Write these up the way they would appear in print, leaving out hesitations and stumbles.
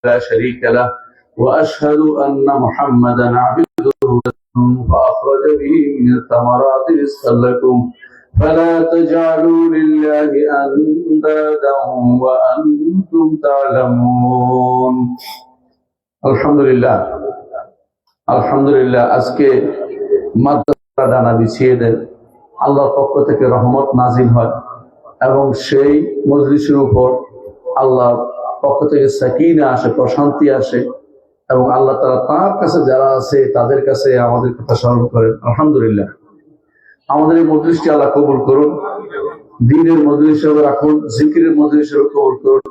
لا شريك له وأشهد أن محمدا عبده ورسوله فأخرج به من الثمرات رزقا لكم فلا تجعلوا لله أندادا وأنتم تعلمون الحمد لله আজকে মাদ্রাসা ডানা বিছিয়ে দেন আল্লাহর পক্ষ থেকে রহমত নাজিল হয় এবং সেই মজলিসের উপর আল্লাহর পক্ষ থেকে সাকিনা আসে, প্রশান্তি আসে এবং আল্লাহ তাআলা তার কাছে যারা আছে তাদের কাছে আমাদের কথা স্মরণ করেন। আলহামদুলিল্লাহ, আমাদের এই মজলিসটি আল্লাহ কবুল করুন, দ্বীনের মজলিস হিসেবে রাখুন, জিকিরের মজলিস হিসেবে কবুল করুন।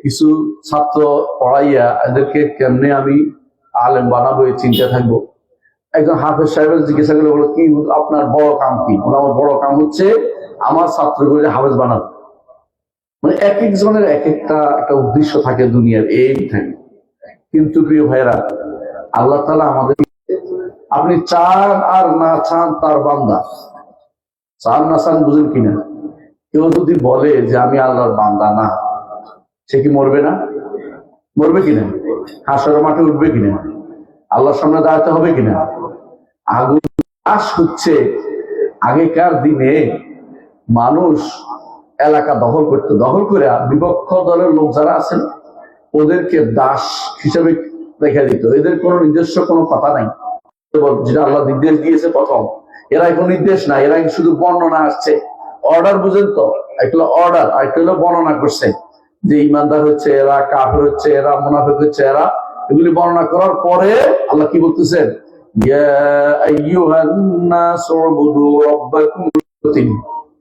কিছু ছাত্র পড়াইয়া এদেরকে কেমনে আমি আলেম বানাবো এই চিন্তা থাকবো। একজন হাফেজ সাহেবের জিজ্ঞাসা করে বলো, কি আপনার বড় কাম কি? আমার বড় কাম হচ্ছে আমার ছাত্রগুলো হাফেজ বানাবো। মানে এক একজনের এক একটা উদ্দেশ্য থাকে, দুনিয়ার এই থাকে। কিন্তু প্রিয় ভাইরা, আল্লাহ তাআলা আমাদের, আপনি চান আর না চান তার বান্দা, চান না চান বুঝেন কিনা। কেউ যদি বলে যে আমি আল্লাহর বান্দা না, সে কি মরবে না? মরবে কিনা? হাসরের মাঠে উঠবে কিনা? আল্লাহর সামনে দাঁড়াতে হবে কিনা? আগুন আশ হচ্ছে। আগেকার দিনে মানুষ এলাকা দখল করতো, দখল করে বিপক্ষ দলের লোক যারা আছেন ওদেরকে দাস হিসেবে রেখে দিত। এদের কোনো নিজস্ব কোনো কথা নাই, যেটা আল্লাহ নির্দেশ দিয়েছে প্রথম। এরা এখন নির্দেশ না, এরা শুধু বর্ণনা আসছে, অর্ডার বুঝেন তো। একটা হলো অর্ডার, আর একটা হলো বর্ণনা করছে যে ইমানদার হচ্ছে এরা, কাফের হচ্ছে এরা, মুনাফিক হচ্ছে এরা। এগুলি বর্ণনা করার পরে আল্লাহ কি বলতেছেন?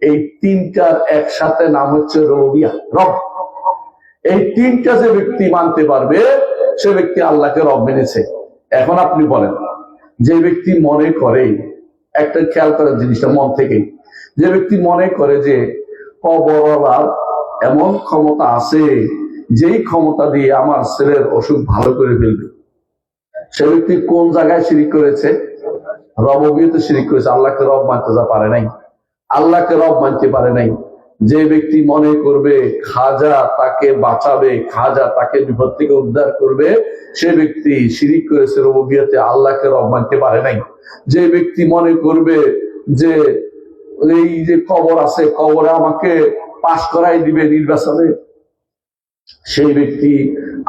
এই তিনটার একসাথে নাম হচ্ছে রবিয়া, রব। এই তিনটা যে ব্যক্তি মানতে পারবে সে ব্যক্তি আল্লাহকে রব মেনেছে। এখন আপনি বলেন, যে ব্যক্তি মনে করে, একটা খেয়াল করার জিনিসটা মন থেকে, যে ব্যক্তি মনে করে যে কবরওয়ালার এমন ক্ষমতা আছে যেই ক্ষমতা দিয়ে আমার ছেলের অসুখ ভালো করে ফেলবে, সে ব্যক্তি কোন জায়গায় শিরিক করেছে? রববিয়তে শিরিক করেছে। আল্লাহকে রব মানতে পারে নাই, আল্লাহকে রব মানতে পারে নাই। যে ব্যক্তি মনে করবে খাজা তাকে বাঁচাবে, খাজা তাকে বিপদ থেকে উদ্ধার করবে, সে ব্যক্তি শিরিক করেছে রববিয়তে, আল্লাহকে রব মানতে পারে নাই। যে ব্যক্তি মনে করবে যে এই যে কবর আছে, কবরে আমাকে পাশ করাই দিবে নির্বাচনে, সেই ব্যক্তি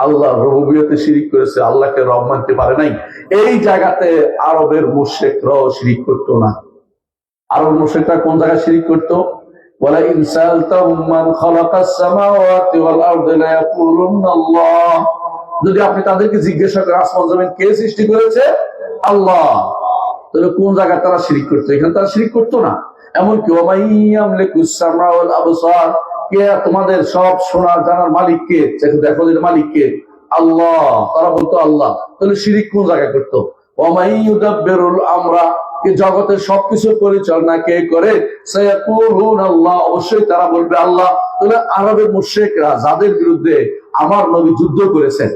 আল্লাহ রবুবিয়তে শিরিক করেছে, আল্লাহকে রব মানতে পারে নাই। এই জায়গাতে আরবের মুশরিকরাও শিরিক করতো না। আরব মুশরিকরা কোন জায়গায় শিরিক করতো? ওয়ালা ইন সাআলতাহুম মান খালাকাস সামাওয়াতি ওয়াল আরদি লা ইয়াকুলুনা আল্লাহ। যদি আপনি তাদেরকে জিজ্ঞাসা করেন আসমান জমিন কে সৃষ্টি করেছে? আল্লাহ। তাহলে কোন জায়গায় তারা শিরিক করতো? এখানে তারা শিরিক করতো না। এমনকি ওয়া মান ইয়ামলিকুস সামা ওয়াল আবসার, কে তোমাদের সব শোনার জানার মালিক কে? দেখো যে মালিক কে? আল্লাহ। তারা বলতো আল্লাহ। তাহলে শিরিক কোন জায়গায় করতো? ওয়া মান ইউদাব্বিরুল আমরা, এই জগতের সবকিছু পরিচালনা কে করে? সায়াকুলুনা আল্লাহ, অবশ্যই তারা বলবে আল্লাহ। তাহলে আরবের মুশরিকরা যাদের বিরুদ্ধে আমার নবী যুদ্ধ করেছেন,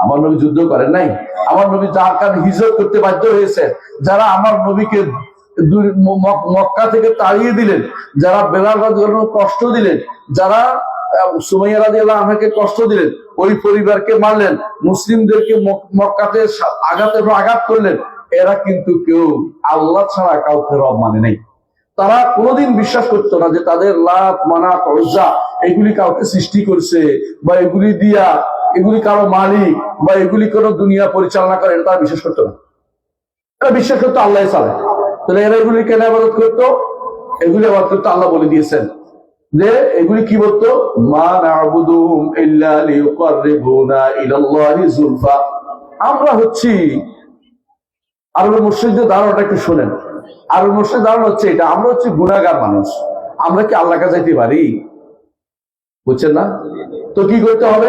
আমার নবী যুদ্ধ করেন নাই, আমার নবী যার কারণে হিজরত করতে বাধ্য হয়েছে, যারা আমার নবীকে মক্কা থেকে তাড়িয়ে দিলেন, যারা বেলাল রাদিয়াল্লাহু আনহু কষ্ট দিলেন, যারা সুমাইয়া রাদিয়াল্লাহু আনহাকে কষ্ট দিলেন, ওই পরিবারকে মারলেন, মুসলিমদেরকে মক্কাতে আঘাত করলেন, এরা কিন্তু কেউ আল্লাহ ছাড়া কাউকে রব মানে নাই। তারা কোনোদিন বিশ্বাস করতো না যে তাদের লাত, মানাত, উজ্জা এগুলি কাউকে সৃষ্টি করছে, বা এগুলি দিয়া এগুলি কারো মালিক, বা এগুলি কোনো দুনিয়া পরিচালনা করে, এটা তারা বিশ্বাস করতো না। এরা বিশ্বাস করতো আল্লাহ ছাড়া। তাহলে এরা এগুলি কেন ইবাদত করতো? এগুলি ইবাদত করতে আল্লাহ বলে দিয়েছেন যে এগুলি কি বলতো? মা না'বুদুহুম ইল্লা লিয়ুকাররিবুনা ইলাল্লাহি যুলফা। আমরা হচ্ছি, আরবের মুশরিকদের ধারণাটা একটু শোনেন। আরবের মুশরিকদের ধারণা হচ্ছে এটা, আমরা হচ্ছে গুনাহগার মানুষ, আমরা কি আল্লাহর কাছে যেতে পারি? বুঝছেন না? তো কি করতে হবে?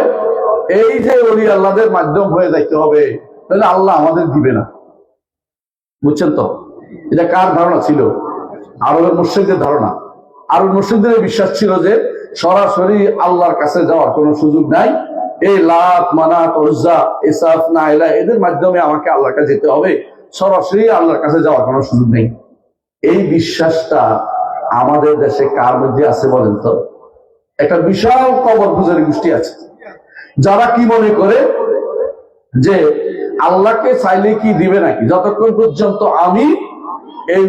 এই যে ওলি আল্লাহদের মাধ্যম হয়ে যাইতে হবে, তাহলে আল্লাহ আমাদের দিবে না। বুঝছেন তো? এটা কার ধারণা ছিল? আরবের মুশরিকদের ধারণা। আরবের মুশরিকদের বিশ্বাস ছিল যে সরাসরি আল্লাহর কাছে যাওয়ার কোনো সুযোগ নাই, এই লাত, মানাত, উজ্জা, ইসাফ, নাইলা এদের মাধ্যমে আমাকে আল্লাহর কাছে যেতে হবে, সরাসরি আল্লাহর কাছে যাওয়ার কোনো সুযোগ নেই। এই বিশ্বাসটা আমাদের দেশে কার মধ্যে আছে বলেন তো? একটা বিশাল কবর পূজারী গোষ্ঠী আছে, যারা কি মনে করে যে আল্লাহকে চাইলে কি দিবে নাকি? যতক্ষণ পর্যন্ত আমি এই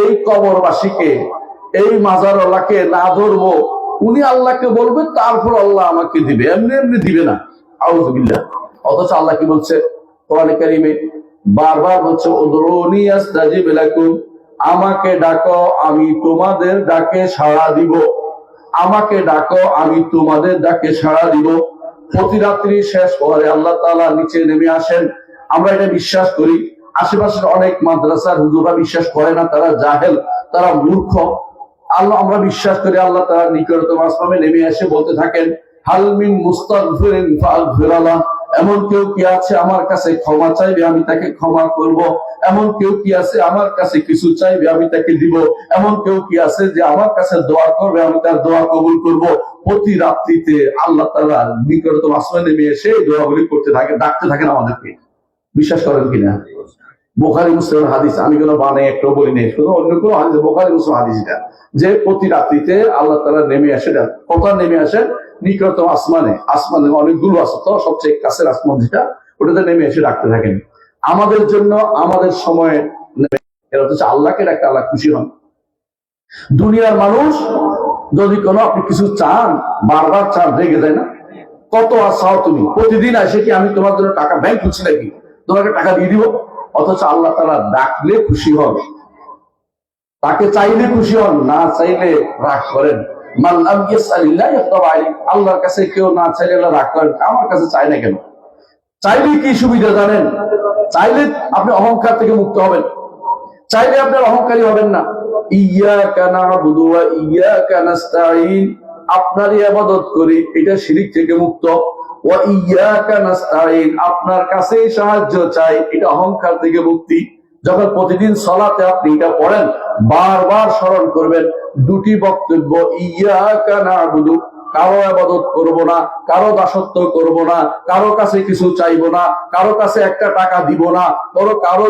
এই কবরবাসীকে, এই মাজারওয়ালাকে না ধরবো, উনি আল্লাহকে বলবে, তারপর আল্লাহ আমাকে দিবে, এমনি এমনি দিবে না। আউযুবিল্লাহ। অথচ আল্লাহ কি বলছে কোরআনে কারিমে? বারবার বলছে উদউনি আস্তাজিব লাকুম, আমাকে ডাকো আমি তোমাদের ডাকে সাড়া দিব, আমাকে ডাকো আমি তোমাদের ডাকে সাড়া দিব। প্রতি রাত্রি শেষ পরে আল্লাহ তাআলা নিচে নেমে আসেন। আমরা এটা বিশ্বাস করি। আশেপাশের অনেক মাদ্রাসার হুজুররা বিশ্বাস করে না, তারা জাহেল, তারা মূর্খ। আল্লাহ আমরা বিশ্বাস করি আল্লাহ তাআলা নিকটতম আসমানে নেমে এসে বলতে থাকেন, হাল মিন মুস্তাগফিরিন ফাগফির লাহ, এমন কেউ কি আছে আমার কাছে ক্ষমা চাইবে, আমি তাকে ক্ষমা করব। এমন কেউ কি আছে আমার কাছে কিছু চাইবে, আমি তাকে দিব। এমন কেউ কি আছে যে আমার কাছে দোয়া করবে, আমি তার দোয়া কবুল করব। প্রতি রাত্রিতে আল্লাহ তাআলা নিকটতম আসমানে নেমে এসে দোয়াগুলি করতে থাকেন, ডাকতে থাকেন আমাদেরকে। বিশ্বাস করেন কিনা? বুখারী মুসলিমের হাদিস, আমি কোনো বানাই একটু বলি নেই, শুধু অন্য কোনো হাদিস, বুখারী মুসলিম হাদিস এটা, যে প্রতি রাত্রিতে আল্লাহ তাআলা নেমে আসে। কোথায় নেমে আসেন? নিকটতম আসমানে। আসমানে অনেকগুলো আছে, তো সবচেয়ে কাছের আসমান যেটা, ওটাতে নেমে এসে ডাকতে থাকেন আমাদের জন্য, আমাদের সময়ে। এটা হচ্ছে আল্লাহকে ডাকতে আল্লাহ খুশি হন। দুনিয়ার মানুষ যদি কোনো আপনি কিছু চান, বারবার চান, রেগে যায় না? কত চাও তুমি, প্রতিদিন আসে কি আমি তোমার জন্য টাকা ব্যাংক খুঁজছি নাকি, তোমাকে টাকা দিয়ে দিব? অথচ আল্লাহ তাআলা ডাকলে খুশি হন, তাকে চাইলে খুশি হন, না চাইলে রাগ করেন। মান লাম ইয়াসআলিল্লাহ ইয়াগদাব আলাইহি, আল্লাহর কাছে কেউ না চাইলে আল্লাহ রাগ করেন, আমার কাছে চাই না কেন? চাইলে কি সুবিধা জানেন? চাইলে আপনি অহংকার থেকে মুক্ত হবেন, চাইলে আপনার অহংকারী হবেন না। ইয়াকা না'বুদু ওয়া ইয়াকা নাস্তাঈন, আপনারই ইবাদত করি, এটা শিরক থেকে মুক্ত। ওয়া ইয়াকা নাস্তাঈন, আপনার কাছেই সাহায্য চাই, এটা অহংকার থেকে মুক্তি। যখন প্রতিদিন সালাতে আপনি এটা পড়েন, বারবার স্মরণ করবেন দুটি বক্তব্য, ইয়াকা না'বুদু, কারো ইবাদত করব না, কারো দাসত্ব করব না, কারো কাছে কিছু চাইবো না, কারো কাছে একটা টাকা দিব না, কারো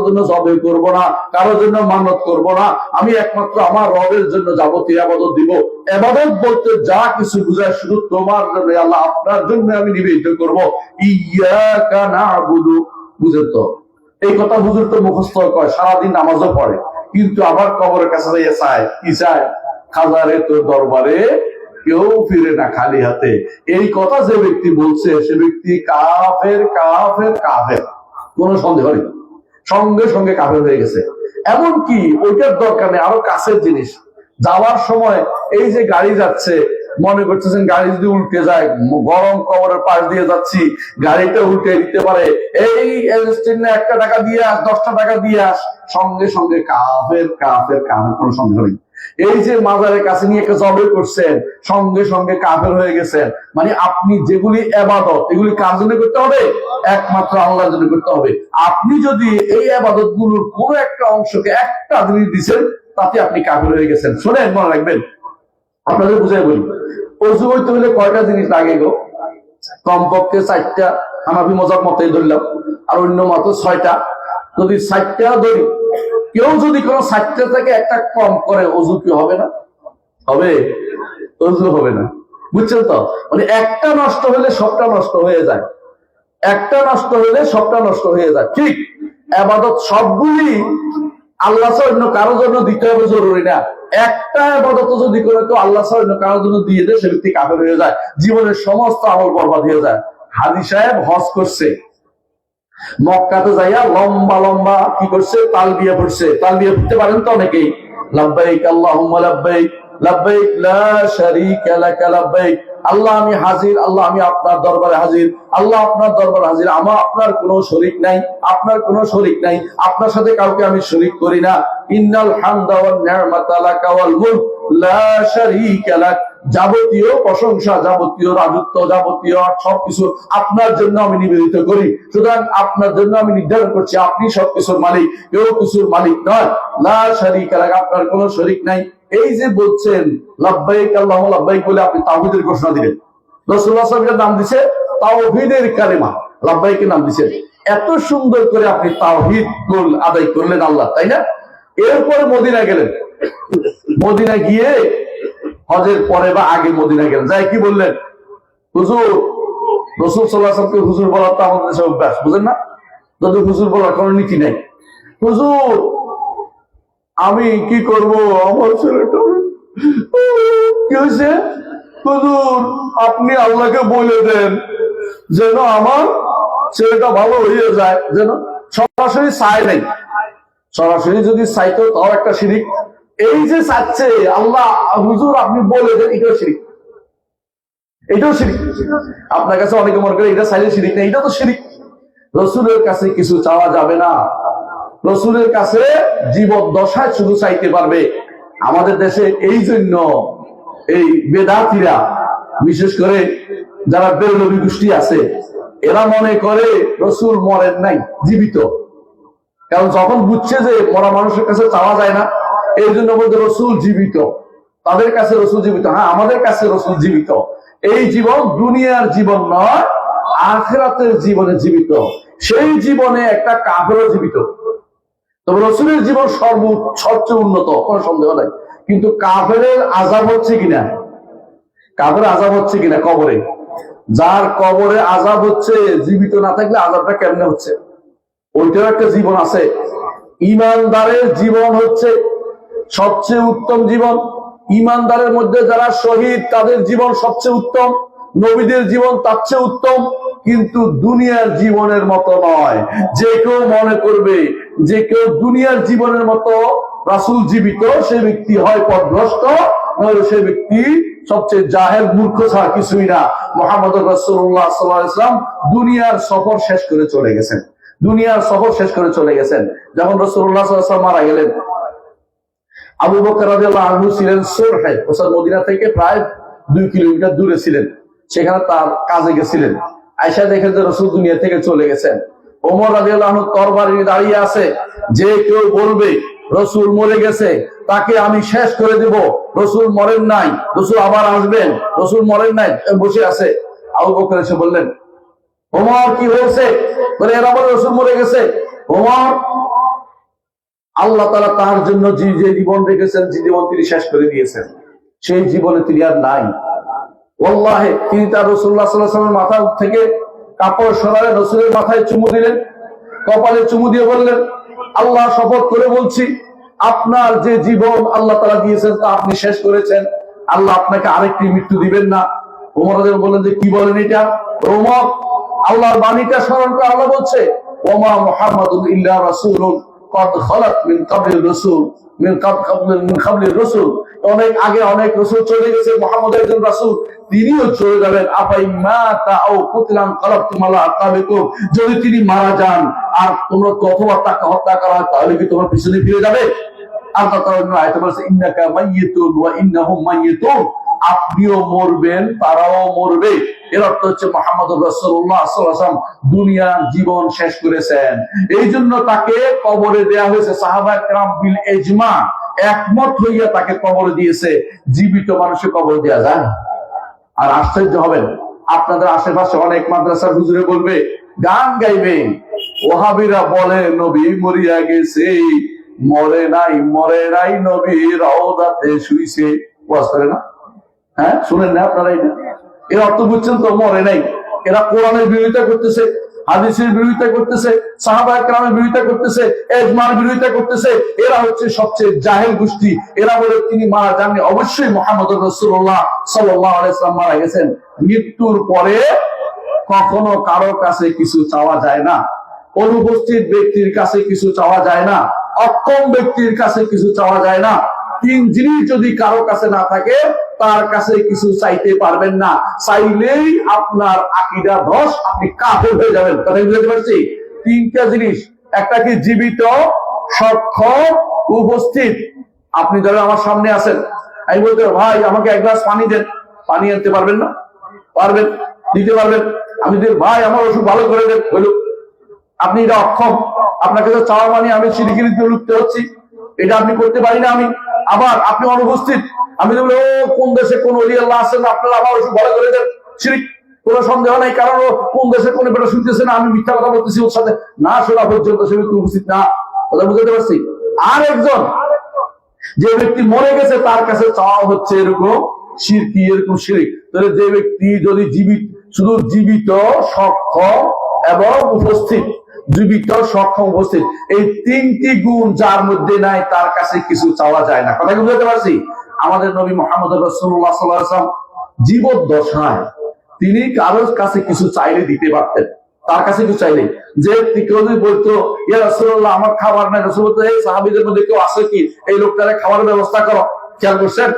জন্য জবে করব না, কারো জন্য মানত করব না, আমি একমাত্র আমার রবের জন্য যাবতীয় ইবাদত দিব। ইবাদত বলতে যা কিছু বুঝায় শুধু তোমার জন্য আল্লাহ, আপনার জন্য আমি নিবেদিত করব। ইয়াকা না'বুদু, বুঝেন তো? এই কথা হুজুর তো মুখস্থ করে, সারাদিন নামাজও পড়ে, কিন্তু আবার কবরের কাছে যাইয়া চায়, কি চায়? খাজারে তোর দরবারে কেউ ফিরে না খালি হাতে। এই কথা যে ব্যক্তি বলছে সে ব্যক্তি কাফের, কাফের, কাফের, কোন সন্দেহ নেই, সঙ্গে সঙ্গে কাফের হয়ে গেছে। এমনকি ওইটার দরকার নেই, আরো কাছের জিনিস। যাওয়ার সময় এই যে গাড়ি যাচ্ছে, মনে করতেছেন গাড়ি যদি উল্টে যায়, গরম কবরের পাশ দিয়ে যাচ্ছি, গাড়িটা উল্টে দিতে পারে, এই একটা টাকা দিয়ে আস, 10টা টাকা দিয়ে আস, সঙ্গে সঙ্গে কাফের, কাফের, কাফের, কোনো সন্দেহ নেই। এই যে মাজারের কাছে নিয়ে একটা জবে করছেন, সঙ্গে সঙ্গে কাফের হয়ে গেছেন। মানে আপনি যেগুলি ইবাদত, এগুলি কার জন্য করতে হবে? একমাত্র আল্লাহর জন্য করতে হবে। আপনি যদি এই ইবাদত গুলোর কোন একটা অংশকে একটা জিনিস দিচ্ছেন, তাতে আপনি কাফের হয়ে গেছেন। শুনেন, মনে রাখবেন, আপনাদের বুঝাই বলি। অজু হইতে হলে কয়টা জিনিস লাগে গো? কমপক্ষে 4টা, হানাফি মজাব মতেই ধরলাম, আর অন্য মত 6টা। যদি 4টা ধরি, কেউ যদি কোনো 4টা থেকে একটা কম করে, অজু কি হবে না? হবে? অজু হবে না, বুঝছেন তো? মানে একটা নষ্ট হলে সবটা নষ্ট হয়ে যায়, একটা নষ্ট হলে সবটা নষ্ট হয়ে যায়। ঠিক ইবাদত সবগুলি আল্লাহ ছাড়া অন্য কারোর জন্য দিতে হবে জরুরি না। একটা ইবাদত যদি করে কেউ আল্লাহ ছাড়া অন্য কারোর জন্য দিয়ে দেয়, সে ব্যক্তি কাফের হয়ে যায়, জীবনের সমস্ত আমল বরবাদ হয়ে যায়। হাজী সাহেব হজ করছে, মক্কাতে যাইয়া লম্বা লম্বা কি করছে? তালবিয়া পড়ছে। তালবিয়া পড়তে পারেন তো অনেকেই? লাব্বাইক আল্লাহুম্মা লাব্বাইক, লাব্বাইক লা শারীকা লাকা লাব্বাইক, আল্লাহ আমি হাজির, আল্লাহ আমি আপনার দরবারে হাজির, আল্লাহ আপনার দরবারে হাজির, আপনার কোনো শরীক নাই, আপনার কোনো শরীক নাই, আপনার সাথে কাউকে আমি শরীক করি না। ইন্নাল হামদা ওয়ান নি'মাতা লাকা ওয়াল মুলক লা শারীকা লাক, যাবতীয় প্রশংসা, যাবতীয় রাজত্ব, যাবতীয় সবকিছু আপনার জন্য আমি নিবেদিত করি। সুতরাং আপনার জন্য আমি নির্ধারণ করছি, আপনি সবকিছুর মালিক, কেউ কিছুর মালিক নয়। লা শারীকা লাক, আপনার কোনো শরীক নাই। এই যে বলছেন লাব্বাইক আল্লাহুম্মা লাব্বাইক বলে আপনি তাওহীদের ঘোষণা দিলেন। রাসূলুল্লাহ সাল্লাল্লাহু আলাইহি ওয়াসাল্লাম নাম দিয়েছে তাওহীদের কালেমা, লাব্বাইকের নাম দিয়েছেন। এত সুন্দর করে আপনি তাওহীদ আদায় করলেন আল্লাহ, তাই না? এরপরে মদিনা গেলেন। মদিনা গিয়ে হজের পরে বা আগে মদিনা গেলেন, যাই কি বললেন? হুজুর রাসূল সাল্লাল্লাহু আলাইহি ওয়াসাল্লামকে হুজুর বলার তো আমাদের দেশে অভ্যাস, বুঝেন না? যদি হুজুর বলার কোনো নীতি নাই, হুজুর আমি কি করব, আমার ছেলেটা কি হয়েছে, হুজুর আপনি আল্লাহকে বলে দেন যেন আমার ছেলেটা ভালো হয়ে যায়। যেন সরাসরি চায় নাই, সরাসরি যদি চাইতো তাও একটা শিরিক। এই যে চাচ্ছে আল্লাহ হুজুর আপনি বলে দেন, এটাও শিরিক, এটাও শিরিক। আপনার কাছে অনেকে মনে করে এটা চাইলে শিরিক না, এটা তো শিরিক। রসুলের কাছে কিছু চাওয়া যাবে না, রসুলের কাছে জীবদ্দশায় শুধু চাইতে পারবে। আমাদের দেশে এই জন্য এই বেদাতিরা, বিশেষ করে যারা বেরলভী গোষ্ঠী আছে, এরা মনে করে রসুল মরেন নাই, জীবিত। কারণ যখন বুঝছে যে মরা মানুষের কাছে চাওয়া যায় না, এই জন্য বলতে রসুল জীবিত, তাদের কাছে রসুল জীবিত। হ্যাঁ, আমাদের কাছে রসুল জীবিত। এই জীবন দুনিয়ার জীবন নয়, আখিরাতের জীবনে জীবিত। সেই জীবনে একটা কাফেরও জীবিত। তবে রসুলের জীবন সবচেয়ে উন্নত, কোনো সন্দেহ নাই। কিন্তু কাফেরের আযাব হচ্ছে কিনা, কাফেরের আযাব হচ্ছে কিনা কবরে, যার কবরে আযাব হচ্ছে, জীবিত না থাকলে আযাবটা কেমনে হচ্ছে, ওইটার একটা জীবন আছে। ঈমানদারের জীবন হচ্ছে সবচেয়ে উত্তম জীবন। ঈমানদারের মধ্যে যারা শহীদ, তাদের জীবন সবচেয়ে উত্তম, নবীদের জীবন তার চেয়ে উত্তম। কিন্তু দুনিয়ার জীবনের মতো নয়। যে কেউ মনে করবে যে কেউ দুনিয়ার জীবনের মতো রাসূল জীবিত, সে ব্যক্তি হয় পথভ্রষ্ট, নইলে সে ব্যক্তি সবচেয়ে জাহেল, মূর্খ ছাড়া কিছুই না। মুহাম্মদুর রাসূলুল্লাহ সাল্লাল্লাহু আলাইহি ওয়াসাল্লাম দুনিয়ার সফর শেষ করে চলে গেছেন, দুনিয়ার সফর শেষ করে চলে গেছেন। যখন রাসূলুল্লাহ সাল্লাল্লাহু আলাইহি ওয়াসাল্লাম মারা গেলেন, আবু বকর রাদিয়াল্লাহু আনহু ছিলেন সুরহে, মদিনা থেকে প্রায় 2 কিলোমিটার দূরে ছিলেন, সেখানে তার কাজে গেছিলেন। আয়েশা দেখেন যে রাসূল দুনিয়া থেকে চলে গেছেন। ওমর রাদিয়াল্লাহু আনহু তরবারি নিয়ে দাঁড়িয়ে আছে, যে কেউ বলবে রাসূল মরে গেছে তাকে আমি শেষ করে দেব, রাসূল মরেন নাই, রাসূল আবার আসবেন, রাসূল মরেন নাই, বসে আছে। আবু বকর এসে বললেন, ওমর কি হয়েছে? বলে এরা বলে রাসূল মরে গেছে। ওমর, আল্লাহ তাআলা তার জন্য যে জীবন রেখেছেন, যে জীবন তিনি শেষ করে দিয়েছেন, সেই জীবনে তিনি আর নাই। ওয়াল্লাহি তিনি তার রাসূলুল্লাহ সাল্লাল্লাহু আলাইহি ওয়াসাল্লামের মাথা থেকে কাপড় সরালে রাসূলের মাথায় চুমু দিলেন, কপালে চুমু দিয়ে বললেন, আল্লাহ শপথ করে বলছি, আপনার যে জীবন আল্লাহ তাআলা দিয়েছেন তা আপনি শেষ করেছেন, আল্লাহ আপনাকে আরেকটি মৃত্যু দিবেন না। ওমর রাদিয়াল্লাহু বললেন যে কি বলেন এটা? ওমর, আল্লাহর বাণীটা স্মরণ করে আল্লাহ বলছে, ওমা মুহাম্মাদুন ইল্লা রাসূলুন قد خلت من قبل الرسول من قبل الرسول, অনেক আগে অনেক রাসূল চলে গেছে, মুহাম্মদ একজন রাসূল, তিনিও চলে যাবেন। আফাইমা তাও কুতলান কলাবতুম আলা আকাবিকুম, যদি তিনি মারা যান আর তোমরা অথবা তাকে হত্যা করা হয়, তাহলে কি তোমার পিছনে ফিরে যাবে? আল্লাহ তাআলা আয়াতে বলেছে, ইন্নাকা মাইয়িতুন ওয়া ইন্নাহুম মাইয়িতুন, আপনিও মরবেন তারাও মরবে। এর অর্থ হচ্ছে মুহাম্মদুর রাসূলুল্লাহ সাল্লাল্লাহু আলাইহি ওয়াসাল্লাম দুনিয়ার জীবন শেষ করেছেন, এই জন্য তাকে কবরে দেয়া হয়েছে। সাহাবায়ে কেরাম বিল ইজমা একমত হইয়া তাকে কবরে দিয়েছে। জীবিত মানুষের কবর দেয়া যায়? আর আশ্চর্য হবেন, আপনাদের আশেপাশে অনেক মাদ্রাসার হুজুরে বলবে, গান গাইবে, ওহাবীরা বলে নবী মরিয়া গেছে, মরে নাই মরে নাই, নবী রওদাতে শুইছে। ওয়াজ করে না? হ্যাঁ, শুনেন না আপনারা? এটা এর অর্থ বুঝছেন তো? মরে নাই। এরা কোরআনের বিরোধিতা করতেছে, হাদিসের বিরোধিতা করতেছে, সাহাবায়ে কেরামের বিরোধিতা করতেছে, ইজমার বিরোধিতা করতেছে। এরা হচ্ছে সবচেয়ে জাহেল গোষ্ঠী। এরা বলে তিনি মারা যাননি। অবশ্যই মুহাম্মদুর রাসূলুল্লাহ সাল্লাল্লাহু আলাইহি ওয়াসাল্লাম মারা গেছেন। মৃত্যুর পরে কখনো কারো কাছে কিছু চাওয়া যায় না, অনুপস্থিত ব্যক্তির কাছে কিছু চাওয়া যায় না, অক্ষম ব্যক্তির কাছে কিছু চাওয়া যায় না। 3 জিনিস যদি কারো কাছে না থাকে, তার কাছে কিছু চাইতে পারবেন না। চাইলেই আপনার আকীদা ধস, আপনি কাফের হয়ে যাবেন। কথা বুঝতে পারছি? 3টা জিনিস, একটা কি জীবিত, সক্ষম, উপস্থিত। আপনি যারা আমার সামনে আছেন, আমি বলতে ভাই আমাকে 1 গ্লাস পানি দেন, পানি আনতে পারবেন না? পারবেন, দিতে পারবেন। আমি যদি ভাই আমার অসুখ ভালো করে দেন, হলো। আপনি এটা অক্ষম, আপনাকে তো চাওয়া মানে আমি শিরকিতে লুপ্ত হচ্ছি, এটা আপনি করতে পারি না আমি। আবার আপনি অনুপস্থিত, আমি বলি ও কোন দেশে কোন ওলি আল্লাহ আছেন, আপনারা আমার ওষুধ ভালো করে দেন, শিরক, কোনো সন্দেহ নাই। কারণ ও কোন দেশে কোন বেটা শুনতেছে না, আমি মিথ্যা কথা বলতেছি, ওর সাথে না শোনা পর্যন্ত সে ব্যক্তি উপস্থিত না। কথা বুঝতে পারছি? আর একজন যে ব্যক্তি মরে গেছে, তার কাছে চাওয়া হচ্ছে এরকম শিরকি, এরকম শিরক। তাহলে যে ব্যক্তি যদি শুধু জীবিত, সক্ষম এবং উপস্থিত। জীবিত, সক্ষম, উপস্থিত, এই তিনটি গুণ যার মধ্যে নাই তার কাছে কিছু চাওয়া যায় না। কথা কি বুঝতে পারছি? আমাদের নবী মুহাম্মদ রাসূলুল্লাহ সাল্লাল্লাহু আলাইহি ওয়াসাল্লাম জীবদ্দশায় তিনি কারোর কাছে কিছু চাইলে দিতে পারতেন। তার কাছে কিছু চাইলে, যে কেউ যদি বলতো ইয়া রাসূলুল্লাহ আমার খাবার নাই, রাসূল বলতো এই সাহাবীদের মধ্যে কেউ আছে কি, এই লোকটারে খাবারের ব্যবস্থা করো। খেয়াল করছেন?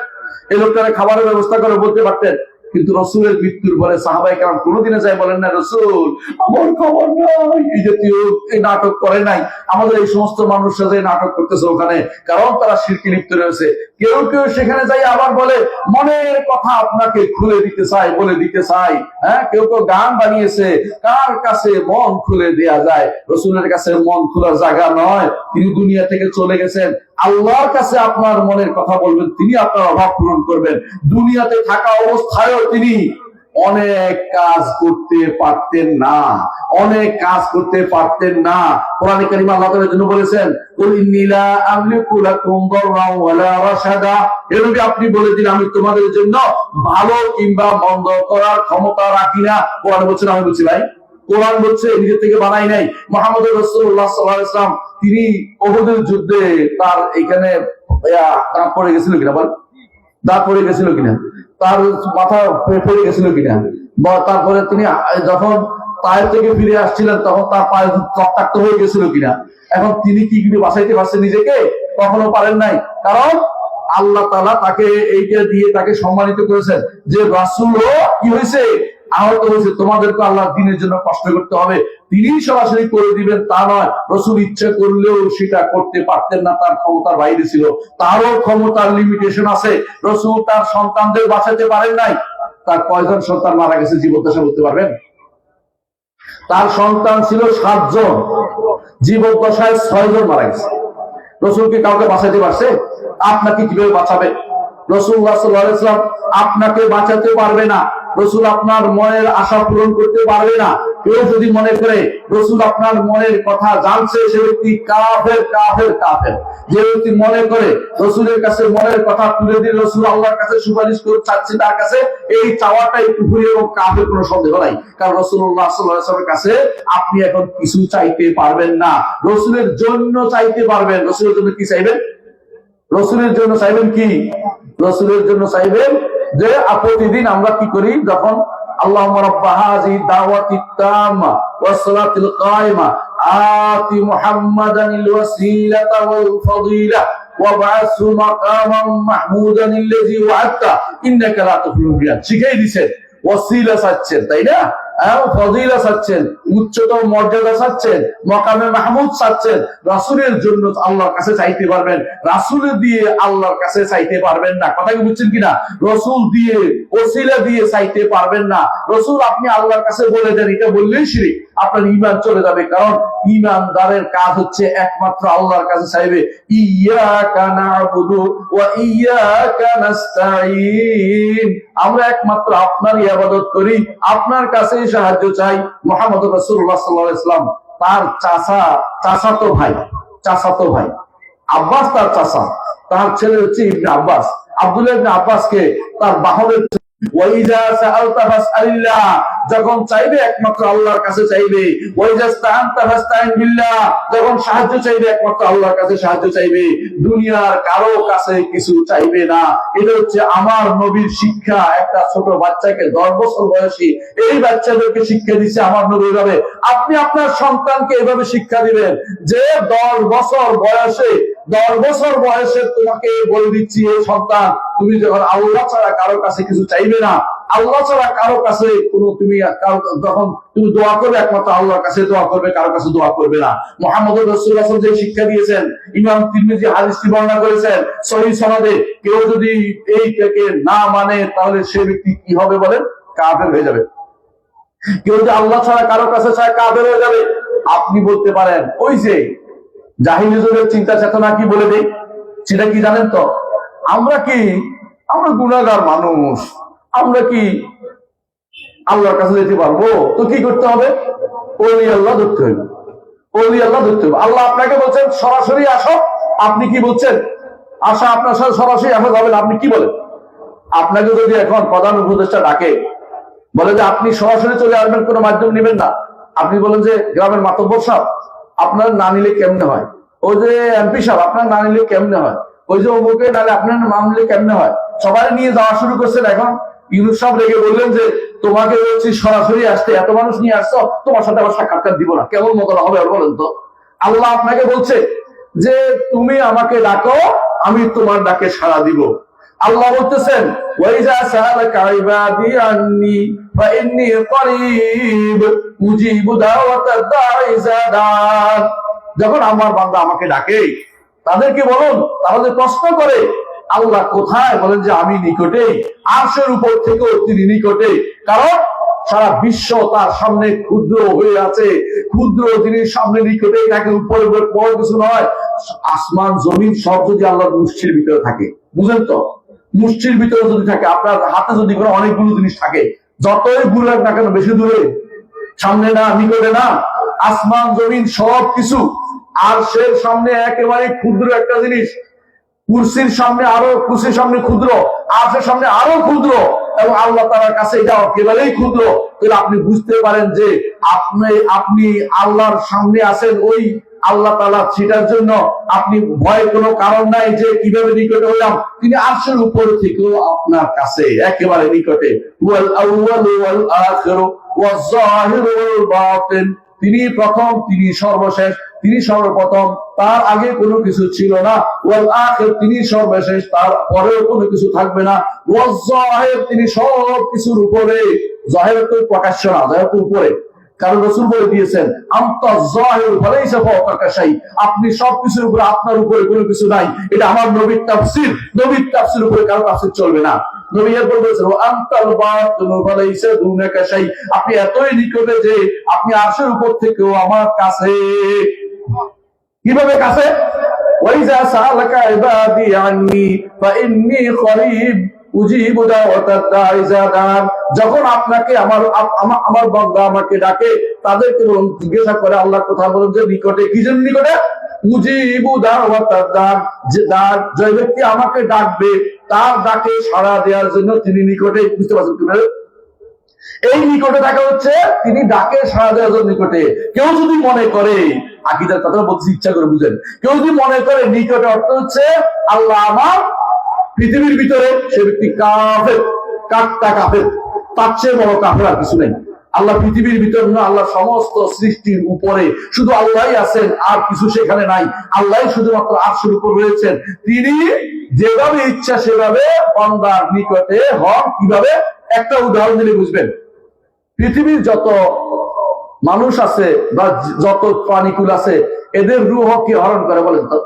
এই লোকটারে খাবারের ব্যবস্থা করো বলতে পারতেন। কিন্তু রসুলের মৃত্যুর পরে সাহাবায়ে কেরাম কোনোদিনে যাই বলেন না রসুল আমার খবর নাই, এই জাতীয় এই নাটক করে নাই। আমাদের এই সমস্ত মানুষরা যে নাটক করতেছে ওখানে, কারণ তারা শিরকে লিপ্ত রয়েছে। কেউ কেউ সেখানে যাই আবার বলে মনের কথা আপনাকে খুলে দিতে চাই, বলে দিতে চাই। হ্যাঁ, কেউ কেউ গান বানিয়েছে, কার কাছে মন খুলে দেয়া যায়। রসুলের কাছে মন খোলার জায়গা নয়, তিনি দুনিয়া থেকে চলে গেছেন। আল্লাহর কাছে আপনার মনের কথা বলবেন, তিনি আপনার অভাব পূরণ করবেন। দুনিয়াতে থাকা অবস্থায়ও তিনি অনেক কাজ করতে পারতেন না, অনেক কাজ করতে পারতেন না। কোরআনে কারীমে আল্লাহ তাআলা জন্য বলেছেন কুল ইন্নী লা আমলিকু লাকুম দাররান ওয়ালা রাশাদা, এ নবী আপনি বলে দিন আমি তোমাদের জন্য ভালো কিংবা মন্দ করার ক্ষমতা রাখি না। কোরআন বলছেন, আমি বলছি ভাই, কোরআন বলছে নিজে থেকে বানাই নাই। মুহাম্মদ রাসূলুল্লাহ সাল্লাল্লাহু আলাইহি ওয়াসাল্লাম তিনি উহুদের যুদ্ধে তার এখানে দাঁত পড়ে গেছিল কিনা, বল, দাঁত পড়ে গেছিল কিনা, তার মাথা পড়ে গেছিল কিনা, বা তারপরে তিনি যখন তায়েফ থেকে ফিরে আসছিলেন তখন তার পায়ে রক্তাক্ত হয়ে গেছিল কিনা। এখন তিনি কি বাঁচাইতে পারছেন নিজেকে? কখনো পারেন নাই। কারণ আল্লাহ তাআলা তাকে এইটা দিয়ে তাকে সম্মানিত করেছেন যে রাসূলও কি হয়েছে, আহত হয়েছে। তোমাদেরকে আল্লাহর দ্বীনের জন্য কষ্ট করতে হবে। তিনি সরাসরি করে দিবেন তা নয়, রাসূল ইচ্ছা করলেও সেটা করতে পারতেন না, তার ক্ষমতার বাইরে ছিল। তারও ক্ষমতার লিমিটেশন আছে। রাসূল তার সন্তানদের বাঁচাতে পারেন নাই। তার কয়জন সন্তান মারা গেছে জীবদ্দশা বলতে পারবেন? তার সন্তান ছিল 7 জন, জীবদ্দশায় 6 জন মারা গেছে। রাসূল কি কাউকে বাঁচাতে পারছে? আপনাকে কিভাবে বাঁচাবে? রাসূলুল্লাহ সাল্লাল্লাহু আলাইহি ওয়াসাল্লাম আপনাকে বাঁচাতে পারবে না। রাসূল আপনার মনের আশা পূরণ করতে পারবে না। কেউ যদি মনে করে রাসূল আপনার মনের কথা জানছে, সে ব্যক্তি কাফের, কাফের, কাফের। যে ব্যক্তি মনে করে রাসূলের কাছে মনের কথা তুলে দিয়ে রাসূল আল্লাহর কাছে সুপারিশ করে চাচ্ছে তার কাছে, এই চাওয়াটাই কুফরি এবং কাফের, কোনো সন্দেহ নাই। কারণ রাসূলুল্লাহ সাল্লাল্লাহু আলাইহি ওয়াসাল্লামের কাছে আপনি এখন কিছু চাইতে পারবেন না, রাসূলের জন্য চাইতে পারবেন। রাসূলের জন্য কি চাইবেন? রাসূলের জন্য চাইবেন কি? রাসূলের জন্য চাইবেন যে প্রতিদিন আমরা কি করি, যখন আল্লাহুম্মা রাব্বা হাযিহি দাওয়াতিত তাম্মা ওয়াস সালাতিল কায়িমা আতি মুহাম্মাদানিল ওয়াসিলাতা ওয়াল ফাদিলা ওয়াবআসহু মাকামান মাহমুদান আল্লাযী ওয়া'আদতা ইন্নাকা লা তুখলিফুল মিয়াদ। শিখিয়ে দিয়েছেন, ওয়াসিলা চাচ্ছেন, তাই না? ফজিলা চাচ্ছেন, উচ্চতম মর্যাদা চাচ্ছেন, মাকামে মাহমুদ চাচ্ছেন। রাসূলের জন্য আল্লাহর কাছে চাইতে পারবেন, রাসূল দিয়ে আল্লাহর কাছে চাইতে পারবেন না। কথা কি বুঝছেন কিনা? রাসূল দিয়ে, ওসিলা দিয়ে চাইতে পারবেন না। রাসূল আপনি আল্লাহর কাছে বলে দেন, এটা বললেই শিরক, আপনার ঈমান চলে যাবে। কারণ ঈমানদারের কাজ হচ্ছে একমাত্র আল্লাহর কাছে চাইবে। ইয়াকা না'বুদু ওয়া ইয়াকা নাস্তাঈন, আমরা একমাত্র আপনার ইবাদত করি, আপনার কাছে সাহায্য চাই। মুহাম্মদ রাসূলুল্লাহ সাল্লাল্লাহু আলাইহি ওয়াসাল্লাম তার চাচাতো ভাই আব্বাস, তার চাচা, তার ছেলে হচ্ছে ইবনে আব্বাস। আব্দুল্লাহ ইবনে আব্বাসকে তার বাহনের ওয়াইজা সাআলতা ফাসআলিল্লাহ, যখন চাইবে একমাত্র আল্লাহর কাছে চাইবে। ওয়াইজা ইসতাআনতা ফাসতাইন বিল্লাহ, যখন সাহায্য চাইবে একমাত্র আল্লাহর কাছে সাহায্য চাইবে, দুনিয়ার কারো কাছে কিছু চাইবে না। এটা হচ্ছে আমার নবীর শিক্ষা। একটা ছোট বাচ্চাকে 10 বছর বয়সী এই বাচ্চাদেরকে শিক্ষা দিচ্ছে আমার নবী ভাবে। আপনি আপনার সন্তানকে এভাবে শিক্ষা দিবেন যে 10 বছর বয়সে তোমাকে বলে দিচ্ছি, এই সন্তান তুমি যখন আল্লাহ ছাড়া কারো কাছে কিছু চাইবে না, আল্লাহ ছাড়া কারো কাছে যখন তুমি দোয়া করবে একমাত্র আল্লাহর কাছে দোয়া করবে, কারো কাছে দোয়া করবে না। মুহাম্মদ রাসূলুল্লাহ সাল্লাল্লাহু আলাইহি ওয়াসাল্লাম যে শিক্ষা দিয়েছেন, ইমাম তিরমিজি হাদিসটি বর্ণনা করেছেন সহিহ সনদে। কেউ যদি এইটাকে না মানে তাহলে সে ব্যক্তি কি হবে বলেন? কাফের হয়ে যাবে। কেউ যদি আল্লাহ ছাড়া কারো কাছে চায় কাফের হয়ে যাবে। আপনি বলতে পারেন ওই যে জাহিলি যুগের চিন্তা চেতনা কি বলে দেই, সেটা কি জানেন তো? আমরা গুনাহগার মানুষ, আমরা কি আল্লাহর কাছে যেতে পারবো? তো কি করতে হবে? ওলি আল্লাহ ধরতে হবে, ওলি আল্লাহ ধরতে হবে। আল্লাহ আপনাকে বলছেন সরাসরি আসো, আপনি কি বলছেন? আসা আপনার সাথে সরাসরি আসা যাবে না, আপনি কি বলেন? আপনাকে যদি এখন প্রধান উপদেষ্টা ডাকে বলে যে আপনি সরাসরি চলে আসবেন, কোনো মাধ্যম নেবেন না। আপনি বলেন যে গ্রামের মাতব্বর সাহেব আপনার না নিলে কেমনে হয়, ওই যে এমপি সাহেব আপনার না নিলে কেমনে হয়, ওই যে অমুকে নালে আপনার না নিলে কেমনে হয়, সবাই নিয়ে যাওয়া শুরু করছেন। এখন ইউনুস সাহেব রেগে বললেন যে তোমাকে বলছি সরাসরি আসতে, এত মানুষ নিয়ে আসছো, তোমার সাথে আবার সাক্ষাৎকার দিব না, কেমন মতো হবে আর বলেন তো। আল্লাহ আপনাকে বলছে যে তুমি আমাকে ডাকো, আমি তোমার ডাকে সাড়া দিব। আল্লাহ বলতেছেন ওয়াইজা সাআলাকা ইবাদি আন্নী ফাইন্নী করিব উজিবু দাওয়াতাদ দাঈ ইযা দাআন। যখন আমার বান্দা আমাকে ডাকে, তাদেরকে বলুন, তারা যে প্রশ্ন করে আল্লাহ কোথায়, বলেন যে আমি নিকটে, আরশের উপর থেকেও তিনি নিকটে। কারণ সারা বিশ্ব তার সামনে ক্ষুদ্র হয়ে আছে, ক্ষুদ্র জিনিস সামনে নিকটে থাকে, উপরে বড় কিছু নয়। আসমান জমিন সব যদি আল্লাহর মুষ্টির ভিতরে থাকে, বুঝেন তো, মুষ্টির ভিতরে যদি থাকে, আপনার হাতে যদি কোনো অনেকগুলো জিনিস থাকে, যতই দূরে না কেন, বেশি দূরে, সামনে না, নিকটে না, আসমান জমিন সব কিছু আরশের সামনে একেবারে ক্ষুদ্র একটা জিনিস, কুরসির সামনে আরো, কুরসির সামনে ক্ষুদ্র, আরশের সামনে আরো ক্ষুদ্র, এবং আল্লাহ তাআলার কাছে এটা একেবারেই ক্ষুদ্র। তাহলে আপনি বুঝতে পারেন যে আপনি আল্লাহর সামনে আছেন, ওই আল্লাহ তাআলা, সেটার জন্য আপনি ভয় কোনো কারণ নাই যে কিভাবে নিকটে হইলাম। তিনি আরশের উপর থেকেও আপনার কাছে একেবারে নিকটে। ওয়াল আউয়ালু ওয়াল আখিরু ওয়াজ যাহিরু ওয়াল বাতিন, তিনি প্রথম, তিনি সর্বশেষ, তিনি সর্বপ্রথম, তার আগে কোনো কিছু ছিল না। ওয়াল আখির, তিনি সর্বশেষ, তার পরেও কোনো কিছু থাকবে না। ওয়াজ যাহির, তিনি সব কিছুর উপরে। যাহির তো প্রকাশ্য না, যাহির তো উপরে। কারণ রাসূল বলে দিয়েছেন আনতা যাহির ফালাইসা ফাওকাকা শাই, আপনি সবকিছুর উপরে, আপনার উপরে কোনো কিছু নাই। এটা আমার নবীর তাফসীর, নবীর তাফসীর উপরে কারো তাফসীর চলবে না। নবী এরপর বলেছেন ওয়া আনতাল বাতিনু ফালাইসা দুনাকা শাই, আপনি এতই নিকটে যে আপনি আরশের উপর থেকেও আমার কাছে। কিভাবে কাছে? ওয়াইজা সাআলাকা ইবাদি আন্নী ফাইন্নী করিব উজিবু দাওয়াতাদ দাঈ ইযা দাআন, যখন আপনাকে আমার বান্দা আমাকে ডাকে, তাদেরকে বলুন, জিজ্ঞাসা করে আল্লাহ কথা বলেন যে নিকটে, কি জন্য নিকটে? উজিবু দাওয়াতাদ দাঈ, যে ব্যক্তি আমাকে ডাকবে তার ডাকে সাড়া দেওয়ার জন্য তিনি নিকটে। বুঝতে পারছেন কিভাবে? এই নিকটে থাকা হচ্ছে তিনি ডাকে সাড়া দেওয়ার জন্য নিকটে। কেউ যদি মনে করে, আকীদার কথা বলছি, ইচ্ছা করে বুঝেন, কেউ যদি মনে করে নিকটে অর্থ হচ্ছে আল্লাহ আমার পৃথিবীর ভিতরে, সে ব্যক্তি কাফের, কাট্টা কাফের, তার চেয়ে বড় কাফের আর কিছু নেই। আল্লাহ পৃথিবীর ভিতর না, আল্লাহ সমস্ত সৃষ্টির উপরে, শুধু আল্লাহই আছেন, আর কিছু সেখানে নাই। আল্লাহ শুধুমাত্র আরশের উপর রয়েছেন। তিনি যেভাবে ইচ্ছা সেভাবে বান্দার নিকটে হন। কিভাবে? একটা উদাহরণ দিলে বুঝবেন। পৃথিবীর যত মানুষ আছে বা যত প্রাণীকুল আছে, এদের রূহ কি হরণ করে বলেন তো?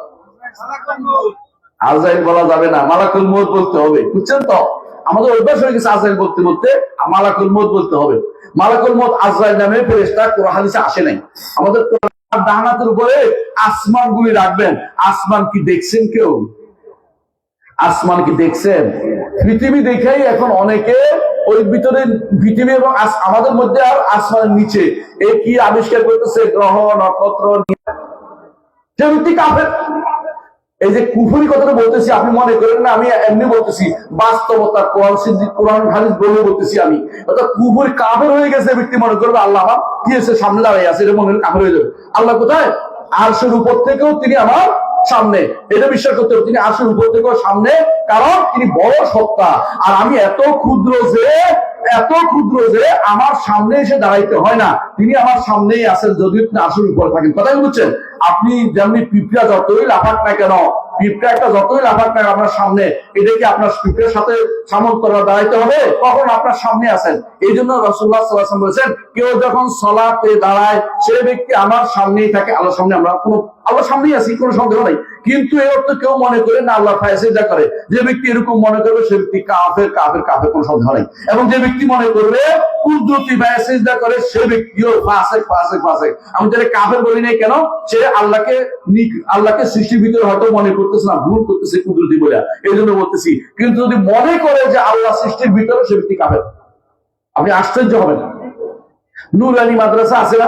আজরাইল বলা যাবে না, মালাকুল মউত বলতে হবে। বুঝছেন তো? আমাদের অভ্যাস হয়ে গেছে আজরাইল বলতে বলতে, মালাকুল মউত বলতে হবে। মালাকুল মউত আজরাইল নামে ফেরেশতা কোরআন হাদিসে আসে নাই। আমাদের ডান হাতের উপরে আসমান গুলি রাখবেন। আসমান কি দেখছেন কেউ? আসমান কি দেখছেন? পৃথিবী দেখেই এখন অনেকে ওই ভিতরে, পৃথিবী এবং আমাদের মধ্যে আর আসমানের নিচে এই কি আবিষ্কার করতেছে, গ্রহ নক্ষত্র। যে ব্যক্তি কাফের, এই যে কুফরি কথাটা বলতেছি, আপনি মনে করেন না আমি এমনি বলতেছি, বাস্তবতা কোরআন হাদিস বলে বলতেছি আমি। অর্থাৎ কুফরি কাফের হয়ে গেছে ব্যক্তি মনে করবে আল্লাহ আমার কি আছে, সামনে দাঁড়িয়ে আছে, এটা মনে হয় কাফের হয়ে যাবে। আল্লাহ কোথায়? আরশের উপর থেকেও তিনি আমার সামনে, এটা বিশ্বাস করতে হবে। তিনি আরশের উপর থেকেও সামনে, কারণ তিনি বড় সত্তা, আর আমি এত ক্ষুদ্র যে আমার সামনে এসে দাঁড়াইতে হয় না, তিনি আমার সামনেই আছেন যদি আপনি আরশের উপরে থাকেন। কথাই বুঝছেন? আপনি যেমনি পিঁপড়া যতই লাফাক না কেন, পিঁপড়া একটা যতই লাফাক না আপনার সামনে, এটা কি আপনার পিঁপড়ার সাথে সামন্তরা দাঁড়াইতে হবে? কখন আপনার সামনে আছেন। এই জন্য রাসূলুল্লাহ সাল্লাল্লাহু আলাইহি ওয়াসাল্লাম বলেছেন, কেউ যখন সালাতে দাঁড়ায় সে ব্যক্তি আমার সামনেই থাকে। আল্লাহর সামনে আমরা আল্লাহর সামনেই আছি, কোনো সন্দেহ নাই। কিন্তু এই অর্থ কেউ মনে করে না আল্লাহ ফায়সিজা করে। যে ব্যক্তি এরকম মনে করবে সে ব্যক্তি কাফের, কাফের, কাফের, কোনো সন্দেহ নাই। এবং যে ব্যক্তি মনে করবে কুদরতি ফায়সিজা করে, সে ব্যক্তিও ফাসিক, ফাসিক, ফাসিক। আমি তাহলে কাফের বলি নাই কেন? সে আল্লাহকে সৃষ্টির ভিতরে হয়তো মনে করতেছে না, ভুল করতেছে কুদরতি বলে, এই জন্য বলতেছি। কিন্তু যদি মনে করে যে আল্লাহ সৃষ্টির ভিতরে, সে ব্যক্তি কাফের। আপনি আশ্চর্য হবেন। নুরানি মাদ্রাসা আছে না,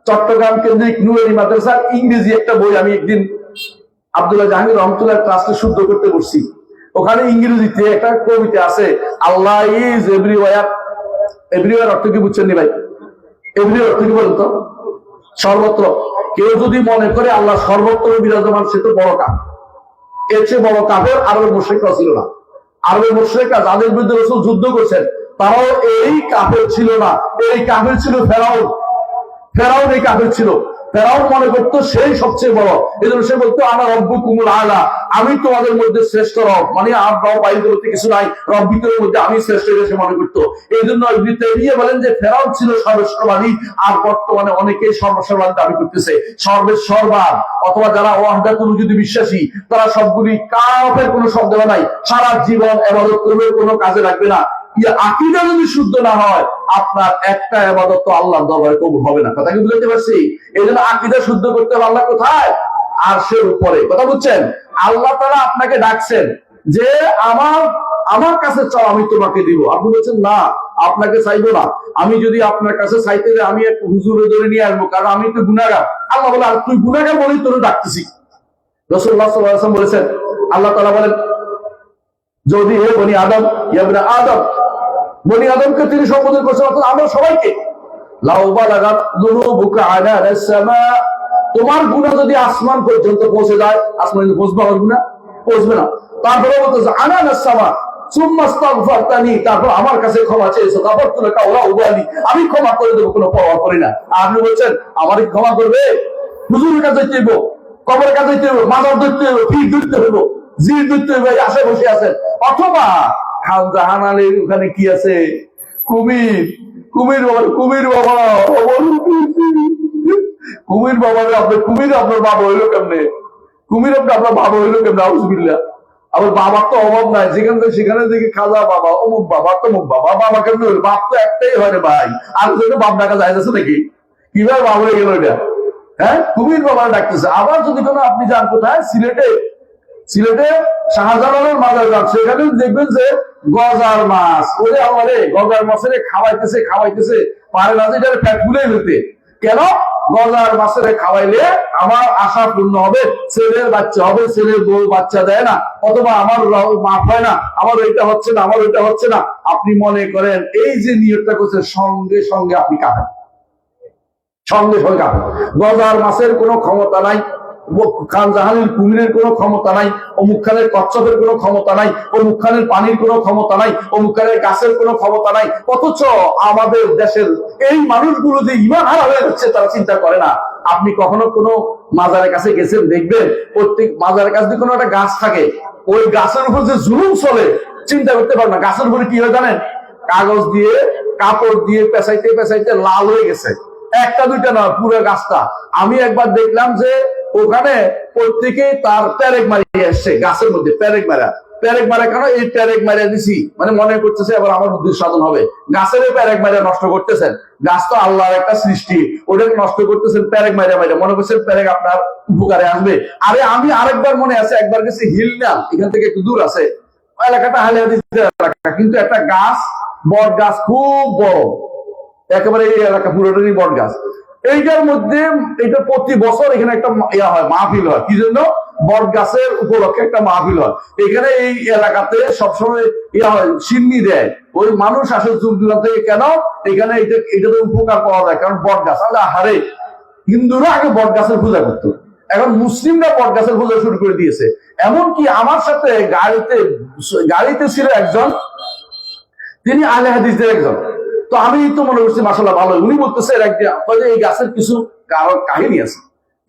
চট্টগ্রাম কেন্দ্রিক নুরানি মাদ্রাসার ইংরেজি একটা বই আমি একদিন আব্দুল্লাহ জাহাঙ্গীর রহমতুল্লাহ ক্লাসে শুদ্ধ করতে বসছি। ওখানে ইংরেজিতে একটা কবিতা আছে, আল্লাহ ইজ এভরিওয়্যার, এভরিওয়ার অর্থ কি বুঝছেন নি ভাই? এভরিওয়ার অর্থ কি বলেন তো? সর্বত্র। কেউ যদি মনে করে আল্লাহ সর্বত্র বিরাজমান, সে তো বড় কাফের। এর চেয়ে বড় কাফের আরবের মুশরিকরা ছিল না। আরবের মুশরিকরা যাদের বিরুদ্ধে রাসূল যুদ্ধ করছেন তারাও এই কাফের ছিল না। এই কাফের ছিল ফেরাউন। ফেরাউন এই কাফের ছিল। ফেরাউন মনে করতো সেই সবচেয়ে বড়, এই জন্য সে বলতো আনা রব্বুকুমুল আলা, আমি তোমাদের মধ্যে শ্রেষ্ঠ রব, মানে আর রব বাইরে বলতে কিছু নাই, রব ভিতরের মধ্যে আমি শ্রেষ্ঠ সে মনে করতো। এই জন্য ইবনে বলেন যে ফেরাউন ছিল সর্বেশ্বরবাদী, আর বর্তমানে অনেকেই সর্বেশ্বরবাদ দাবি করতেছে। সর্বেশ্বরবাদ অথবা যারা ওয়াহদাতুল উজুদে বিশ্বাসী তারা সবগুলি কাফের, কোনো শব্দ নাই, সারা জীবন ইবাদত করবে, কোনো কাজে লাগবে না। আকীদা যদি শুদ্ধ না হয় আপনার একটা ইবাদত তো আল্লাহর দরবারে কবুল হবে না। কথা কি বুঝতে পারছি? এই জন্য আকীদা শুদ্ধ করতে হবে। আল্লাহ কোথায়? আরশের উপরে। কথা বুঝছেন? আল্লাহ তাআলা আপনাকে ডাকছেন যে আমার কাছে চাও, আমি তোমাকে দিব। আপনি বলছেন না, আপনাকে চাইবো না। আমি যদি আপনার কাছে চাইতে যাই আমি এক হুজুরে ধরে নিয়ে আসবো, কারণ আমি তো গুনাহগার। আল্লাহ বলে আর তুই গুনাহগার বলেই তোর ডাকতেছি। রাসূলুল্লাহ সাল্লাল্লাহু আলাইহি ওয়াসাল্লাম বলেছেন, আল্লাহ তাআলা বলেন যদি হে বনি আদম, ইয়া ইবনে আদম, বনি আদমকে তিনি সম্বোধন করছেন, অর্থাৎ আমরা সবাইকে, লাউ বালাগাত যুনুবুকা আনানাস সামা, তোমার গুনাহ যদি আসমান পর্যন্ত পৌঁছে যায়, আসমানে পৌঁছবে আমার গুনাহ? পৌঁছবে না। তারপরে বলতেছে আনানাস সামা সুম্মা আস্তাগফারতানি, তারপর আমার কাছে ক্ষমা চেয়েছো, গাফারতু লাকা ওয়া উবালি, আমি ক্ষমা করে দেব, কোনো পরোয়া করি না। আর আপনি বলছেন আমার কি ক্ষমা করবে? হুজুরের কাছে যেতে হইব, কবরের কাছে যেতে হইব, মাজার ধরতে হইব, পীর ধরতে হইব, জির ধরতে হইব, আসে বসে আছেন। অথবা খান জাহান আলীর ওখানে কি আছে? কুমির। কুমির বাবা, কুমির বাবা, কুমির বাবা, আপনার কুমির আপনার বাবা হইলো কেমনে? কুমির আপনার বাবা হইলো কেমনে? আউযুবিল্লাহ। আবার বাবার তো অভাব নাই, যেখান থেকে সেখানে দেখি খাজা বাবা, অমুক বাবা, তমুক বাবা। বাবা কেমনে হইল? বাপ তো একটাই হয় রে ভাই, আর যদি বাপ ডাকা যায় আছে নাকি? কিভাবে বাবা হয়ে গেল এটা? হ্যাঁ, কুমির বাবা ডাকতেছে। আবার যদি কোনো আপনি যান কোথায়, সিলেটে শাহজালালের মাজার যান, সেখানে দেখবেন যে গজার মাছ, ওরে আমারে গজার মাছের খাওয়াইতেছে পারে না যে এটার পেট ফুলে ফেলতে। কেন? গজার মাছের খাওয়াইলে আমার আশা পূর্ণ হবে, ছেলের বাচ্চা হবে, ছেলের বউ বাচ্চা দেয় না, অথবা আমার মাফ হয় না, আমার এটা হচ্ছে না, আমার ওইটা হচ্ছে না। আপনি মনে করেন এই যে নিয়তটা করছে, সঙ্গে সঙ্গে আপনি কাঁপেন, সঙ্গে সঙ্গে কাঁপেন। গজার মাছের কোনো ক্ষমতা নাই, খান জাহানের কুমিরের কোনো ক্ষমতা নাই, অমুক খানের কচ্ছপের কোনো ক্ষমতা নাই, অমুক খানের পানির কোনো ক্ষমতা নাই, অমুক খানের গাছের কোনো ক্ষমতা নাই। অথচ আমাদের দেশের এই মানুষগুলো যে ঈমান হারা হয়ে যাচ্ছে তারা চিন্তা করে না। আপনি কখনো কোনো মাজারের কাছে গেছেন, দেখবেন প্রত্যেক মাজারের কাছে কোনো একটা গাছ থাকে, ওই গাছের উপর যে জুলুম চলে চিন্তা করতে পারেন না। গাছের উপরে কি হয় জানেন? কাগজ দিয়ে, কাপড় দিয়ে পেঁচাইতে পেঁচাইতে লাল হয়ে গেছে, একটা দুইটা না, পুরো গাছটা। আমি একবার দেখলাম যে ওখানে প্রত্যেকে তার প্যারেক মারিয়ে আসছে গাছের মধ্যে, প্যারেক মারা কেন? এই প্যারেক মারিয়ে দিছি মানে মনে করতেছে এবার আমার উদ্দেশ্য সাধন হবে। গাছের প্যারেক মারিয়ে নষ্ট করতেছেন। গাছ তো আল্লাহর একটা সৃষ্টি, ওটাকে নষ্ট করতেছেন প্যারেক মারিয়ে, মনে করছেন প্যারেক আপনার উপকারে আসবে। আরে আমি আরেকবার মনে আছে, একবার গেছি হিলনাল, এখান থেকে একটু দূর আছে, এলাকাটা হালিয়াদিসের এলাকা, কিন্তু একটা গাছ, বট গাছ, খুব বড়, একেবারে এই এলাকা পুরোটারই বট গাছ। এইটার মধ্যে এটা প্রতি বছর এখানে একটা হয়, মাহফিল হয়। কি জন্য? বট গাছের উপলক্ষে একটা মাহফিল হয়। এখানে এই এলাকাতে সবসময় হয়, সিন্নি দেয়, ওই মানুষ আসে দূর দূরান্ত থেকে। কেন? এখানে এটাতে উপকার পাওয়া যায়, কারণ বট গাছ। হারে হিন্দুরা আগে বট গাছের পূজা করতো, এখন মুসলিমরা বট গাছের পূজা শুরু করে দিয়েছে। এমনকি আমার সাথে গাড়িতে ছিল একজন, তিনি আহলে হাদিসের একজন। তো আমি তো মনে করছি মাশাআল্লাহ ভালো। উনি বলতেছে এই গাছের কিছু কাহিনী আছে।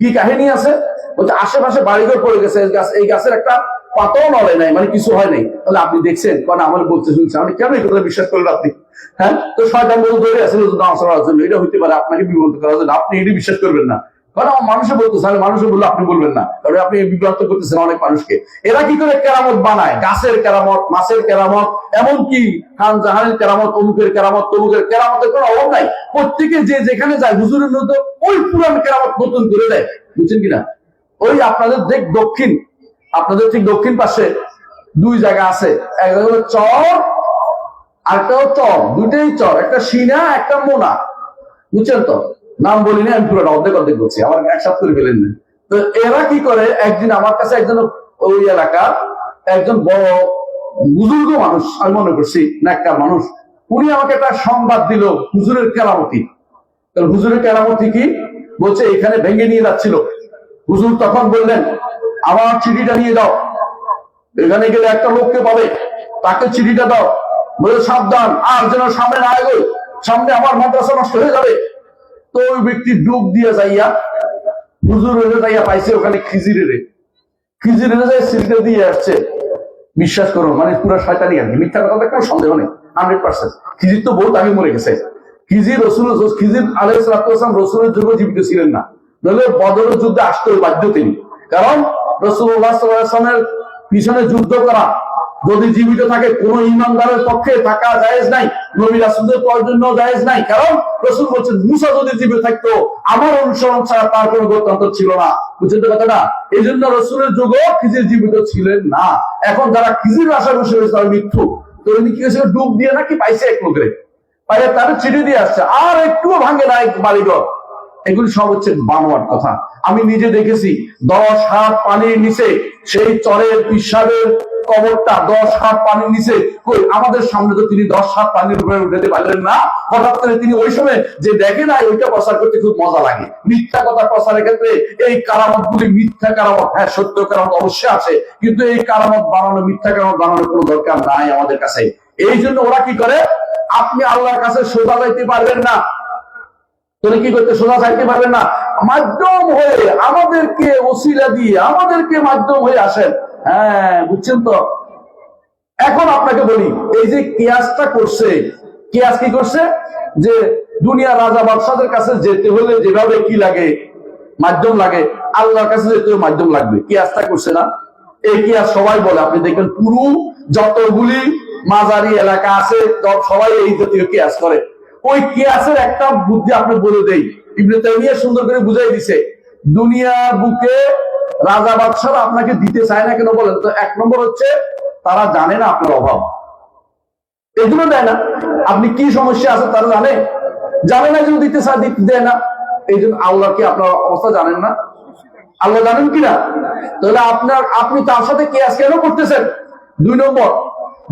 কি কাহিনী আছে? বলছে আশেপাশে বাড়িঘর পড়ে গেছে, এই গাছের একটা পাতাও নড়ে নাই, মানে কিছু হয় নাই। তাহলে আপনি দেখছেন? কারণ আমার বলতে শুনছি। আমি কেন এই কথা বিশ্বাস করলেন আপনি? হ্যাঁ, তো শয়তান বলে ধরে আছে নামাজ পড়ার জন্য, এটা হইতে পারে আপনাকে বিভ্রান্ত করার জন্য। আপনি এটি বিশ্বাস করবেন না, কারণ মানুষে বলতেছে, মানুষে বললে আপনি বলবেন না, কারণ আপনি বিভ্রান্ত করতেছেন অনেক মানুষকে। এরা কি করে কেরামত বানায়? গাছের কেরামত, মাছের কেরামত, এমনকি খান জাহানের কেরামত, অমুকের কেরামত, তমুকের কেরামতের কোনো অভাব নাই। প্রত্যেকে যে যেখানে যায় হুজুরের মতো ওই পুরান কেরামত নতুন করে দেয়। বুঝছেন কিনা? ওই আপনাদের ঠিক দক্ষিণ পাশে দুই জায়গা আছে, একটা হলো চর, আরেকটা হলো চর, দুইটাই চর, একটা সিনা, একটা মোনা। বুঝছেন তো? নাম বলিনি, আমি পুরোটা অর্ধেক বলছি, আমার একসাথে করে ফেলেন না। তো এরা কি করে, একদিন আমার কাছে একজন ওই এলাকার একজন বড় বুজুর্গ মানুষ, আমি মনে করছি নেককার মানুষ, উনি আমাকে একটা সংবাদ দিল হুজুরের কেরামতি। হুজুরের কেরামতি কি বলছে, এখানে ভেঙে নিয়ে যাচ্ছিল। হুজুর তখন বললেন, আমার চিঠিটা নিয়ে দাও, এখানে গেলে একটা লোককে পাবে, তাকে চিঠিটা দাও, বলে সাবধান আর যেন সামনে না এগোয়, সামনে আমার মাদ্রাসা নষ্ট হয়ে যাবে। তো ওই ব্যক্তি ডুব দিয়ে যাইয়া হুজুর যাইয়া পাইছে ওখানে খিজিরে যাই চিঠিটা দিয়ে আসছে। বিশ্বাস করো, মানে পুরো শয়তানি আর কি, মিথ্যা কথা কোনো সন্দেহ নেই, 100%। খিজির তো বহুত আগে মরে গেছে। খিজির আলাইহিস সালাম রসুলের যুগে জীবিত ছিলেন না, নইলে বদরের যুদ্ধে আসতে বাধ্য তিনি। কারণ রাসূলুল্লাহ সাল্লাল্লাহু আলাইহি ওয়াসাল্লামের পিছনে যুদ্ধ করা যদি জীবিত থাকে, কোন ইমানদারের পক্ষে থাকা জায়েজ নাই, নবী রাসূলদের জন্য জায়েজ নাই। কারণ রাসূল বলেছেন, মুসা যদি জীবিত থাকতো আমার অনুসরণ ছাড়া তার কোনো গত্যন্তর ছিল না। বুঝছেন তো কথাটা? এই জন্য রাসূলের যুগেও খিজির জীবিত ছিলেন না। এখন যারা খিজির আশায় বসে রয়েছে তারা মৃত্যু। তো উনি কি হয়েছিল, ডুব দিয়ে নাকি পাইছে এক লোকের, পাইলে তার চিঠি দিয়ে আসছে, আর একটুও ভাঙে নাই বাড়িঘর। এগুলি সব হচ্ছে বানোয়ার কথা। আমি নিজে দেখেছি 10 হাত পানির নিচে সেই চরের পিসাবের কবরটা 10 হাত পানির নিচে। কই আমাদের সামনে তো তিনি 10 হাত পানির উপরে উঠাতে পারলেন না। হঠাৎ করে তিনি ওই সময় যে দেখে না, ওইটা প্রচার করতে খুব মজা লাগে। মিথ্যা কথা প্রচারের ক্ষেত্রে এই কারামত গুলি মিথ্যা কারামত, হ্যাঁ সত্য কারামত অবশ্যই আছে, কিন্তু এই কারামত বানানো, মিথ্যা কারামত বানানোর কোনো দরকার নাই আমাদের কাছে। এই জন্য ওরা কি করে, আপনি আল্লাহর কাছে সোজা যাইতে পারবেন না, তোরে কি করতে সোজা চাইতে পারবেন না, মাধ্যম হয়ে আমাদেরকে ওসিলা দিয়ে আমাদেরকে মাধ্যম হয়ে আসেন। হ্যাঁ বুঝছেন তো? এখন আপনাকে বলি, এই যে কিয়াসটা করছে, কিয়াস কি করছে, যে দুনিয়া রাজা বাদশাদের কাছে যেতে হলে যেভাবে কি লাগে, মাধ্যম লাগে, আল্লাহর কাছে যেতে মাধ্যম লাগবে। কিয়াসটা করছে না? এই কিয়াস সবাই বলে, আপনি দেখবেন পুরো যতগুলি মাজারি এলাকা আছে সবাই এই জাতীয় কিয়াস করে। ওই কিয়াসের একটা বুদ্ধি আপনি বলে দেই, ইবনে তাইমিয়া সুন্দর করে বুঝাই দিছে। দুনিয়া বুকে রাজা বাদশারা আপনাকে দিতে চায় না কেন বলেন তো? 1 নম্বর হচ্ছে তারা জানে না আপনার অভাব, এই জন্য দেয় না। আপনি কি সমস্যা আছে তারা জানে না, যেন দিতে চায়, দিতে দেয় না। এই জন্য আল্লাহ কি আপনার অবস্থা জানেন না? আল্লাহ জানেন কিনা? তাহলে আপনি তার সাথে কিয়াস কেন করতেছেন? 2 নম্বর,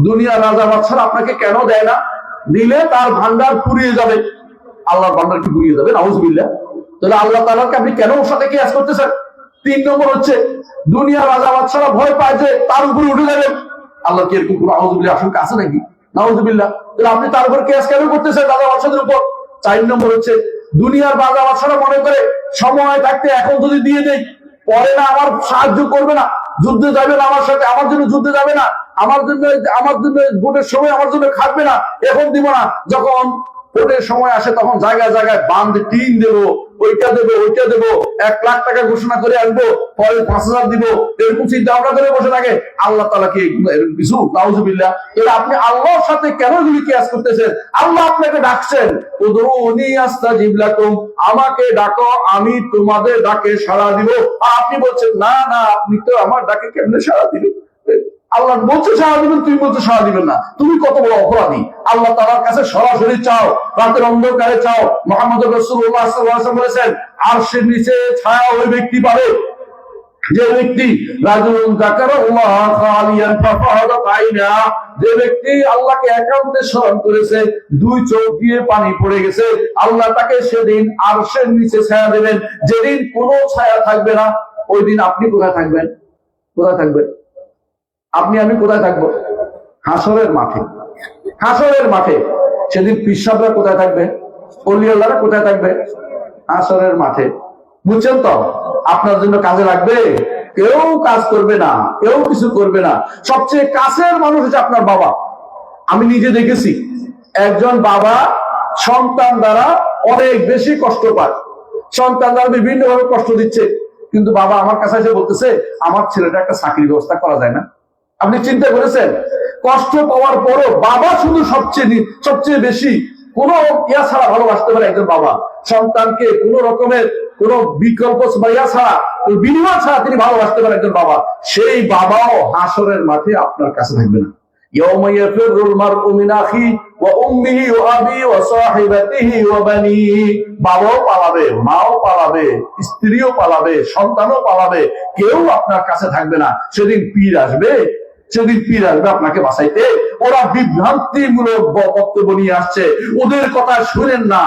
দুনিয়া রাজা বাদশারা আপনাকে কেন দেয় না? দিলে তার ভান্ডার ফুরিয়ে যাবে। আল্লাহর ভান্ডার কি ফুরিয়ে যাবে? নাউযুবিল্লাহ। তাহলে আল্লাহ তাআলাকে আপনি কেন ওর সাথে কিয়াস করতেছেন? 3 নম্বর হচ্ছে, দুনিয়া রাজা বাদশারা ভয় পায় যে তার উপরে উঠে যাবেন। আল্লাহ কি এরকম কোনো নাউযুবিল্লাহ আশঙ্কা আছে নাকি? নাউযুবিল্লাহ। তাহলে আপনি তার উপর কিয়াস কেন করতেছেন রাজা বাদশাদের উপর? 4 নম্বর হচ্ছে, দুনিয়ার রাজা বাদশারা মনে করে সময় থাকতে এখন যদি দিয়ে দেই, পরে না আমার সাহায্য করবে না, যুদ্ধে যাবে না আমার সাথে, আমার জন্য যুদ্ধে যাবে না, আমার জন্য ভোটের সময় আমার জন্য খাটবে না, এখন দিব না, যখন ভোটের সময় আসে তখন জায়গায় জায়গায় বাঁধ টিন দেবো, ওইটা দেবো 1 লাখ টাকা ঘোষণা করে আনবো, পরে 5,000 দিব, এরকম চিন্তা ভাবনা করে বসে থাকে। আল্লাহ তাআলা কি এরকম কিছু? নাউযুবিল্লাহ। তাহলে আপনি আল্লাহর সাথে কেন এগুলি কিয়াস করতেছেন? আল্লাহ আপনাকে ডাকছেন, উদউনি আস্তাজিব লাকুম, আমাকে ডাকো আমি তোমাদের ডাকে সাড়া দিব। আর আপনি বলছেন না না, আপনি তো আমার ডাকে কেমনে সাড়া দিবেন? আল্লাহ বলছে সাড়া দিবেন, তুমি বলছো সাড়া দিবেন না, তুমি কত বড় অপরাধী। আল্লাহ তাআলার কাছে সরাসরি চাও, রাতের অন্ধকারে চাও। মুহাম্মদ রাসূলুল্লাহ সাল্লাল্লাহু আলাইহি ওয়াসাল্লাম বলেছেন, আরশের নিচে ছায়া ওই ব্যক্তি পাবে যে ব্যক্তি রাজুলুন যাকারাল্লাহ খালিয়ান ফাফাদাত আইনা, যে ব্যক্তি আল্লাহকে একান্তে স্মরণ করেছে, 2 চোখ দিয়ে পানি পড়ে গেছে, আল্লাহ তাকে সেদিন আরশের নিচে ছায়া দেবেন, যেদিন কোনো ছায়া থাকবে না। ওই দিন আপনি কোথায় থাকবেন? কোথায় থাকবেন আপনি? আমি কোথায় থাকবো? হাসরের মাঠে। হাসরের মাঠে সেদিন পিসাবরা কোথায় থাকবে? ওলি আল্লাহরা কোথায় থাকবে? হাসরের মাঠে। বুঝছেন তো? আপনার জন্য কাজে লাগবে? কেউ কাজ করবে না, কেউ কিছু করবে না। সবচেয়ে কাছের মানুষ হচ্ছে আপনার বাবা। আমি নিজে দেখেছি একজন বাবা সন্তান দ্বারা অনেক বেশি কষ্ট পায়, সন্তান দ্বারা বিভিন্ন ভাবে কষ্ট দিচ্ছে, কিন্তু বাবা আমার কাছে এসে বলতেছে, আমার ছেলেটা একটা চাকরির ব্যবস্থা করা যায় না। আপনি চিন্তা করেছেন? কষ্ট পাওয়ার পরও বাবা শুধু সবচেয়ে বেশি কোন ইয়া ছাড়া ভালোবাসতে পারে একজন বাবা। সন্তানকে কোন রকমের কোন বিকল্প ইয়া ছাড়া, বিনিময় ছাড়া তিনি ভালোবাসতে পারেন একজন বাবা। সেই বাবাও হাসরের মাঠে আপনার কাছে থাকবে না। ইয়াউমা ইয়াফিরুল মারউ মিন আখি ওয়া উম্মিহি ওয়া আবি ওয়া সাহিবাতিহি ওয়া বানিহি। বাবাও পালাবে, মাও পালাবে, স্ত্রীও পালাবে, সন্তানও পালাবে, কেউ আপনার কাছে থাকবে না। সেদিন পীর আসবে, সেদিন পীর আসবে আপনাকে বাঁচাইতে। ওরা বিভ্রান্তিমূলক বক্তব্য নিয়ে আসছে, ওদের কথা শুনেন না।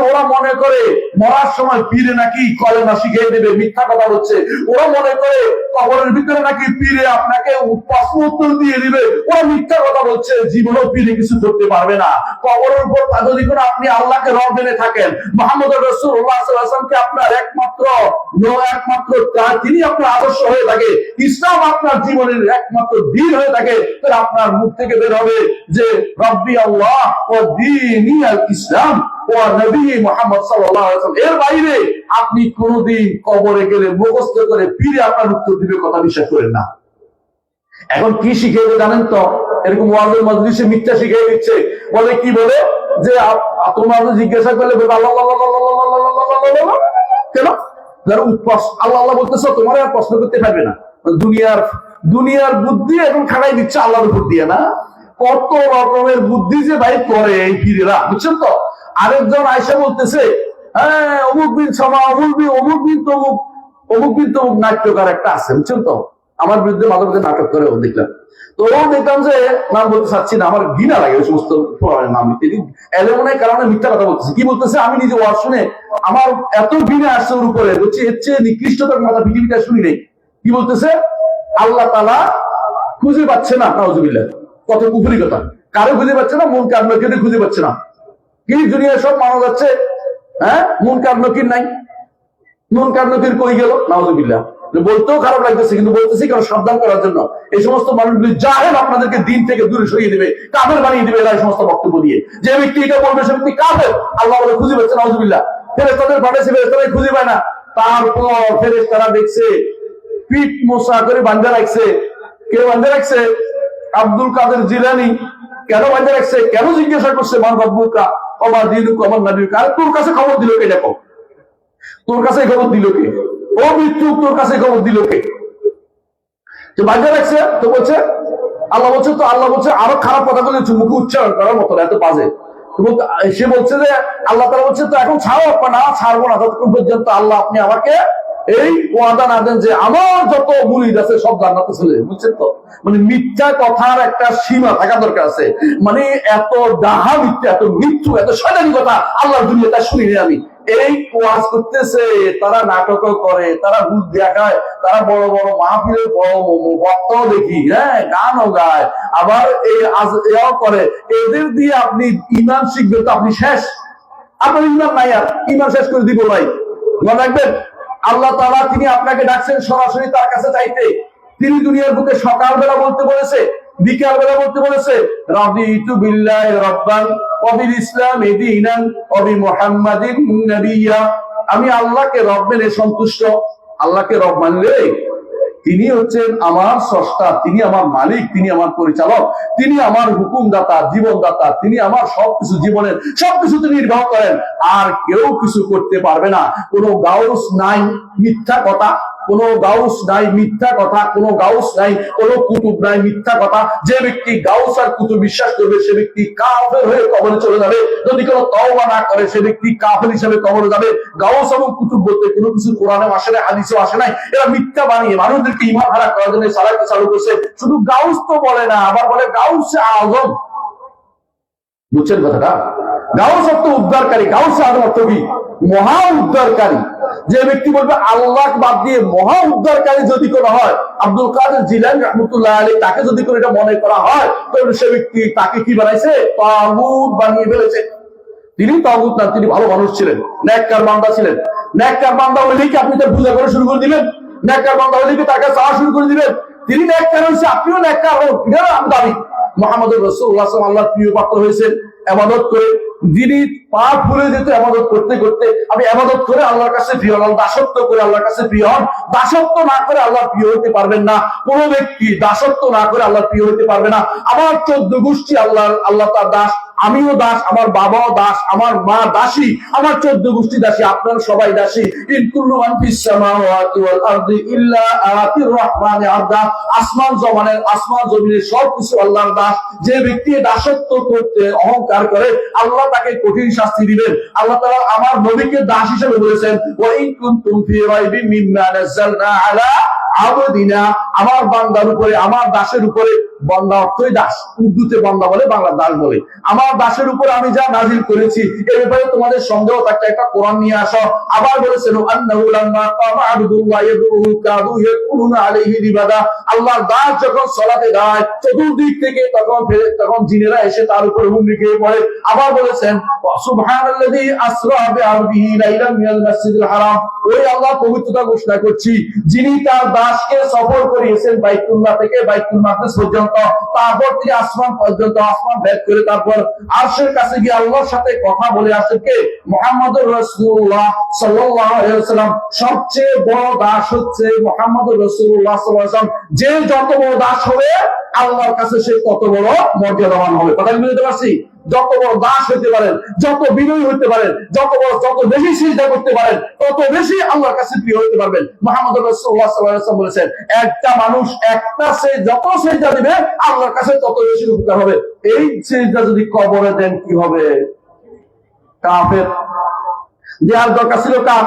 ওরা মনে করে মরার সময় পীরে নাকি কলেমা শিখিয়ে দেবে, মিথ্যা কথা বলছে। ওরা মনে করে কবরের ভিতরে নাকি পীরে আপনাকে প্রশ্ন উত্তর দিয়ে দিবে, ওরা মিথ্যা কথা বলছে। জীবনেও পীরে কিছু করতে পারবে না। কবরের উপর যদি করে আপনি আল্লাহকে রব মেনে থাকেন, মুহাম্মদ রাসূলুল্লাহ সাল্লাল্লাহু আলাইহি ওয়াসাল্লামকে আপনার একমাত্র তিনি আপনার আদর্শ হয়ে থাকে, ইসলাম আপনার জীবনের একমাত্র দ্বীন হয়ে থাকে, তাহলে আপনার মুখ থেকে বের হবে যে রব্বি আল্লাহ ও দীনি আল ইসলাম ও নবী মুহাম্মদ সাল্লাল্লাহু আলাইহি ওয়াসাল্লাম। এর বাইরে আপনি কোনদিন কবরে গেলে মুখস্থ করে পীরে আপনার উত্তর দিবে, কথা বিশ্বাস করেন না। এখন কি শিখিয়ে জানেন তো? এরকম ওয়াজের মজলিসে মিথ্যা শিখিয়ে দিচ্ছে। বলে কি বলে যে তোমরা জিজ্ঞাসা করলে কেন যারা আল্লাহ আল্লাহ বলতেছ তোমার আর প্রশ্ন করতে পারবে না। দুনিয়ার বুদ্ধি এখন খাটাই দিচ্ছে আল্লাহর উপর দিয়ে না। কত রকমের বুদ্ধি যে ভাই করে এই পীরেরা, বুঝছেন তো? আরেকজন আয়সা বলতেছে হ্যাঁ অমুক বিন সমা অমুক বিন তমুক নাট্যকার একটা আছে, বুঝছেন তো? আমার বিরুদ্ধে মাঝে মাঝে নাটক করে ও দেখলাম। তো ও দেখলাম যে নাম বলতে চাচ্ছি না, আমার ঘৃণা লাগে ওই সমস্ত নাম নিতে। এলেমনের কারণে মিথ্যা কথা বলতেছে। কি বলতেছে আমি নিজে ওয়াজ শুনে আমার এত ঘৃণা আসছে ওর উপরে, বলছি এর চেয়ে নিকৃষ্টতার কথা পৃথিবীটা শুনি নেই। কি বলতেছে? আল্লাহ তাআলা খুঁজে পাচ্ছে না, নাউযুবিল্লাহ। কত কুফরি কথা। কারো খুঁজে পাচ্ছে না, মুনকার নকির খুঁজে পাচ্ছে না। কি দুনিয়া সব মানা যাচ্ছে, হ্যাঁ মুনকার নকির নাই। মুনকার নকির কই গেল? নাউযুবিল্লাহ। বলতেও খারাপ লাগতেছে, কিন্তু বলতেছি কারণ সাবধান করার জন্য। এই সমস্ত মানুষগুলি জাহেল, আপনাদেরকে দিন থেকে দূরে সরিয়ে দিবে, কাফের বানিয়ে দিবে এরা এই সমস্ত বক্তব্য দিয়ে। যে ব্যক্তি এটা বলবে সে ব্যক্তি কাফের। আল্লাহ বলে খুঁজে পাচ্ছে, নাউযুবিল্লাহ। ফেরেশতাদের পাঠাইছে, ফেরেশতারাই খুঁজে পায় না। তারপর ফেরেশতারা দেখছে পিঠ মোছা করে বাঁধা রাখছে। কে বাঁধা রাখছে? আব্দুল কাদের জিলানী। কেন বাঁধা রাখছে? কেন জিজ্ঞাসা করছে মান রব্বুকা ওয়া মা দীনুকা ওয়া মান নবিয়ুকা? আর তোর কাছে খবর দিল কে? দেখো তোর কাছে খবর দিল কে? ও মৃত্যু তোর কাছে খবর দিল কে? তো বাঁধা রাখছে। তো বলছে আল্লাহ বলছে, তো আল্লাহ বলছে আরো খারাপ কথা বলে মুখে উচ্চারণ করার মতো এত বাজে। সে বলছে যে আল্লাহ তাআলা বলছে তো এখন ছাড়ো, না ছাড়বো না ততক্ষণ পর্যন্ত আল্লাহ আপনি আমাকে এই ওয়াদা না দেন যে আমার যত মুরিদ আছে সব জান্নাতে চলে যাবে। বুঝছেন তো? মানে মিথ্যা কথার একটা সীমা থাকা দরকার আছে। মানে এত ডাহা মিথ্যা, এত মৃত্যু, এত শয়তানি কথা আল্লাহর দুনিয়াতে শুনিনি আমি। এই ওয়াজ করতেছে, তারা নাটকও করে, তারা ভূত দেখায়, তারা বড় বড় মাহফিলের বড় বক্তাও দেখি, হ্যাঁ গানও গায়, আবার এও করে। এদের দিয়ে আপনি ইমান শিখবেন তো আপনি শেষ। আপনার ইমান নাই, আর ইমান শেষ করে দিব ভাই। মনে রাখবেন আল্লাহ তাআলা তিনি আপনাকে ডাকছেন সরাসরি তার কাছে চাইতে। তিনি দুনিয়ার বুকে সকালবেলা বলতে বলেছে, বিকাল বেলা বলতে বলেছে রাদিতু বিল্লাহি রাব্বান ওয়া বিল ইসলামি দীনান ওয়া বি মুহাম্মাদিন নাবিয়্যা। আমি আল্লাহকে রব মেনে সন্তুষ্ট। আল্লাহকে রব মানলে তিনি হচ্ছেন আমার স্রষ্টা, তিনি আমার মালিক, তিনি আমার পরিচালক, তিনি আমার হুকুমদাতা, জীবনদাতা, তিনি আমার সবকিছু, জীবনের সবকিছুতে নির্বাহ করেন। আর কেউ কিছু করতে পারবে না। কোনো গাউস নাই, মিথ্যা কথা। কোনো গাউস নাই, মিথ্যা কথা। কোনো গাউস নাই, কোনো কুতুব নাই, মিথ্যা কথা। যে ব্যক্তি গাউস আর কুতুব বিশ্বাস করবে সে ব্যক্তি কাফের হয়ে কবরে চলে যাবে। যদি কোনো তওবা না করে সে ব্যক্তি কাফের হিসেবে কবরে যাবে। গাউস এবং কুতুব বলতে কোনো কিছু কোরআনে আসে নাই, হাদিসেও আসে নাই। এরা মিথ্যা বানিয়ে মানুষদেরকে ঈমান হারা করার জন্য সালাতে চালু করছে। শুধু গাউস তো বলে না, আবার বলে গাউসে আযম। বুঝছেন কথাটা? গাউস অর্থ উদ্ধারকারী, গাউসে আযম অর্থ কি? মহা উদ্ধারকারী। যে ব্যক্তি বলবে আল্লাহ বাদ দিয়ে মহা উদ্ধারকারী যদি কোনো হয়, আব্দুল কাদের জিলানী রাহমাতুল্লাহ আলাইহি, তাকে যদি করে এটা মনে করা হয়, তাহলে সে ব্যক্তি তাকে কি বানাইছে? তাগুত বানিয়ে ফেলেছে। তিনি তাগুত না, তিনি ভালো মানুষ ছিলেন, নেককার বান্দা ছিলেন। নেককার বান্দা হলেই কি আপনি তার পূজা করা শুরু করে দিবেন? নেককার বান্দা হলেই কি তার কাছে চাওয়া শুরু করে দিবেন? তিনি নেককার হয়েছে, আপনিও নেককার হন, এটাও আমি দাবি। মুহাম্মদুর রাসূলুল্লাহ সাল্লাল্লাহু আলাইহি ওয়াসাল্লাম আল্লাহর প্রিয় পাত্র হয়েছেন ইবাদত করে। যিনি পা ফুলে যেত ইবাদত করতে করতে, আমি ইবাদত করে আল্লাহর কাছে প্রিয় হলাম, দাসত্ব করে আল্লাহর কাছে প্রিয় হন। দাসত্ব না করে আল্লাহর প্রিয় হতে পারবেন না। কোন ব্যক্তি দাসত্ব না করে আল্লাহর প্রিয় হতে পারবে না। আমার 14 গোষ্ঠী আল্লাহ তার দাস, আমিও দাস, আমার বাবাও দাস, আমার মা দাসী, আমার 14 গোষ্ঠী দাসী, আপনারা সবাই দাসী। ইন কুল্লু মান ফিস সামাওয়াতি ওয়াল আরদি ইল্লা আতির রহমানি আবদা। আসমান জমিনের সবকিছু আল্লাহর দাস। যে ব্যক্তি দাসত্ব করতে অহংকার করে আল্লাহ তাকে কঠিন শাস্তি দিবেন। আল্লাহ তাআলা আমার নবীকে দাস হিসেবে বলেছেন, ওয়া ইন কুনতুম ফি রাইবিন মিম্মা নাযালনা আলা আবদিনা, আমার বান্দার উপরে, আমার দাসের উপরে, বান্দা অর্থই দাস, উর্দুতে বান্দা বলে, বাংলা দাস বলে, আমার দাসের উপরে আমি যা নাজিল করেছি এ ব্যাপারে তোমাদের সন্দেহ থাকলে একটা কোরআন নিয়ে আসো। আবার বলেছেন আন্নাহু লাম্মা কামা আবদুল্লাহ ইয়াদুহু কাদু ইয়াকুনুনা আলাইহি লিবাদা, আল্লাহর দাস যখন সালাতে দাঁড়ায় চতুর্দিক থেকে তখন জিনেরা এসে তার উপরে হুমড়ি খেয়ে পড়ে। আবার বলেছেন সুবহানাল্লাযী আসরা বিআবদিহি লাইলাম মিনাল মাসজিদিল হারাম, ওই আল্লাহ পবিত্রতা ঘোষণা করছি যিনি তার দাসকে সফর করিয়েছেন বাইতুল্লাহ থেকে বাইতুল মাকদিস পর্যন্ত, তারপর তিনি আসমান পর্যন্ত, আসমান ভেদ করে তারপর আরশের কাছে গিয়ে আল্লাহর সাথে কথা বলে আসেন কে? মুহাম্মদুর রাসূলুল্লাহ সাল্লাল্লাহু আলাইহি ওয়াসাল্লাম। সবচেয়ে বড় দাস হচ্ছে মুহাম্মদুর রাসূলুল্লাহ সাল্লাল্লাহু আলাইহি ওয়াসাল্লাম। যে যত বড় দাস হবে আল্লাহর কাছে সে তত বড় মর্যাদাবান হবে। কথা বুঝতে পারছি? যত বড় দাস হইতে পারেন, যত বিনয়ী হইতে পারেন, যত বেশি সিজদা করতে পারেন, তত বেশি আল্লাহর কাছে প্রিয় হইতে পারবেন। মুহাম্মদুর রাসূলুল্লাহ সাল্লাল্লাহু আলাইহি ওয়াসাল্লাম বলেছেন একটা মানুষ একটা যত সিজদা দিবে আল্লাহর কাছে তত বেশি উপকার হবে। এই সিজদা যদি কবরে দেন কি হবে? কাফের। দেওয়ার দরকার ছিল কার?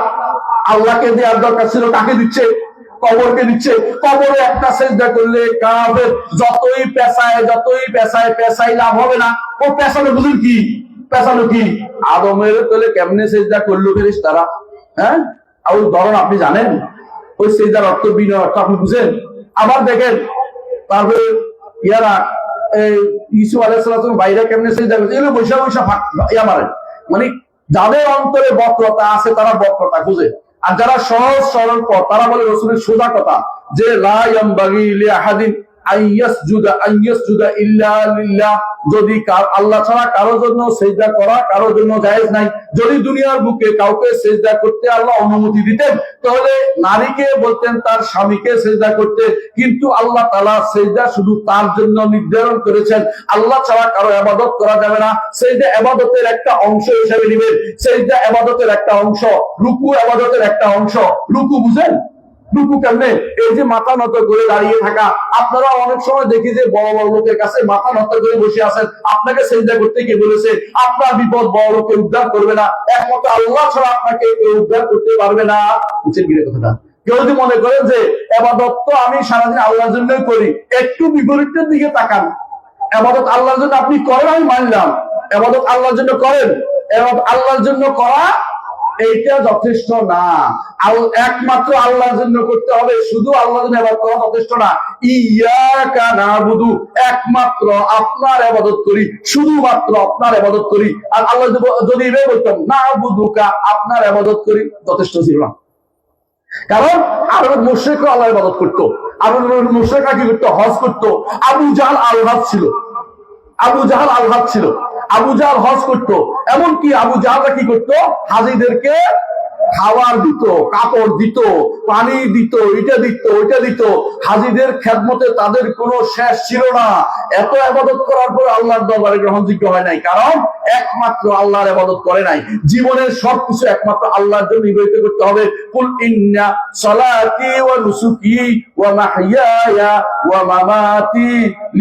আল্লাহকে দেওয়ার দরকার ছিল কাকে দিচ্ছে? কবরকে দিচ্ছে। কবরে একটা সিজদা করলে কাফের। যতই পেশায় লাভ হবে না। ও পেশানো বুঝুন কি? পেশানো কি? আদমের তলে কেমনে সিজদা করলো ফেরেশতারা? হ্যাঁ, আর ধরুন আপনি জানেন ওই সিজদার অর্থ, বিনয় অর্থ আপনি বুঝেন? আবার দেখেন তারপরে ইয়ারা ইসু আলাইহিস সালাম বাইরে কেমনে সিজদা করছে, এগুলো বৈশা মারে। মানে যাদের অন্তরে বক্রতা আছে তারা বক্রতা খুঁজে, আর যারা সহজ সরল পথ তারা বলে রাসূলের সোজা কথা যে লা ইয়ামবাগি লিআহাদিন আইয়াসজুদা ইল্লা লিল্লাহ, যদি আল্লাহ ছাড়া কারো জন্য সিজদা করা কারো জন্য জায়েজ নাই। যদি দুনিয়ার বুকে কাউকে সিজদা করতে আল্লাহ অনুমতি দিতেন তাহলে নারীকে বলতেন তার স্বামীকে সিজদা করতে, কিন্তু আল্লাহ তাআলা সিজদা শুধু তার জন্য নির্ধারণ করেছেন। আল্লাহ ছাড়া কারো ইবাদত করা যাবে না। সিজদা ইবাদতের একটা অংশ হিসেবে নেবেন। সিজদা ইবাদতের একটা অংশ, রুকু ইবাদতের একটা অংশ। রুকু বুঝেন? রুকু কেমনে? এই যে মাথা নত করে দাঁড়িয়ে থাকা। আপনারা অনেক সময় দেখি যে বড় বড় লোকের কাছে মাথা নত করে বসে আছেন, আপনাকে সিজদা করতে গিয়ে বলেছে আপনার বিপদ বড় লোকে উদ্ধার করবে না, একমাত্র আল্লাহ ছাড়া আপনাকে কেউ উদ্ধার করতে পারবে না। বুঝছেন কি কথাটা? কেউ যদি মনে করেন যে ইবাদত তো আমি সারাদিন আল্লাহর জন্যই করি, একটু বিপরীতের দিকে তাকান। ইবাদত আল্লাহর জন্য আপনি করেন, আমি মানলাম ইবাদত আল্লাহর জন্য করেন, ইবাদত আল্লাহর জন্য করা এইটা যথেষ্ট না। একমাত্র আল্লাহর জন্য করতে হবে, শুধু আল্লাহর জন্য ইবাদত করা যথেষ্ট না। ইয়াকা নাবুদু, একমাত্র আপনার ইবাদত করি, শুধুমাত্র আপনার ইবাদত করি। আর আল্লাহ যদি এভাবে বলতাম নাবুদুকা, আপনার ইবাদত করি, যথেষ্ট ছিল না। কারণ আরবের মুশরিকরা আল্লাহর ইবাদত করতো। আরবের মুশরিকরা কি করতো? হজ করতো। আবু জাহল আল-হাজ ছিল। আবু জাহল হজ করতো। এমনকি আবু জাহলরা কি করতো? হাজীদেরকে খাবার দিত, কাপড় দিত, পানি দিত, এটা দিত, ওইটা দিত। হাজীদের খেদমতে তাদের কোনো শেষ ছিল না। এত ইবাদত করার পর আল্লাহর দরবারে গ্রহণযোগ্য হয় নাই, কারণ একমাত্র আল্লাহর ইবাদত করে নাই। জীবনের সবকিছু একমাত্র আল্লাহর জন্য নিবেদিত করতে হবে। কুল ইন্না সালাতি ওয়া নুসুকি ওয়া মাহইয়ায়া ওয়া মামাতি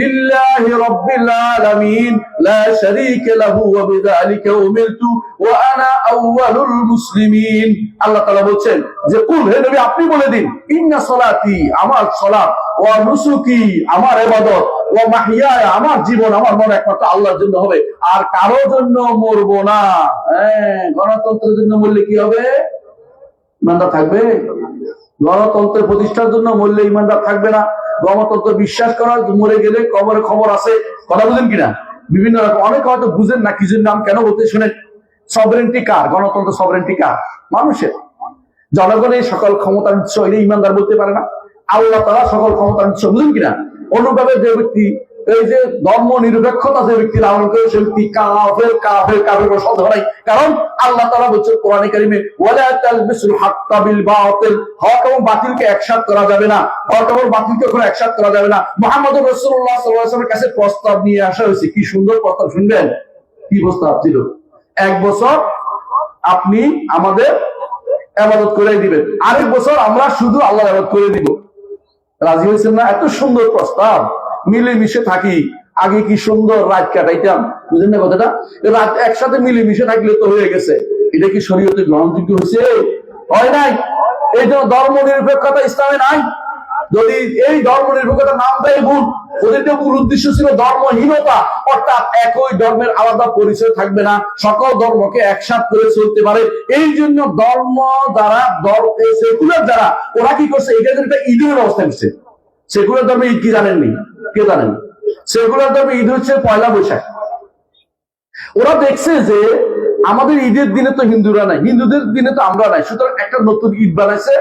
লিল্লাহি রাব্বিল আলামিন লা শারীকা লাহু ওয়া বিযালিকা উমিরতু ওয়া আনা আউয়ালুল মুসলিমিন। আল্লাহ তাআলা বলছেন যে কুল, হে নবী আপনি বলে দিন, ইন্না সালাতি, আমার সালাত, ওয়া নুসুকি, আমার ইবাদত, ওয়া মাহইয়ায়া, আমার জীবন, আমার মন একমাত্র আল্লাহর জন্য হবে, আর কারো জন্য মরবো না। গণতন্ত্রের জন্য মরলে কি হবে? ইমানদার থাকবে? গণতন্ত্রের প্রতিষ্ঠার জন্য মরলে ইমানদার থাকবে না। গণতন্ত্র বিশ্বাস করার মরে গেলে কবরে খবর আছে। কথা বুঝেন কিনা? বিভিন্ন রকম, অনেক হয়তো বুঝেন না কিছু নাম কেন বলতে শুনেন। সভারেন্টি কার? গণতন্ত্র সভারেন্টি কার? মানুষের। জনগণের সকল ক্ষমতার উৎস হইলে ইমানদার বলতে পারে না। আল্লাহ তাআলা সকল ক্ষমতার উৎস, বুঝলেন কিনা? অনুভাবে যে ব্যক্তি এই যে ধর্ম নিরপেক্ষতা যে ব্যক্তি লালন করে সে ব্যক্তি কাফের শব্দ নাই। কারণ আল্লাহ তাআলা বলছেন কোরআনে কারিমে, ওয়ালা তালবিসুল হাক্কা বিল বাতিল, হক এবং বাতিলকে একসাথ করা যাবে না। হক এবং বাতিলকে কোনো একসাথ করা যাবে না। মুহাম্মদুর রাসূলুল্লাহ সাল্লাল্লাহু আলাইহি ওয়াসাল্লামের কাছে প্রস্তাব নিয়ে আসা হয়েছে। কি সুন্দর প্রস্তাব, শুনবেন? কি প্রস্তাব ছিল? 1 বছর আপনি আমাদের ইবাদত করে দিবেন, আরেক বছর আমরা শুধু আল্লাহর ইবাদত করে দিব। রাজি হয়েছেন না? এত সুন্দর প্রস্তাব। মিলেমিশে থাকি, আগে কি সুন্দর রাত কাটাইতাম, বুঝলেন না কথাটা? রাত একসাথে মিলেমিশে থাকলে তো হয়ে গেছে। এটা কি শরীয়তে গ্রহণযোগ্য হয়েছে? হয় নাই। এই জন্য ধর্ম নিরপেক্ষতা ইসলামে নাই। যদি এই ধর্ম নিরপেক্ষতার নাম দেয় ভুল, ওদেরকে মূল উদ্দেশ্য ছিল ধর্মহীনতা, অর্থাৎ একই ধর্মের আলাদা পরিচয় থাকবে না, সকল ধর্মকে একসাথ করে চলতে পারে। এই জন্য ধর্ম দ্বারা সেকুলার যারা ওরা কি করছে, এটা একটা ঈদের ব্যবস্থা করছে। সেকুলার ধর্মে ঈদ কি জানেননি? কে জানেন? সেকুলার ধর্মে ঈদ হচ্ছে পয়লা বৈশাখ। ওরা দেখছে যে আমাদের ঈদের দিনে তো হিন্দুরা নাই, হিন্দুদের দিনে তো আমরা নাই, সুতরাং একটা নতুন ঈদ বানাইছে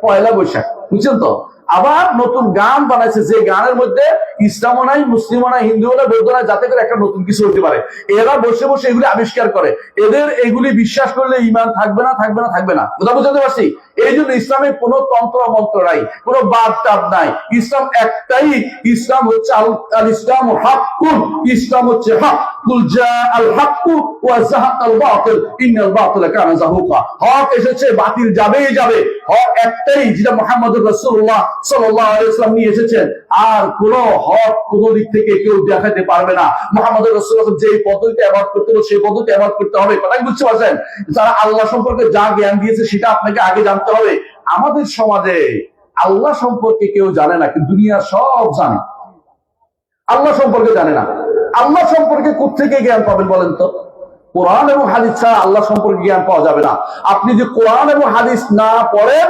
পয়লা বৈশাখ, বুঝছেন তো? আবার নতুন গান বানাইছে, যে গানের মধ্যে ইসলামও নাই, মুসলিমও নাই, হিন্দুও নাই, বৌদ্ধ নাই, যাতে করে একটা নতুন কিছু হতে পারে। এরা বসে বসে এগুলি আবিষ্কার করে। এদের এগুলি বিশ্বাস করলে ইমান থাকবে না, থাকবে না, থাকবে না। কথা বুঝতে পারছি? এই জন্য ইসলামে কোনো তন্ত্র মন্ত্র নাই, কোনো বাদ টাদ নাই। ইসলাম একটাই, ইসলাম হচ্ছে আল ইসলাম হাক্কুন, ইসলাম হচ্ছে হক। কুল জাআল হাক্কু ওয়া যাহাকাল বাতিল ইন্নাল বাতিলা কানা যাহুকা। হক এসেছে, বাতিল যাবেই যাবে। হক একটাই, যেটা মুহাম্মদুর রাসূলুল্লাহ সাল্লাল্লাহু আলাইহি ওয়াসাল্লাম নিয়ে এসেছেন। আর কোন হক কোন দিক থেকে কেউ দেখাতে পারবে না। মুহাম্মদুর রাসূলুল্লাহ যে পদ্ধতিতে ইবাদত করতে হবে সেই পদ্ধতিতে ইবাদত করতে হবে। কথা কি বুঝতে পারছেন? যারা আল্লাহ সম্পর্কে যা জ্ঞান দিয়েছে সেটা আপনাকে আগে জানতে হবে। আমাদের সমাজে আল্লাহ সম্পর্কে কেউ জানে না, কিন্তু দুনিয়া সব জানে। আল্লাহ সম্পর্কে জানে না। আল্লাহ সম্পর্কে কোত্থেকে জ্ঞান পাবেন বলেন তো? কোরআন এবং হাদিস ছাড়া আল্লাহ সম্পর্কে জ্ঞান পাওয়া যাবে না। আপনি যে কোরআন এবং হাদিস না পড়েন,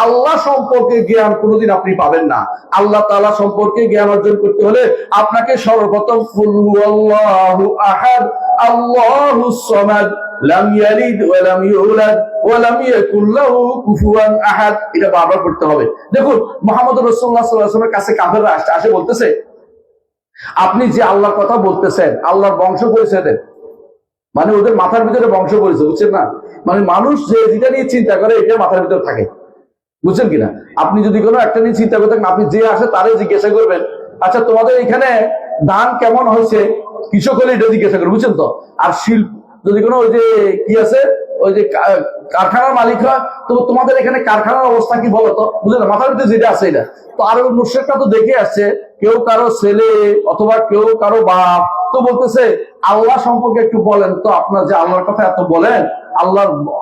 আল্লাহ সম্পর্কে জ্ঞান কোনোদিন আপনি পাবেন না। আল্লাহ তাআলা সম্পর্কে জ্ঞান অর্জন করতে হলে আপনাকে সর্বপ্রথম কুল হুয়াল্লাহু আহাদ আল্লাহুস সামাদ লাম ইয়ালিদ ওয়া লাম ইউলাদ ওয়া লাম ইয়াকুল লাহু কুফুয়ান আহাদ, এটা বারবার পড়তে হবে। দেখুন, মুহাম্মদুর রাসূলুল্লাহ সাল্লাল্লাহু আলাইহি ওয়াসাল্লামের কাছে কাফেররা আসে বলতেছে, আপনি যে আল্লাহর কথা বলতেছেন, আল্লাহর বংশ পরিচয় দেন। মানে ওদের মাথার ভিতরে বংশ পরিচয়, বুঝছেন না? মানে মানুষ যে যেটা নিয়ে চিন্তা করে এটা মাথার ভিতরে থাকে, বুঝছেন কিনা? আপনি যদি কোনো একটা নিয়ে চিন্তা করে থাকেন, আপনি যে আসে তারে জিজ্ঞাসা করবেন, আচ্ছা তোমাদের এখানে ধান কেমন হয়েছে, কৃষক হলে এটা জিজ্ঞাসা করবে, বুঝছেন তো? আর শিল্প যদি কোনো ওই যে কি আছে, ওই যে কারখানার মালিকরা, তো তোমাদের এখানে কারখানার অবস্থা কি বলো তো, বুঝলেন? মাথার ভিতরে যেটা আছে এটা তো। আর মুশরিকরা তো দেখে আসছে, কেউ কারো ছেলে অথবা কেউ কারো বাপ, তো বলতেছে আল্লাহ সম্পর্কে একটু বলেন তো, আপনার যে আল্লাহর কথা এত বলেন,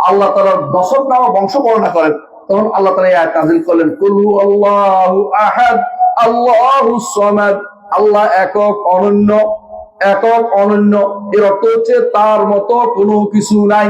আল্লাহ তাআলার দশম নাম বংশ বর্ণনা করেন। তখন আল্লাহ তাআলা এই আয়াত নাযিল করলেন, কুল হুয়াল্লাহু আহাদ আল্লাহুস সামাদ, আল্লাহ একক অনন্য, একক অনন্য। এর অর্থ হচ্ছে তার মতো কোনো কিছু নাই।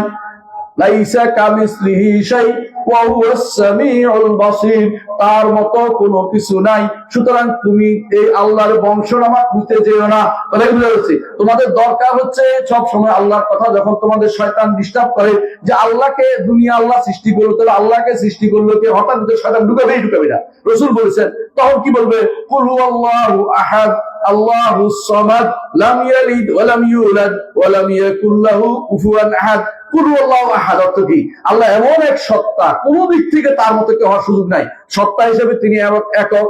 লাইসা কামিসলিহি শাই ওয়া হুয়াস সামিউল বাসীর, তার মতো কোনো কিছু নাই। সুতরাং তুমি এই আল্লাহর বংশনামা খুঁজতে যেও না। বলে বুঝাচ্ছি, তোমাদের দরকার হচ্ছে সব সময় আল্লাহর কথা, যখন তোমাদের শয়তান ডিস্টার্ব করে যে আল্লাহকে দুনিয়া আল্লাহ সৃষ্টি করলো, তাহলে আল্লাহকে সৃষ্টি করলো কে, হঠাৎ শয়তান ঢুকাবে না। রাসূল বলেছেন, তখন কি বলবে? কুল হুয়াল্লাহু আহাদ আল্লাহুস সামাদ লাম ইয়ালিদ ওয়া লাম ইউলাদ ওয়া লাম ইয়াকুল লাহু কুফুয়ান আহাদ। কুল হুয়াল্লাহু আহাদ অর্থ কি? আল্লাহ এমন এক সত্তা, কোন দিক থেকে তার মতো কেউ হওয়ার সুযোগ নাই। সত্তা হিসেবে তিনি একক,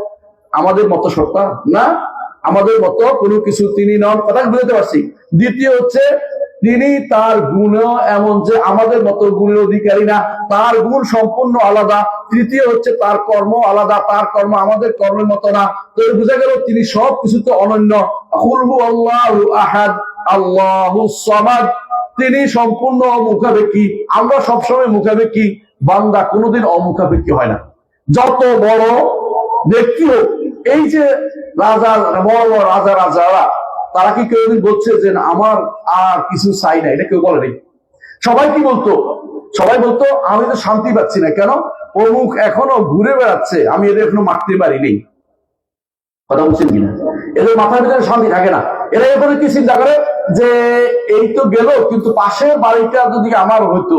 আমাদের মতো সত্তা না, আমাদের মতো কোনো কিছু তিনি নন। কথা বুঝতে পারছি? দ্বিতীয় হচ্ছে তিনি তার গুণও এমন যে আমাদের মতো গুণের অধিকারী না, তার গুণ সম্পূর্ণ আলাদা। তৃতীয় হচ্ছে তার কর্ম আলাদা, তার কর্ম আমাদের কর্মের মতো না। তো বোঝা গেল তিনি সব কিছুতে অনন্য। কুল হুয়াল্লাহু আহাদ আল্লাহুস সামাদ, তিনি সম্পূর্ণ অমুখাপেক্ষী। আমরা সবসময় মুখাপেক্ষী, বান্দা কোনোদিন অমুখাপেক্ষী হয় না। যত বড় ব্যক্তি হোক, এই যে রাজা, বড় বড় রাজারা, তারা কি কেউ বলছে যে আমার আর কিছু চাই না? এটা কেউ বলে নেই। সবাই কি বলতো? সবাই বলতো আমি তো শান্তি পাচ্ছি না, কেন? অমুক এখনো ঘুরে বেড়াচ্ছে, আমি এদের এখনো মারতে পারিনি। কথা বলছেন কিনা? এদের মাথার ভিতরে শান্তি থাকে না। এরা এখানে কি চিন্তা করে যে এই তো গেল, কিন্তু পাশের বাড়িটা যদি আমার হইতো,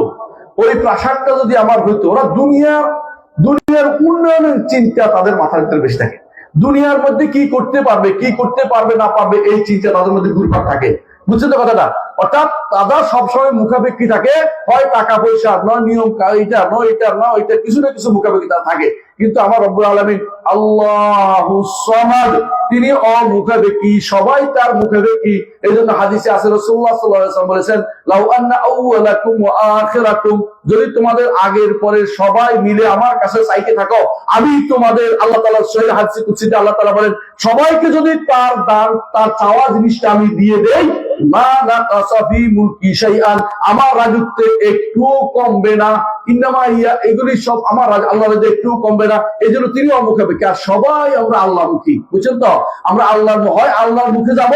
ওই প্রাসাদটা যদি আমার হইতো। ওরা দুনিয়ার উন্নয়নের চিন্তা তাদের মাথার ভিতরে বেশি থাকে। দুনিয়ার মধ্যে কি করতে পারবে, কি করতে পারবে না পারবে, এই চিন্তা তাদের মধ্যে ঘুরপাক থাকে। বুঝছেন তো কথাটা? অর্থাৎ তারা সবসময় মুখাপেক্ষী থাকে, হয় টাকা পয়সা, নয় নিয়ম, এটা নয়, এটা নয়, ওইটা, কিছু না কিছু মুখাপেক্ষী তারা থাকে। কিন্তু আমার রব্বুল আলামিন আল্লাহুস সামাদ, তিনি অমুখাপেক্ষী, সবাই তার মুখাপেক্ষী। এই জন্য হাদিসে আছে, রাসূলুল্লাহ সাল্লাল্লাহু আলাইহি ওয়াসাল্লাম বলেছেন, লাউ আন্না আউওয়ালাকুম ওয়া আখিরাকুম, যদি তোমাদের আগের পরের সবাই মিলে আমার কাছে চাইতে থাকো, আমি তোমাদের, আল্লাহ তাআলা সহিহ হাদিসে কুদসিতে আল্লাহ তাআলা বলেন, সবাইকে যদি তার দান, তার চাওয়া জিনিসটা আমি দিয়ে দেই, মা নাকাস ফি মুলকি শাইআন, আমার রাজত্বে একটুও কমবে না, ইন্নামা ইয়া, এগুলি সব আমার আল্লাহর রাজত্বে একটুও কমবে না। এই জন্য তিনি অমুখাপেক্ষী। আর সবাই আমরা আল্লাহমুখী, বুঝছেন তো? আমরা আল্লাহর হয় আল্লাহর মুখে যাব,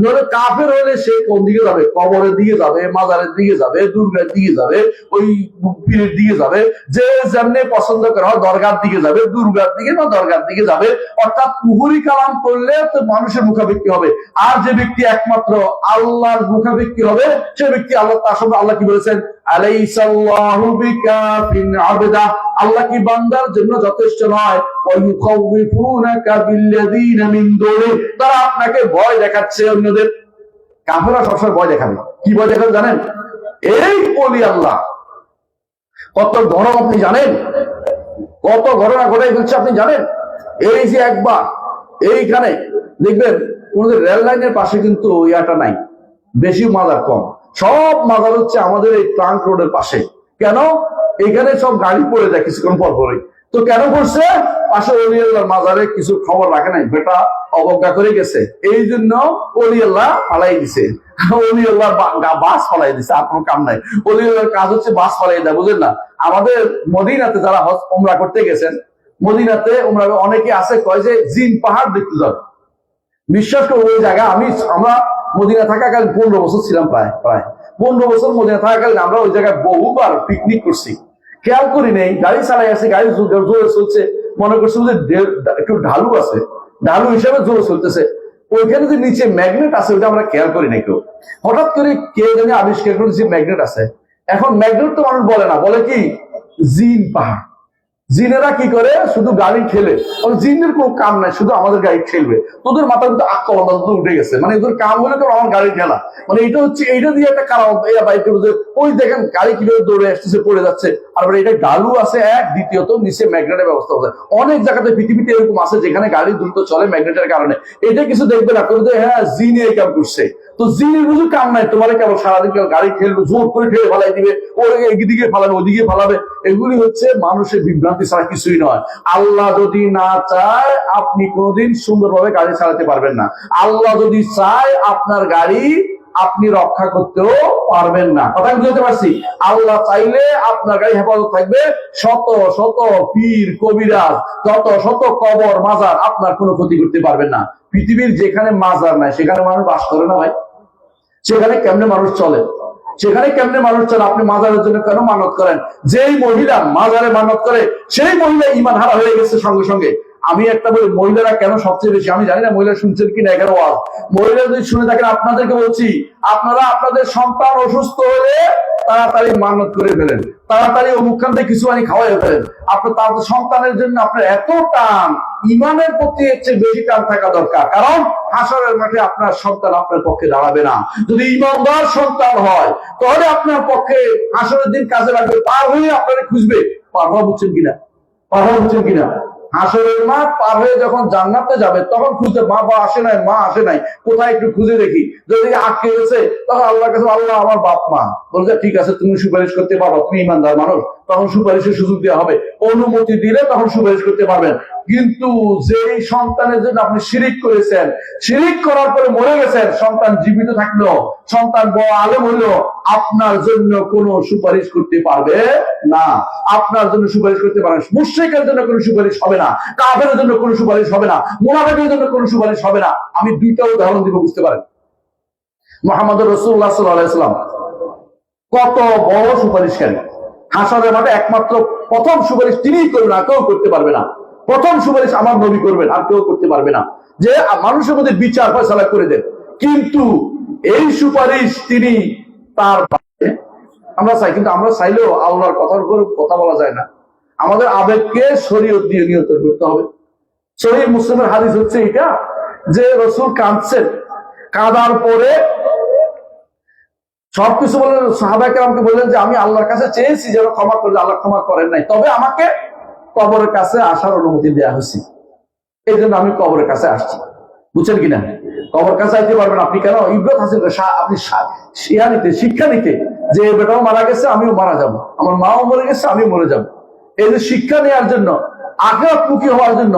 নইলে কাফের হলে সে কোন দিকে যাবে? কবরের দিকে যাবে, মাজারের দিকে যাবে, দুর্গার দিকে যাবে, ওই পীরের দিকে যাবে, যে যেমনি পছন্দ করা হয়, দরগার দিকে যাবে, দুর্গার দিকে বা দরগার দিকে যাবে। অর্থাৎ কুহুরি কালাম করলে তো মানুষের মুখাপেক্ষী হবে। আর যে ব্যক্তি একমাত্র আল্লাহর মুখাপেক্ষী হবে, সে ব্যক্তি আল্লাহ, তার সঙ্গে আল্লাহ কি বলেছেন? আলাইসাল্লাহু বিকাফিন আবদা, আল্লাহ কি বান্দার জন্য যথেষ্ট নয়? ওয়ায়ুখাউফুনাকা বিল্লাযিনা মিন দুনি, তারা আপনাকে ভয় দেখাচ্ছে অন্যদের। কাফেররা সবসময় ভয় দেখাবে। কি ভয় দেখাবে জানেন? এই ওলি আল্লাহ কত গরম আপনি জানেন? কত ঘটনা ঘটে ফেলছে আপনি জানেন? এই যে একবার এইখানে দেখবেন কোনদের রেল লাইনের পাশে কিন্তু ইয়াটা নাই, বেশি মাজার কম, সব মাজার হচ্ছে আমাদের এই ট্রাঙ্ক রোডের পাশে। কেন? এখানে সব গাড়ি পড়ে যায় কিছুক্ষণ পর পরে। তো কেন করছে? পাশে ওলি আল্লাহর মাজারে কিছু খবর রাখে নাই, বেটা অবজ্ঞা করে গেছে, এই জন্য ওলি আল্লাহ ফালাই দিছে। ওলি আল্লাহ বাস ফালাই দিছে, আর কোনো কাম নাই। ওলি আল্লাহর কাজ হচ্ছে বাস ফালাই দেয়, বুঝলেন না? আমাদের মদিনাতে যারা হজ উমরা করতে গেছেন, মদিনাতে উমরা অনেকে আছে কয় যে জিন পাহাড় দেখতে যাবে। বিশ্বাস করবো ওই জায়গা আমরা মদিনা থাকাকালীন 15 বছর ছিলাম, প্রায় 15 বছর মদিনা থাকাকালীন আমরা ওই জায়গায় বহুবার পিকনিক করছি। খেয়াল করি নেই, গাড়ি চালাই আছে, গাড়ি জোরে চলছে, মনে করছি যে একটু ঢালু আছে, ঢালু হিসাবে জোরে চলতেছে। ওইখানে যে নিচে ম্যাগনেট আছে ওইটা আমরা খেয়াল করি নাই কেউ। হঠাৎ করে কে জানি আবিষ্কার করে যে ম্যাগনেট আছে। এখন ম্যাগনেট তো মানুষ বলে না, বলে কি জিন পাহাড়। জিনেরা কি করে? শুধু গাড়ি ঠেলে। জিনের কোনো কাম নাই, শুধু আমাদের গাড়ি ঠেলবে। তোদের মাথা কিন্তু আক্কা উঠে গেছে, মানে এদের কাম হলে তো আমার গাড়ি ঠেলা, মানে এটা হচ্ছে, এইটা দিয়ে একটা কারণ। ওই দেখেন গাড়ি কিভাবে দৌড়ে আসতেছে, পড়ে যাচ্ছে। আর এটা গালু আছে এক, দ্বিতীয়ত নিচে ম্যাগনেটের ব্যবস্থা আছে। অনেক জায়গাতে পৃথিবীতে এরকম আছে যেখানে গাড়ি দ্রুত চলে ম্যাগনেটের কারণে। এটা কিছু দেখবে না, কিন্তু হ্যাঁ জিনে এই কাম করছে। তো জিনের বুঝু কাম নাই, তোমার কেবল সারাদিন গাড়ি ঠেলবে, জোর করে ঠেলে ফেলাই দিবে, ওরা এদিকে ফালাবে, ওদিকে ফালাবে। এগুলি হচ্ছে মানুষের বিভ্রান্তি ছাড়া কিছুই নয়। আল্লাহ যদি না চায় আপনি কোনোদিন সুন্দরভাবে গাড়ি চালাতে পারবেন না। আল্লাহ যদি চায় আপনার গাড়ি আপনি রক্ষা করতেও পারবেন না। কথা বুঝতে পারছি? আল্লাহ চাইলে আপনার গাড়ি হেফাজত থাকবে। শত শত পীর কবিরাজ, যত শত কবর মাজার আপনার কোনো ক্ষতি করতে পারবেন না। পৃথিবীর যেখানে মাজার নাই সেখানে মানুষ বাস করে না ভাই? সেখানে কেমনে মানুষ চলে? সেখানে কেমনে মানুষ চলে? আপনি মাজারের জন্য কেন মানত করেন? যেই মহিলা মাজারে মানত করে সেই মহিলা ঈমান হারা হয়ে গেছে সঙ্গে সঙ্গে। আমি একটা বলি, মহিলারা কেন সবচেয়ে বেশি, আমি জানি না মহিলা শুনছেন কিনা এখানে ওয়াজ। মহিলা যদি শুনে থাকেন, আপনাদেরকে বলছি, আপনারা আপনাদের সন্তান অসুস্থ হলে তাড়াতাড়ি মানত করে ফেলেন, তাড়াতাড়ি অমুকখান থেকে কিছু আনি খাওয়াই ফেলেন। আপনার তার সন্তানের জন্য আপনার এত টান, ইমানের প্রতি হচ্ছে বেশি টান থাকা দরকার। কারণ হাসরের মাঠে আপনার সন্তান আপনার পক্ষে দাঁড়াবে না। যদি ইমানদার সন্তান হয় তাহলে আপনার পক্ষে হাসরের দিন কাজে লাগবে, পার হয়ে আপনারা খুঁজবে। পারবা বুঝছেন কিনা? পারবা বুঝছেন কিনা? হাসরের মাঠ পার হয়ে যখন জান্নাতে যাবে তখন খুঁজতে, মা বা আসে নাই, মা আসে নাই, কোথায় একটু খুঁজে দেখি। যদি আটকে গেছে তখন আল্লাহর কাছে, আল্লাহ আমার বাপ মা বলছে ঠিক আছে তুমি সুপারিশ করতে পারো, তুমি ইমানদার মানুষ, তখন সুপারিশের সুযোগ দেওয়া হবে। অনুমতি দিলে তখন সুপারিশ করতে পারবেন। কিন্তু যেই সন্তানের জন্য আপনি শিরিক করেছেন, শিরিক করার পরে মরে গেছেন, সন্তান জীবিত থাকলো, সন্তান বড় আলেম হইলো, আপনার জন্য কোনো সুপারিশ করতে পারবে না। আপনার জন্য সুপারিশ করতে পারবে না। মুশরিকের জন্য কোনো সুপারিশ হবে না, কাফেরের জন্য কোনো সুপারিশ হবে না, মুনাফিকের জন্য কোনো সুপারিশ হবে না। আমি দুইটা উদাহরণ দিব, বুঝতে পারেন। মুহাম্মদ রাসূলুল্লাহ সাল্লাল্লাহু আলাইহি ওয়াসাল্লাম কত বড় সুপারিশকারী। হাসরের মাঠে একমাত্র প্রথম সুপারিশ তিনিই করবেন, আর কেউ করতে পারবে না। প্রথম সুপারিশ আমার নবী করবেন, আর কেউ করতে পারবে না, যে মানুষের মধ্যে বিচার ফয়সালা করে দেন। কিন্তু এই সুপারিশ তিনি তার, আমরা চাই, কিন্তু আমরা চাইলেও আল্লাহর কথার উপর কথা বলা যায় না। আমাদের আবেগকে শরীয়ত দিয়ে নিয়ন্ত্রণ করতে হবে। সহিহ মুসলিমের হাদিস হচ্ছে এটা, যে রাসূল কাঁদছেন, কাঁদার পরে সবকিছু বললেন, সাহাবায়ে কেরামকে বললেন যে আমি আল্লাহর কাছে চেয়েছি যেন ক্ষমা করে, আল্লাহ ক্ষমা করেন নাই, তবে আমাকে কবরের কাছে আসার অনুমতি দেওয়া হয়েছে, এই জন্য আমি কবরের কাছে আসছি। বুঝছেন কিনা? কবর কাছে আইতে পারবেন আপনি কেন? ইব্রত হাসিল, আপনি শিক্ষা নিতে, যে বেটাও মারা গেছে আমিও মারা যাব, আমার মাও মরে গেছে আমিও মরে যাব। এই যে শিক্ষা নেওয়ার জন্য, আখিরাতমুখী হওয়ার জন্য,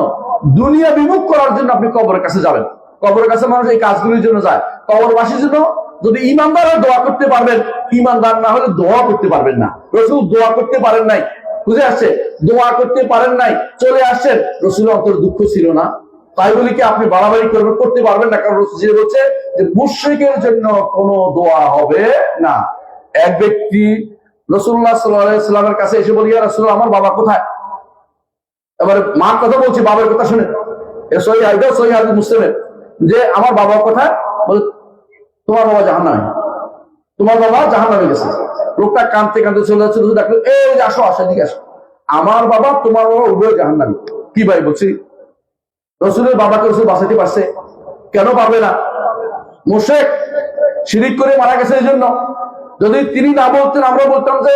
দুনিয়া বিমুখ করার জন্য আপনি কবরের কাছে যাবেন। কবরের কাছে মানুষ এই কাজগুলির জন্য যায়। কবরবাসীর জন্য যদি ইমানদার দোয়া করতে পারবেন, ইমানদার না হলে দোয়া করতে পারবেন না। রসুল দোয়া করতে পারেন নাই, বুঝে আসছে, দোয়া করতে পারেন নাই, চলে আসছেন, রসুলের অন্তর দুঃখ ছিল না? তাই বলি কি আপনি বাড়াবাড়ি করতে পারবেন না? কারণ রসুল বলছে যে মুশরিকের জন্য কোনো দোয়া হবে না। এক ব্যক্তি রাসূলুল্লাহ সাল্লাল্লাহু আলাইহি ওয়াসাল্লামের কাছে এসে বলি, ইয়া রাসূলুল্লাহ, আমার বাবা কোথায়? এবারে মার কথা বলছি, বাবার কথা শুনে, সহিহ মুসলিমে যে আমার বাবা কোথায়? বলে তোমার বাবা জাহান্নামে, তোমার বাবা জাহান্নামে গেছে। লোকটা কাঁদতে কাঁদতে চলে যাচ্ছে, দেখলো এই যে আসো, আসো এদিকে আসো, আমার বাবা তোমার বাবা উভয় জাহান্নামে। কি ভাই বলছি, রসুলের বাবাকে রসুল বাঁচাতে পারছে? কেন পারবে না? মুশরিক, শিরিক করে মারা গেছে। এই জন্য যদি তিনি না বলতেন, আমরা বলতাম যে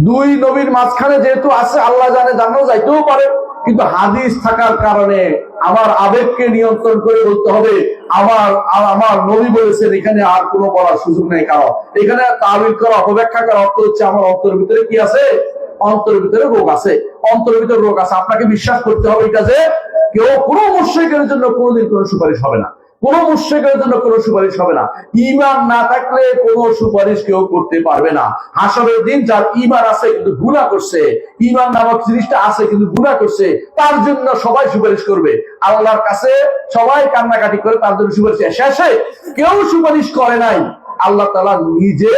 দুই নবীর মাঝখানে যেহেতু আছে, আল্লাহ জানে, জানাও যাইতেও পারে, কিন্তু হাদিস থাকার কারণে আমার আবেগকে নিয়ন্ত্রণ করে বলতে হবে, আমার নবী বলেছেন, এখানে আর কোনো বলার সুযোগ নেই কারো। এখানে তাবিল করা, অপব্যাখ্যা করা অর্থ হচ্ছে আমার অন্তরের ভিতরে কি আছে? অন্তরের ভিতরে রোগ আছে, অন্তরের ভিতরে রোগ আছে। আপনাকে বিশ্বাস করতে হবে এটা যে কেউ কোনো মুশরিকের জন্য কোনোদিন কোনো সুপারিশ হবে না, কোনো মুশরিকের জন্য কোনো সুপারিশ হবে না। ঈমান না থাকলে কোনো সুপারিশ কেউ করতে পারবে না। হাসরের দিন যার ঈমান আছে কিন্তু গুনাহ করছে, ঈমান নামক জিনিসটা আছে কিন্তু গুনাহ করছে, তার জন্য সবাই সুপারিশ করবে আল্লাহর কাছে, সবাই কান্নাকাটি করে তার জন্য সুপারিশ। শেষে কেউ সুপারিশ করে নাই, আল্লাহ তাআলা নিজে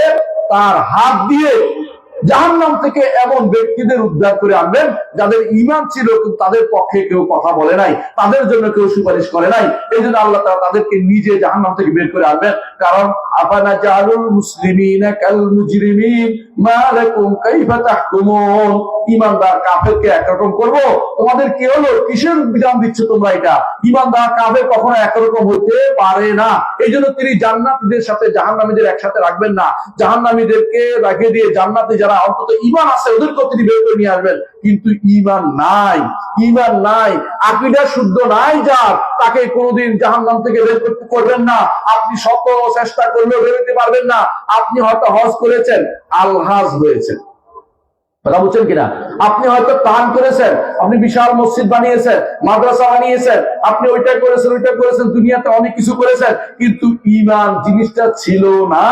তার হাত দিয়ে জাহান্নাম থেকে এমন ব্যক্তিদের উদ্ধার করে আনবেন যাদের ঈমান ছিল কিন্তু তাদের পক্ষে কেউ কথা বলে নাই, তাদের জন্য কেউ সুপারিশ করে নাই। এই জন্য আল্লাহ তাআলা তাদেরকে নিজে জাহান্নাম থেকে বের করে আনবেন। কারণ আফানা জালুল মুসলিমিনা কাল মুজরিমিন মা লাকুম কাইফা তাহকুমুন, ঈমানদার কাফেরকে একরকম করব? তোমাদের কি হলো? কিসের বিধান দিচ্ছ তোমরা? এটা ঈমানদার কাফের কখনো একরকম হতে পারে না। এই জন্য তিনি জান্নাতীদের সাথে জাহান্নামীদের একসাথে রাখবেন না। জাহান্নামীদেরকে রেখে দিয়ে জান্নাতে যারা অন্তত ঈমান আছে ওদেরকে তিনি বের করে নিয়ে আসবেন। কিন্তু ঈমান নাই, ঈমান নাই, আকীদা শুদ্ধ নাই যার, তাকে কোনোদিন জাহান্নাম থেকে বের করতে করবেন না। আপনি শত চেষ্টা করলেও বের হতে পারবেন না। আপনি হয়তো হজ করেছেন, আলহাজ হয়েছেন, কথা বুঝছেন কিনা? আপনি হয়তো দান করেছেন, আপনি বিশাল মসজিদ বানিয়েছেন, মাদ্রাসা বানিয়েছেন, আপনি ওইটা করেছেন, ওইটা করেছেন, দুনিয়াতে অনেক কিছু করেছেন, কিন্তু ঈমান জিনিসটা ছিল না,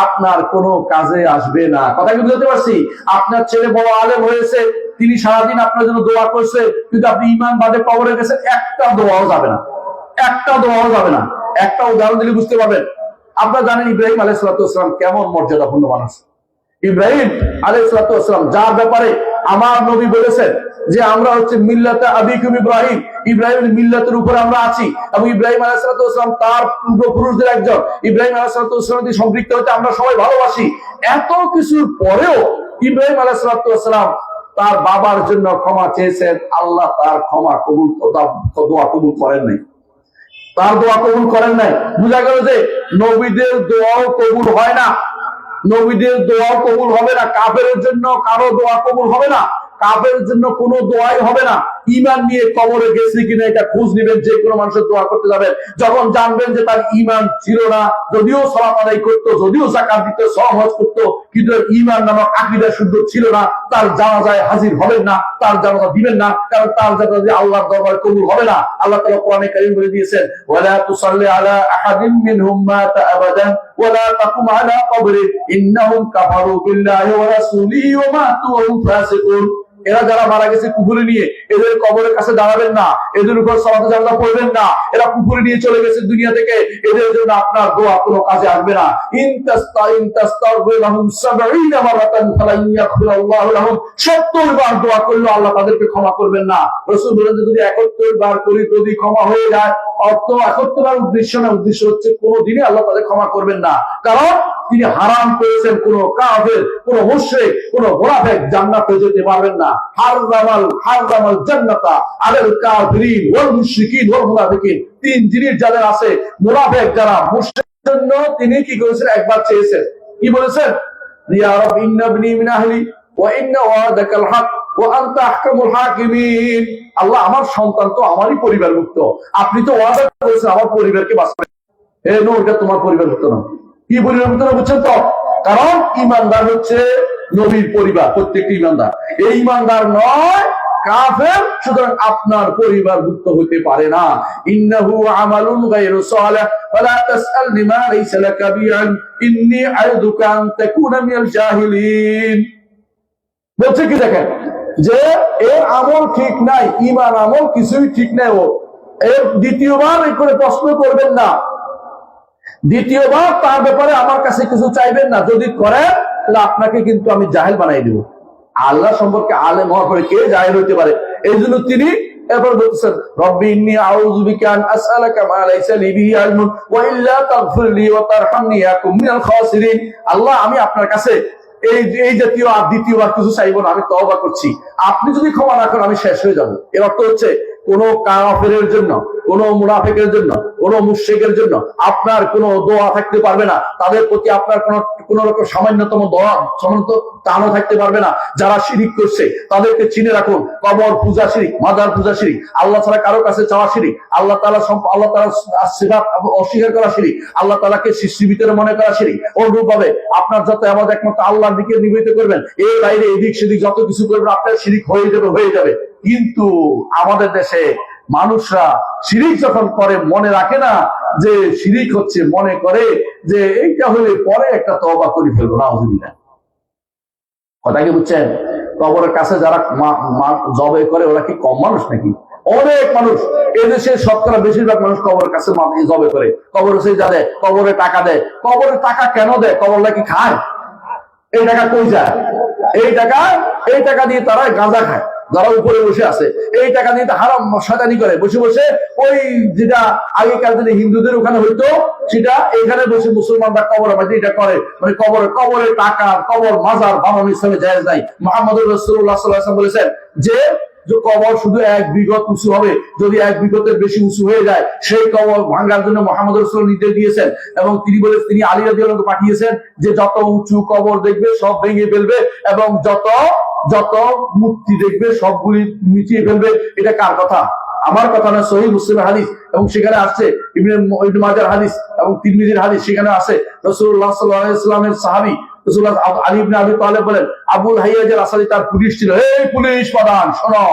আপনার কোনো কাজে আসবে না। কথা কি বুঝতে পারছি? আপনার ছেলে বড় আলেম হয়েছে, তিনি সারাদিন আপনার জন্য দোয়া করছে, কিন্তু আপনি ঈমান বাদে কবরে গেছেন, একটা দোয়াও যাবে না, একটা দোয়াও যাবে না। একটা উদাহরণ দিলে বুঝতে পারবেন। আপনারা জানেন ইব্রাহিম আলাইহিস সালাম কেমন মর্যাদাপূর্ণ মানুষ। ইব্রাহিম আলাইহিস সালাম, যার ব্যাপারে আমার নবী বলেছেন যে আমরা হচ্ছে মিল্লাতে আবিকুম ইব্রাহিম, ইব্রাহিমের মিল্লাতের উপরে আমরা আছি, এবং ইব্রাহিম আলাইহিস সালাম তার পূর্বপুরুষদের একজন, ইব্রাহিম আলাইহিস সালামের সাথে সম্পৃক্ত হতে আমরা সবাই ভালোবাসি। এত কিছুর পরেও ইব্রাহিম আলাইহিস সালাম তার বাবার জন্য ক্ষমা চেয়েছেন, আল্লাহ তার ক্ষমা কবুল, দোয়া কবুল করেন নাই, তার দোয়া কবুল করেন নাই। বোঝা গেল যে নবীদের দোয়াও কবুল হয় না, নবীদের দোয়াও কবুল হবে না। কাফেরের জন্য কারো দোয়া কবুল হবে না, কাফেরের জন্য কোনো দোয়াই হবে না। ঈমান নিয়ে কবরে গেছে কিনা এটা খোঁজ নেবেন, যে কোনো মানুষের দোয়া করতে যাবেন, যখন জানবেন যে তার ঈমান ছিল না, যদিও সালাত আদায় করতো, যদিও যাকাত দিত, সওম হজ করতো, কিন্তু ঈমান নামক আকীদা শুদ্ধ ছিল না, তার জানাজায় হাজির হবেন না, তার জানাজা দিবেন না, কারণ তার জানাজা আল্লাহর দরবারে কবুল হবে না। আল্লাহ তাআলা কোরআনে কারীম বলে দিয়েছেন, ওয়ালা তুসাল্লি আলা আহাদিন মিনহুম মাতা আবাদান ওয়ালা তাকুম আলা কবরি ইন্নাহুম কাফারু বিল্লাহি ওয়া রাসূলিহি ওয়া মাতু ওয়া হুম ফাসিকুন। এরা যারা মারা গেছে কুফরি নিয়ে, এদের কবরের কাছে দাঁড়াবেন না, এদের উপর সালাত জানাজা পড়বেন না। এরা কুফরি নিয়ে চলে গেছে দুনিয়া থেকে, এদের জন্য আপনার দোয়া কোনো কাজে আসবে না। ইন তাস্তাগফির লাহুম ৭০ মারাতান ফালান ইয়াগফিরাল্লাহু লাহুম, ৭০ বার দোয়া করলেও আল্লাহ তাদেরকে ক্ষমা করবেন না। রাসূল বলেন যদি ৭১ বার করি যদি ক্ষমা হয়ে যায়, অর্থ ৭১ বার উদ্দেশ্য না, উদ্দেশ্য হচ্ছে কোনোদিনই আল্লাহ তাদের ক্ষমা করবেন না, কারণ তিনি হারাম করেছেন কোন কাফের, কোন মুশরিক, কোন মুনাফিক জান্নাতে যেতে পারবেন না। হারামাল জান্নাতা আলাল কাফিরিন ওয়াল মুশরিকিন ওয়াল মুনাফিকিন। তিন জিনিস যাদের আছে, মুনাফিক যারা, মুশরিকের জন্য তিনি কি করেছেন? একবার চেয়েছেন, কি বলেছেন? ইয়া রাব ইন্না ইবনি মিন আহলি ওয়া ইন্না ওয়াদাকাল হক ওয়া আনতা আহকামুল হাকিমিন। আল্লাহ, আমার সন্তান তো আমারই পরিবারভুক্ত, আপনি তো ওয়াদা করেছেন আমার পরিবারকে বাঁচাবেন। নো, এটা তোমার পরিবারভুক্ত না। কি পরিবারভুক্ত না বুঝছেন তো? কারণ ঈমানদার হচ্ছে নবীর পরিবার, প্রত্যেকটি ঈমানদার। এই ঈমানদার নয় কাফের, সুতরাং আপনার পরিবারভুক্ত হতে পারে না। ইন্নাহু আমালুন গায়রু সালিহ ফালা তাসআলনি মা লাইসা লাকা বি'ইলম ইন্নী আ'ইদুকা আন তাকুনা মিনাল জাহিলিন। বলছে কি দেখেন, যে এর আমল ঠিক নাই, ঈমান আমল কিছুই ঠিক নাই। ও এর দ্বিতীয়বার এই করে প্রশ্ন করবেন না, দ্বিতীয়বার তার ব্যাপারে আমার কাছে কিছু চাইবেন না। যদি করেন তাহলে আপনাকে কিন্তু আমি জাহেল বানাই দিব। আল্লাহ সম্পর্কে আলেম হওয়ার পরে কে জাহেল হইতে পারে? এই জন্য তিনি এরপর বলতেছেন, রব্বি ইন্নী আউযু বিকা আন আসআলাকা মা লাইসা লি বিহি ইলমুন ওয়া ইল্লা তাগফির লি ওয়া তারহামনি আকুম মিনাল খাসিরিন। আল্লাহ, আমি আপনার কাছে এই জাতীয় আর দ্বিতীয়বার কিছু চাইবো না, আমি তওবা করছি। আপনি যদি ক্ষমা না করেন আমি শেষ হয়ে যাব। এর অর্থ হচ্ছে কোন কাফেরের জন্য, কোন মুনাফিকের জন্য, কোন মুশরিকের জন্য আপনার কোনো দোয়া থাকতে পারবে না। তাদের প্রতি আপনার কোন রকম সামান্যতম দোয়া, সামান্য টানও থাকতে পারবে না। যারা শিরিক করছে তাদেরকে চিনে রাখুন, কবর পূজা শিরিক, মাজার পূজা শিরিক, আল্লাহ ছাড়া কারো কাছে চাওয়া শিরিক, আল্লাহ তাআলা সিফাত অস্বীকার করা শিরিক, আল্লাহ তাআলাকে সৃষ্টির ভিতরে মনে করা শিরিক। অনুরূপ ভাবে আপনার যত ইবাদত একমাত্র আল্লাহর দিকে নিবেদিত করবেন, এর বাইরে এদিক সেদিক যত কিছু করবেন আপনার শিরিক হয়ে যাবে। কিন্তু আমাদের দেশে মানুষরা শিরিক যখন করে মনে রাখে না যে শিরিক হচ্ছে, মনে করে যে এইটা হলে পরে একটা তওবা করে ফেলবো। নাউযুবিল্লাহ। কথা কি বুঝছেন? কবরের কাছে যারা জবে করে ওরা কি কম মানুষ নাকি? অনেক মানুষ এদেশে, শতকরা বেশিরভাগ মানুষ কবরের কাছে জবে করে, কবরে সে যা দেয়, কবরে টাকা দেয়। কবরের টাকা কেন দেয়? কবরটা কি খায়? এই টাকা কই যায়? এই টাকা দিয়ে তারা গাঁজা খায়। যারা উপরে বসে আছে এই টাকা দিয়ে হারাম শয়তানি করে বসে বসে, ওই যেটা আগেকার দিনে হিন্দুদের ওখানে হইতো সেটা এখানে বসে মুসলমানরা কবরের মধ্যে এটা করে। মানে কবরের টাকা, কবর মাজার বানানো ইসলামে জায়েজ নাই। মুহাম্মদুর রাসূলুল্লাহ সাল্লাল্লাহু আলাইহি ওয়াসাল্লাম বলেছেন যে কবর শুধু 1 বিঘত উঁচু হবে, যদি 1 বিঘতের বেশি উঁচু হয়ে যায় সেই কবর ভাঙার জন্য মুহাম্মদ রাসূলুল্লাহ নির্দেশ দিয়েছেন। এবং তিনি আলী রাদিয়াল্লাহু আনহু পাঠিয়েছেন যে যত উঁচু কবর দেখবে সব ভেঙে ফেলবে এবং যত মূর্তি দেখবে সবগুলি মিটিয়ে ফেলবে। এটা কার কথা? আমার কথা না, সহিহ মুসলিমের হাদিস। এবং সেখানে আসছে ইবনে মাজাহর হাদিস এবং তিরমিজির হাদিস, সেখানে আছে রাসূলুল্লাহ সাল্লাল্লাহু আলাইহি ওয়াসাল্লামের সাহাবী রাসূলুল্লাহ আলী ইবনে আবি তালেব বলেন, আবুল হাইয়াজ আল-আসাদি তার পুলিশ ছিল, এই পুলিশ প্রধান শোনো,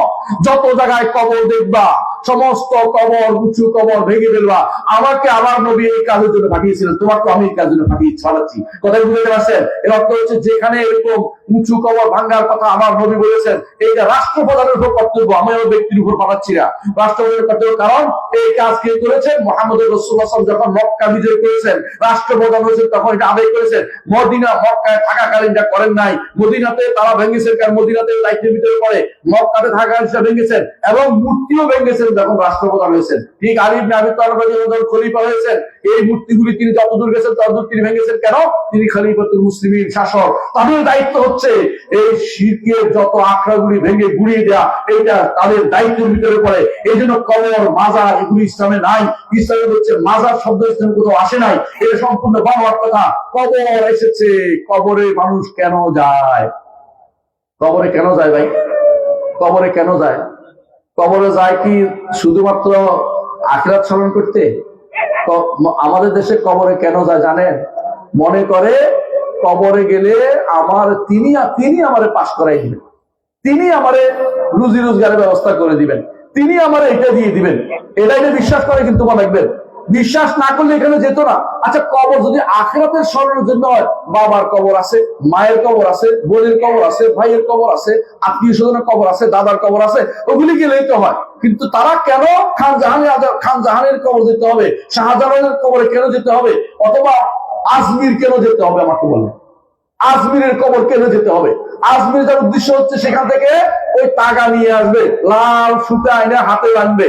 যত জায়গায় কবর দেখবা সমস্ত কবর, উঁচু কবর ভেঙে ফেলবা। আমাকে আমার নবী এই কাজের জন্য পাঠিয়েছিলেন, তোমাকে আমি এই কাজের জন্য পাঠাচ্ছি। কথাই বুঝতে পারছেন? এর অর্থ হচ্ছে যেখানে এরকম উঁচু কবর ভাঙার কথা আমার নবী বলেছেন, এইটা রাষ্ট্রপ্রধানের উপর কর্তব্য, আমি আমার ব্যক্তির উপর পাঠাচ্ছি না, রাষ্ট্রপ্রধানের কর্তব্য। কারণ এই কাজ কে করেছেন? মুহাম্মদুর রাসূলুল্লাহ সাল্লাল্লাহু আলাইহি ওয়াসাল্লাম যখন মক্কা বিজয় করেছেন, রাষ্ট্রপ্রধান হয়েছেন, তখন এটা আদায় করেছেন। মক্কায় থাকাকালীন যা করেন নাই, মদিনাতে তারা ভেঙেছেন, কারণ মদিনাতে দায়িত্বের ভিতরে পড়ে, মক্কাতে থাকাকালীন সেটা ভেঙেছেন এবং মূর্তিও ভেঙেছেন যখন রাষ্ট্রপ্রধান হয়েছেন। ঠিক আলী ইবনে আবি তালেব যখন খলিফা হয়েছেন, এই মূর্তিগুলি তিনি যতদূর গেছেন ততদূর তিনি ভেঙেছেন। কেন? তিনি খলিফাতুল মুসলিমিন, শাসক। তাদের দায়িত্ব হচ্ছে এই শিরকের যত আখড়াগুলি ভেঙে গুড়িয়ে দেওয়া, এইটা তাদের দায়িত্বের ভিতরে পড়ে। এই জন্য কবর, মাজার এগুলি ইসলামে নাই। ইসলামে হচ্ছে মাজার শব্দ ইসলামে কোথাও আসে নাই, এটা সম্পূর্ণ বানোয়াট কথা। কবর এসেছে, কবরে মানুষ কেন যায়? কবরে কেন যায় ভাই? কবরে কেন যায়? কবরে যায় কি শুধুমাত্র আখিরাত স্মরণ করতে? আমাদের দেশে কবরে কেন যায় জানেন? মনে করে কবরে গেলে তিনি আমারে পাস করাই দিবেন, তিনি আমারে রুজি রোজগারের ব্যবস্থা করে দিবেন, তিনি আমারে এটা দিয়ে দিবেন। এটাই বিশ্বাস করে, কিন্তু মনে রাখবেন বিশ্বাস না করলে এখানে যেত না। আচ্ছা, কবর যদি আখিরাতের স্মরণের জন্য হয়, বাবার কবর আছে, মায়ের কবর আছে, বোনের কবর আছে, ভাইয়ের কবর আছে, আত্মীয় স্বজনের কবর আছে, দাদার কবর আছে, ওগুলি গেলেই তো হয়। কিন্তু তারা কেন খান জাহানের কবর যেতে হবে, শাহজাহানের কবরে কেন যেতে হবে, অথবা আজমির কেন যেতে হবে? আমাকে বলেন, আজমিরের কবর কেন যেতে হবে? আজমির যার উদ্দেশ্য হচ্ছে সেখান থেকে ওই তাগা নিয়ে আসবে, লাল সুতা এনে হাতে বাঁধবে।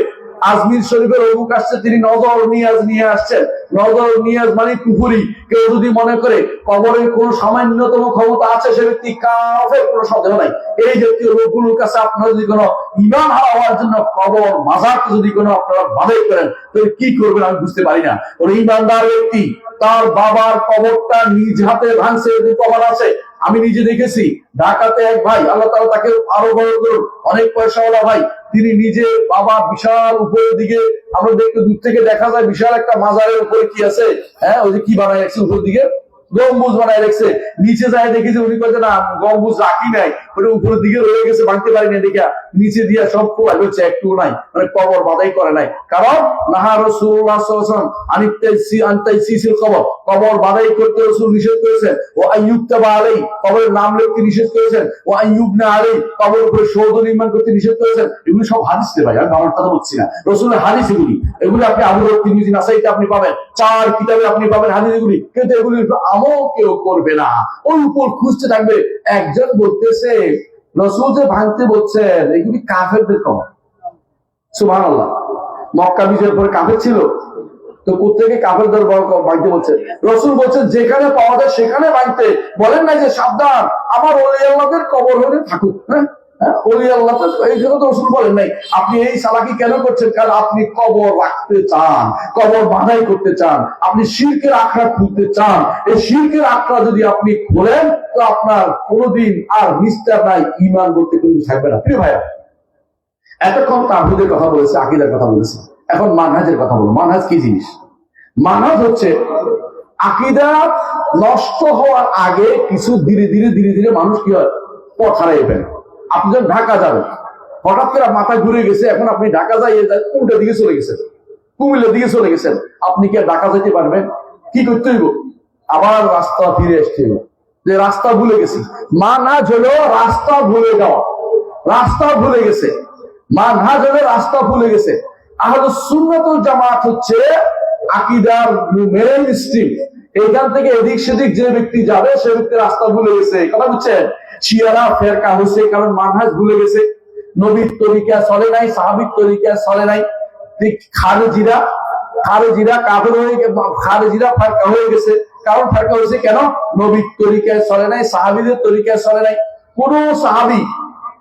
আজমির শরীফের অমুক আসছে, তিনি নজর নিয়াজ নিয়ে আসছেন। নজর নিয়াজ মানে পুকুরি। কেউ যদি মনে করে কবরের কোন সামান্যতম ক্ষমতা আছে, সে ব্যক্তি কাফের, কোনো সন্দেহ নাই। এই জাতীয় লোকগুলোর কাছে আপনারা যদি কোনো ঈমান হারা হওয়ার জন্য কবর, মাজারকে যদি কোনো আপনারা বাধাই করেন, তাহলে কি করবেন আমি বুঝতে পারি না। ওই ঈমানদার ব্যক্তি তার বাবার কবরটা নিজ হাতে ভাঙছে, কবর আছে। আমি নিজে দেখেছি ঢাকাতে এক ভাই, আল্লাহ তাআলা তাকে আরো বড় করুন, অনেক পয়সাওয়ালা ভাই, তিনি নিজে বাবা বিশাল উপরের দিকে, আমরা দেখতে দূর থেকে দেখা যায় বিশাল একটা মাজারের উপরে কি আছে, হ্যাঁ ওই যে কি বানায় রাখছে উপর দিকে, গম্বুজ বানায় রাখছে। নিচে যায় দেখি যে উনি কয়েছে না, গম্বুজ রাখি নাই, ওটা উপরের দিকে রয়ে গেছে, ভাঙতে পারিনি দেখা নিচে দিয়া সব খোলা হচ্ছে, একটু নাই, মানে কবর বাধাই করে নাই। কারণ নাহা রাসূলুল্লাহ সাল্লাল্লাহু আলাইহি ওয়াসাল্লাম আনতাইসিসিল কবর, কবর বাধাই করতে রাসূল নিষেধ করেছেন। ও আইয়ুবতাবা আলাই, কবরের নাম লিখতে নিষেধ করেছেন। ও আইয়ুবনা আলাই, কবরের উপরে সৌধ নির্মাণ করতে নিষেধ করেছেন। এগুলো সব হাদিস রে ভাই, আমি আমার কথা বলছি না, রাসূলের হাদিস এগুলি আপনি আবু দাউদ, তিরমিজি, নাসাইতে আপনি পাবেন, 4 কিতাবে আপনি পাবেন হাদিস এগুলি। কিন্তু এগুলি আমল কেউ করবে না, ওই উপর খুঁজতে থাকবে। একজন বলতেছে রাসূল যে ভাঙতে বলছেন এগুলি কাফেরদের কবর। সুবহানাল্লাহ, মক্কা বিজয়ের পরে কাফের ছিল, তো কোথেকে কাফেরদের ভাঙতে বলছে? রাসূল বলছেন যেখানে পাওয়া যায় সেখানে ভাঙতে বলেন না যে সাবধান আমার ওলি আল্লাহদের কবর হলে থাকুক। হ্যাঁ, ওলি আল্লাহ এই জন্য তো রাসূল বলেন নাই। আপনি এই চালাকি কেন করছেন? কারণ আপনি কবর রাখতে চান, কবর বাঁধাই করতে চান, আপনি শিরকের আখড়া খুলতে চান। এই শিরকের আখড়া যদি আপনি খোলেন তো আপনার কোনোদিন আর নিস্তার নাই, ঈমান বলতে কোনো কিছু থাকবে না। প্রিয় ভাইয়া, এতক্ষণ তাওহীদের কথা বলেছে, আকীদার কথা বলেছে, এখন মানহাজের কথা বলবো। মানহাজ কি জিনিস? মানহাজ হচ্ছে আকীদা নষ্ট হওয়ার আগে কিছু ধীরে ধীরে ধীরে ধীরে মানুষ কি হয়, পথ হারিয়ে ফেলে। আপনি যখন ঢাকা যাবেন, হঠাৎ করে মাথা ঘুরে গেছে, এখন আপনি ঢাকা যাই উল্টা দিকে চলে গেছেন, কুমিল্লার দিকে চলে গেছেন, আপনি কি আর ঢাকা যেতে পারবেন? কি করতে হইব? আবার রাস্তা ফিরে আসতে হইব, যে রাস্তা ভুলে গেছি। মানহাজ হলো রাস্তা ভুলে যাওয়া, রাস্তা ভুলে গেছে। মানহাজ হলো রাস্তা ভুলে গেছে। আহলুস সুন্নাত ওয়াল জামাত হচ্ছে আকীদার মেইন স্ট্রিম। এখান থেকে এদিক সেদিক যে ব্যক্তি যাবে সে ব্যক্তি রাস্তা ভুলে গেছে। কথা বুঝছেন? শিয়ারা ফেরকা হয়েছে কারণ মানহাজ ভুলে গেছে, নবীর তরিকা চলে নাই, সাহাবীর তরিকা চলে নাই। ঠিক খারেজিরা কাফের হয়ে, খারেজিরা ফেরকা হয়ে গেছে। কারণ ফেরকা হয়েছে কেন? নবীর তরিকায় চলে নাই, সাহাবীদের তরিকায় চলে নাই। কোন সাহাবী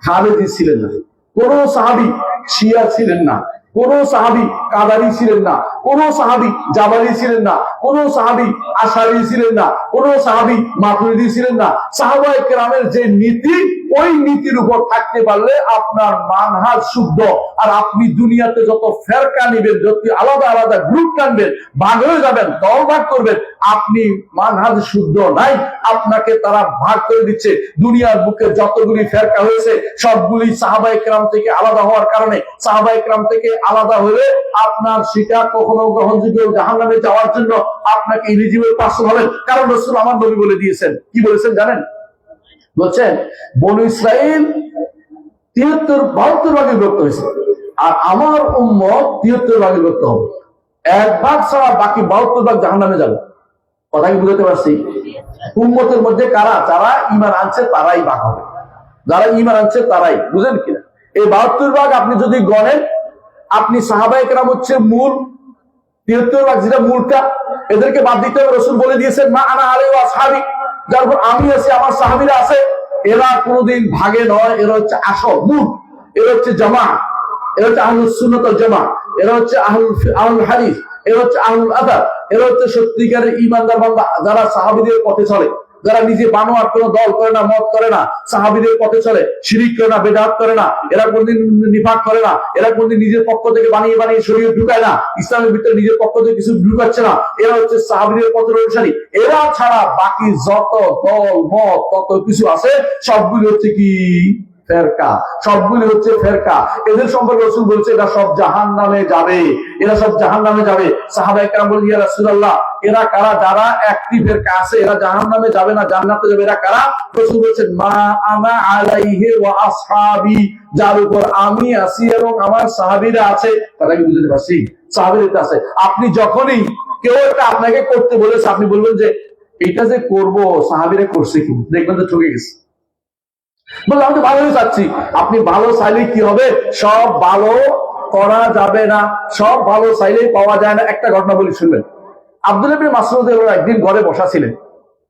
খারেজি ছিলেন না, কোন সাহাবী শিয়া ছিলেন না, কোন সাহাবী কাদারি ছিলেন না, কোন সাহাবী জাবারি ছিলেন না, কোন সাহাবী আশারি ছিলেন না, কোন সাহাবী মাতুরিদি ছিলেন না। সাহাবায়ে কেরামের যে নীতি, ওই নীতির উপর থাকতে পারলে আপনার মানহাজ শুদ্ধ। আর আপনি দুনিয়াতে যত ফেরকা নেবেন, যত আলাদা আলাদা গ্রুপ টানবেন, ভাগ হয়ে যাবেন, দল ভাগ করবেন, আপনি মানহাজ শুদ্ধ নাই, আপনাকে তারা ভাগ করে দিচ্ছে। দুনিয়ার বুকে যতগুলি ফেরকা হয়েছে সবগুলি সাহাবায়ে কেরাম থেকে আলাদা হওয়ার কারণে। সাহাবায়ে কেরাম থেকে আলাদা হলে আপনার সেটা কখনো গ্রহণযোগ্য, জাহান্নামে যাওয়ার জন্য আপনাকে এলিজিবল পার্সন হবেন। কারণ রাসূল আমার নবী বলে দিয়েছেন, কি বলেছেন জানেন? বলছেন বনু ইসরাইল 73-72 ভাগে বিভক্ত হয়েছে, আর আমার উম্মত 73 ভাগে বিভক্ত হবে। 1 ভাগ ছাড়া বাকি 72 ভাগ জাহান্নামে যাবে। কথা কি বুঝতে পারছি? উম্মতের মধ্যে কারা? যারা ঈমান আনছে তারাই ভাগ হবে, যারা ঈমান আনছে তারাই। বুঝেন কিনা? এই 72 ভাগ আপনি যদি গণেন, আপনি সাহাবায়ে কেরাম হচ্ছে মূল 73 ভাগ, যেটা মূলটা, এদেরকে বাদ দিতে হবে। রাসূল বলে দিয়েছেন মা আনা আলাইহি ওয়া আসহাবি, যার উপর আমি আছি, আমার সাহাবীরা আছে। এরা কোনোদিন ভাগে নয়, এরা হচ্ছে আসল মূল, এরা হচ্ছে জামা, এরা হচ্ছে আহলুস সুন্নাত ওয়াল জামা, এরা হচ্ছে আহলুল হাদিস, এরা হচ্ছে আহলুল আদাব, এরা হচ্ছে সত্যিকারের ঈমানদার বান্দা, যারা সাহাবীদের পথে চলে, যারা নিজে বানোয়ার কোনো দল করে না, মত করে না, সাহাবীদের পথে চলে, শিরিক করে না, বেদাত করে না, এরা কোনদিন নিফাক করে না, এরা কোনদিন নিজের পক্ষ থেকে বানিয়ে বানিয়ে শরীয়ত ঢুকায় না, ইসলামের ভিতরে নিজের পক্ষ থেকে কিছু ঢুকাচ্ছে না। এরা হচ্ছে সাহাবীদের পথের অনুসারী। এরা ছাড়া বাকি যত দল মত তত কিছু আছে সবগুলো হচ্ছে কি ফেরকা, সবগুলি হচ্ছে ফেরকা। এদের সম্পর্কে রাসূল বলেছে এরা সব জাহান্নামে যাবে, এরা সব জাহান্নামে যাবে। সাহাবায়ে কেরাম বলেন ইয়া রাসূলুল্লাহ, এরা কারা? যারা একটি ফেরকা আছে, এরা জাহান্নামে যাবে না, জান্নাতে যাবে। এরা কারা? রাসূল বলেছেন মা আনা আলাইহি ওয়া আসহাবি, যার উপর আমি আছি এবং আমার সাহাবীরা আছে। কথা কি বুঝতে পারছি? সাহাবীরা আছে। আপনি যখনই কেউ একটা আপনাকে করতে বলেছে, আপনি বলবেন যে এটা যে করব সাহাবীরা করছে কি, দেখবেন যে ঠকে গেছে। বললাম আমি তো ভালোই চাচ্ছি। আপনি ভালো চাইলে কি হবে? সব ভালো করা যাবে না, সব ভালো চাইলেই পাওয়া যায় না। একটা ঘটনা বলি, শুনবেন। আব্দুল্লাহ ইবনে মাসউদ রাদিয়াল্লাহু একদিন ঘরে বসা ছিলেন।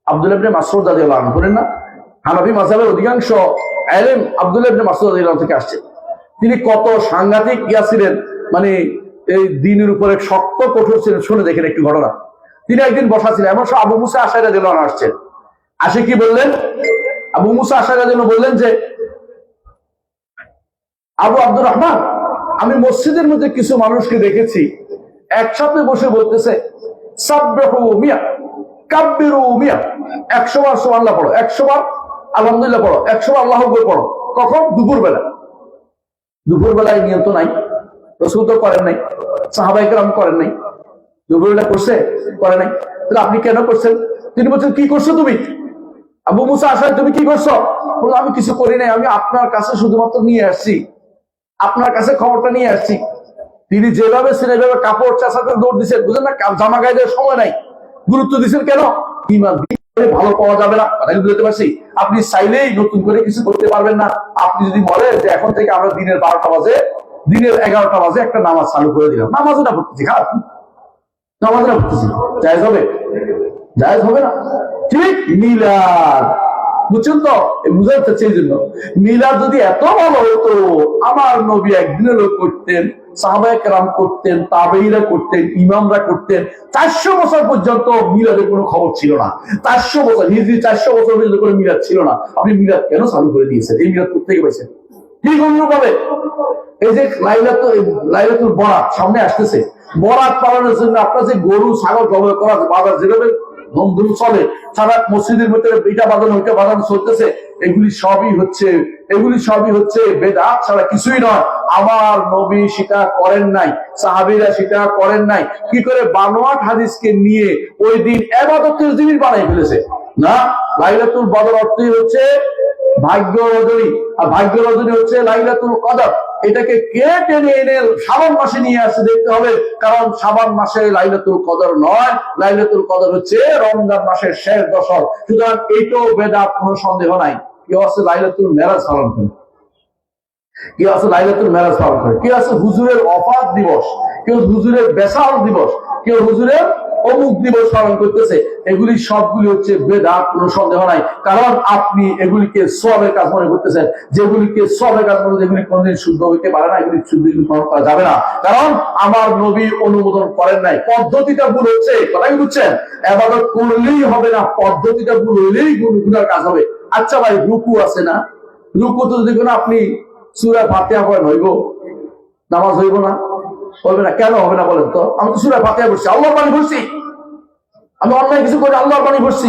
আব্দুল্লাহ ইবনে মাসউদ রাদিয়াল্লাহু আনহু, বলেন না হানাফি মাযহাবের অধিকাংশ ইলম আব্দুল্লাহ ইবনে মাসউদ রাদিয়াল্লাহু থেকে আসছে। তিনি কত সাংঘাতিক ছিলেন, মানে এই দ্বীনের উপরে শক্ত কঠোর ছিলেন। শুনে দেখেন একটু ঘটনা। তিনি একদিন বসা ছিলেন, এমন সব আবু মুসা আশআরী রাদিয়াল্লাহু আনহু আসছেন। আসে কি বললেন? আবু মুসা আশআরী রাদিয়াল্লাহু আনহু বললেন যে আবু আব্দুর রহমান, আমি মসজিদের মধ্যে কিছু মানুষকে দেখেছি একসাথে বসে বলতেছে সাব্বিহু মিয়া কাব্বিরু মিয়া, 100 বার সুবহানাল্লাহ পড়ো, 100 বার আলহামদুলিল্লাহ পড়ো, 100 আল্লাহ আকবার পড়ো। কখন? দুপুরবেলা। দুপুরবেলায় নিয়ত নাই, রাসূল তো করেন নাই, সাহাবায়ে কেরাম করেন নাই। দুপুরবেলা করছে? করে নাই। তাহলে আপনি কেন করছেন? তিনি বলছেন, কি করছো তুমি? আবু মুসা আশআরী, তুমি কি করছো? বলল, আমি কিছু করি নাই, আমি আপনার কাছে শুধুমাত্র নিয়ে আসছি, আপনার কাছে খবরটা নিয়ে আসছি। তিনি যেভাবে ছিলেন এভাবে কাপড় চাষাতে দৌড় দিচ্ছেন, বুঝলেন না? জামা গায়ে দেওয়ার সময় নাই। গুরুত্ব দিচ্ছেন কেন? ইমান ভালো পাওয়া যাবে না, কথা বুঝতে পারছি। আপনি চাইলেই নতুন করে কিছু করতে পারবেন না। আপনি যদি বলেন যে এখন থেকে আমরা দিনের 12টা বাজে, দিনের 11টা বাজে একটা নামাজ চালু করে দিলাম, নামাজও না পড়তেছি, খারাপ? নামাজ না পড়তেছি, জায়েজ হবে? জায়েজ হবে না। ঠিক মিলাদ, বুঝছেন তো? বুঝাতে চাচ্ছি এই জন্য, মিলাদ যদি এত ভালো হতো, আমার নবী একদিনেরও করতেন, সাহাবায়ে কেরাম করতেন, তাবেঈরা করতেন, ইমামরা করতেন। 400 বছর পর্যন্ত মিলাদের কোনো খবর ছিল না। 400 বছর, হিজরি 400 বছর পর্যন্ত কোনো মিলাদ ছিল না। আপনি মিলাদ কেন চালু করে দিয়েছেন? এই মিলাদ কোথা থেকে পাইছেন? ঠিক অন্যভাবে এই যে লাইলাতুল বরাত সামনে আসতেছে, বরাত পালনের জন্য আপনার যে গরু ছাগল জবাই করা বাজার যেভাবে ধুমধুম চলে, সারা মসজিদের ভিতরে এটা বাজানো ওইটা বাজানো চলতেছে, এগুলি সবই হচ্ছে বেদাত ছাড়া কিছুই নয়। আমার নবী সেটা করেন নাই, সাহাবীরা সেটা করেন নাই। কি করে বানোয়াট হাদিসকে নিয়ে ওই দিন ইবাদতের জিনিস বানাই ফেলেছে না। লাইলাতুল বদর অর্থই হচ্ছে ভাগ্য রজনী, আর ভাগ্য রজনী হচ্ছে লাইলাতুল কদর। এটাকে কে টেনে এনে শাবান মাসে নিয়ে আসছে দেখতে হবে, কারণ শাবান মাসে লাইলাতুল কদর নয়, লাইলাতুল কদর হচ্ছে রমজান মাসের শেষ দশক। সুতরাং এইটাও বেদাত, কোনো সন্দেহ নাই। কেউ আছে লাইলাতুল মেরাজ পালন করে, কেউ আছে লাইলাতুল মেরাজ পালন করে, কেউ আছে হুজুরের ওফাত দিবস, কেউ হুজুরের বেসাল দিবস, কেউ হুজুরের অমুক দিবস পালন করতেছে। এগুলি সবগুলি হচ্ছে বেদাত, কোনো সন্দেহ নাই। কারণ আপনি এগুলিকে সওয়াবের কাজ মনে করতেছেন, যেগুলিকে সওয়াবের কাজ মনে, এগুলি কোনদিন শুদ্ধ হইতে পারে না, এগুলি শুদ্ধ পালন করা যাবে না। কারণ আমার নবী অনুমোদন করেন নাই। পদ্ধতিটা ভুল হচ্ছে, কথা কি বুঝছেন? ইবাদত করলেই হবে না, পদ্ধতিটা ভুল হইলেই গুনার কাজ হবে। আচ্ছা ভাই, রুকু আছে না? রুকু তো যদি আপনি সূরা ফাতিহা পড়েন, হইব? নামাজ হইব না? বলবে না। কেন হবে না বলেন তো? আমি তো সূরা ফাতিহা পড়ছি, আল্লাহর বাণী পড়ছি, আমি অন্যায় কিছু করি, আল্লাহর বাণী পড়ছি,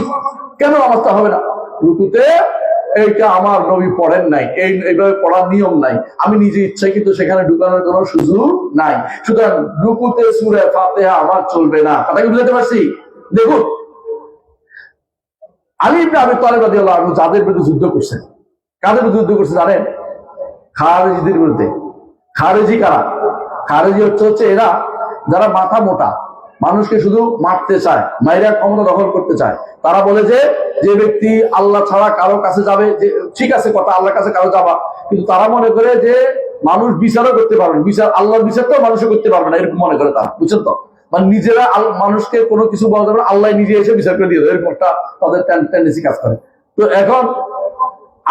কেন নামাজটা হবে না? রুকুতে এইটা আমার নবী পড়েন নাই, এইভাবে পড়ার নিয়ম নাই, আমি নিজে ইচ্ছা কিন্তু সেখানে ঢুকানোর কোনো সুযোগ নাই। সুতরাং রুকুতে সূরা ফাতিহা আমার চলবে না। কথা কি বুঝতে পারছি? দেখুন, আলী ইবনে আবি তালিব রাদিয়াল্লাহু আনহু যাদের বিরুদ্ধে যুদ্ধ করছেন, কাদের বিরুদ্ধে যুদ্ধ করছে জানেন? খারেজিদের বিরুদ্ধে। খারেজি কারা? খারেজি হচ্ছে এরা যারা মাথা মোটা, মানুষকে শুধু মারতে চায়, মাইরা ক্ষমতা দখল করতে চায়। তারা বলে যে ব্যক্তি আল্লাহ ছাড়া কারো কাছে যাবে, যে ঠিক আছে কথা, আল্লাহর কাছে কারো যাবা, কিন্তু তারা মনে করে যে মানুষ বিচারও করতে পারবে, আল্লাহর বিচার তো মানুষও করতে পারবে না, এরকম মনে করে তারা। বুঝছেন তো? মানে নিজেরা মানুষকে কোনো কিছু বলা যাবে না, আল্লাহ নিজে এসে বিচার করে দিয়ে দেবে, এরকম একটা তাদের টেন্ডেন্সি কাজ করে। তো এখন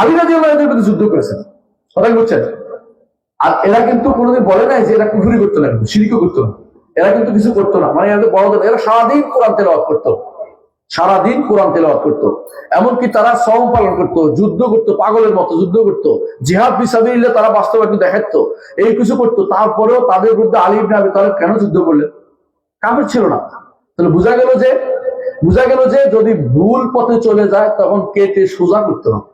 আলী রাদিয়াল্লাহু আনহু এদের বিরুদ্ধে যুদ্ধ করেছেন, কথা বুঝছেন? আর এরা কিন্তু কোনোদিন বলে নাই যে এরা কুফরি করতো না, শিরকও করতো না, এরা কিন্তু কিছু করতো না। মানে এরা বড়দের, এরা সারাদিন কোরআন তেলাওয়াত করতো, সারাদিন কোরআন তেলাওয়াত করতো। এমনকি তারা সওম পালন করতো, যুদ্ধ করতো, পাগলের মতো যুদ্ধ করতো, জিহাদ ফিসাবিলিল্লাহ তারা বাস্তবায়ন দেখাতো, এই কিছু করতো। তারপরেও তাদের বিরুদ্ধে আলী ইবনে আবি তালিব কেন যুদ্ধ করলেন? কাফের ছিল না। তাহলে বোঝা গেল যে যদি ভুল পথে চলে যায় তখন কেটে সোজা করতে হবে,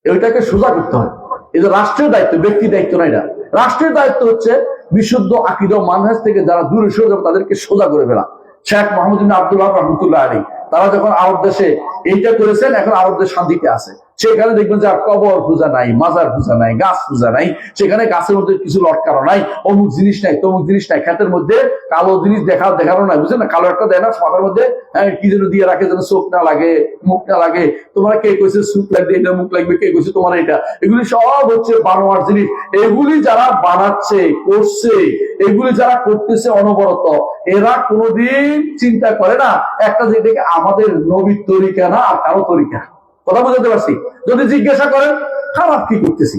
ওইটাকে সোজা করতে হয়। এটা রাষ্ট্রের দায়িত্ব, ব্যক্তির দায়িত্ব না। এটা রাষ্ট্রের দায়িত্ব হচ্ছে বিশুদ্ধ আকীদা ও মানহাজ থেকে যারা দূরে সরে যাবে তাদেরকে সোজা করে ফেলা। শেখ মোহাম্মদ ইবনে আব্দুল ওয়াহাব রাহমাতুল্লাহ আলাইহি তারা যখন আরব দেশে এইটা করেছেন, এখন আরব দেশ শান্তিতে আছে। সেখানে দেখবেন যে আর কবর পূজা নাই, মাজার পূজা নাই, গাছ পূজা নাই, সেখানে গাছের মধ্যে কিছু লটকানো নাই, অমুক জিনিস নাই, তমুক জিনিস নাই, ক্ষেতের মধ্যে কালো জিনিস দেখানো নাই, বুঝলেন না? কালো একটা দেয় না মাথার মধ্যে, কি যেন দিয়ে রাখে যেন চোখ না লাগে, মুখ না লাগে। তোমার কে কইছে চোখ লাগবে, এটা মুখ লাগবে, কে কইছে তোমার এটা? এগুলি সব হচ্ছে বানোয়ার জিনিস। এগুলি যারা বানাচ্ছে, করছে, এগুলি যারা করতেছে অনবরত, এরা কোনোদিন চিন্তা করে না একটা যেটাকে আমাদের নবীর তরিকা না আর কারো তরিকা। কথা বুঝাতে পারছি? যদি জিজ্ঞাসা করেন খারাপ কি করতেছি,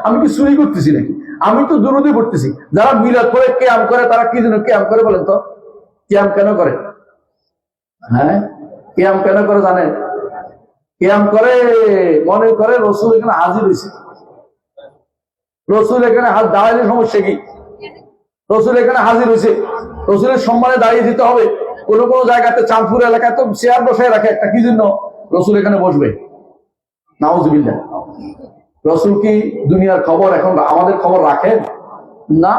আমি কি চুরি করতেছি নাকি? আমি তো দুরুদি পড়তেছি। যারা মিলাদ করে কিয়াম করে, তারা কি জন্য কিয়াম করে বলেন তো? কিয়াম কেন করে? হ্যাঁ, কিয়াম কেন করে জানেন? কিয়াম করে মনে করে রসুল এখানে হাজির হয়েছে, রসুল এখানে হাত দাঁড়াইলে সমস্যা কি? রসুল এখানে হাজির হয়েছে, রসুলের সম্মানে দাঁড়িয়ে দিতে হবে। কোনো জায়গাতে চাঁদপুর এলাকায় তো চেয়ার বসায় রাখে একটা, কি জন্য? রসুল এখানে বসবে। নাউজুবিল্লাহ। রসুল কি দুনিয়ার খবর এখন আমাদের খবর রাখেন না?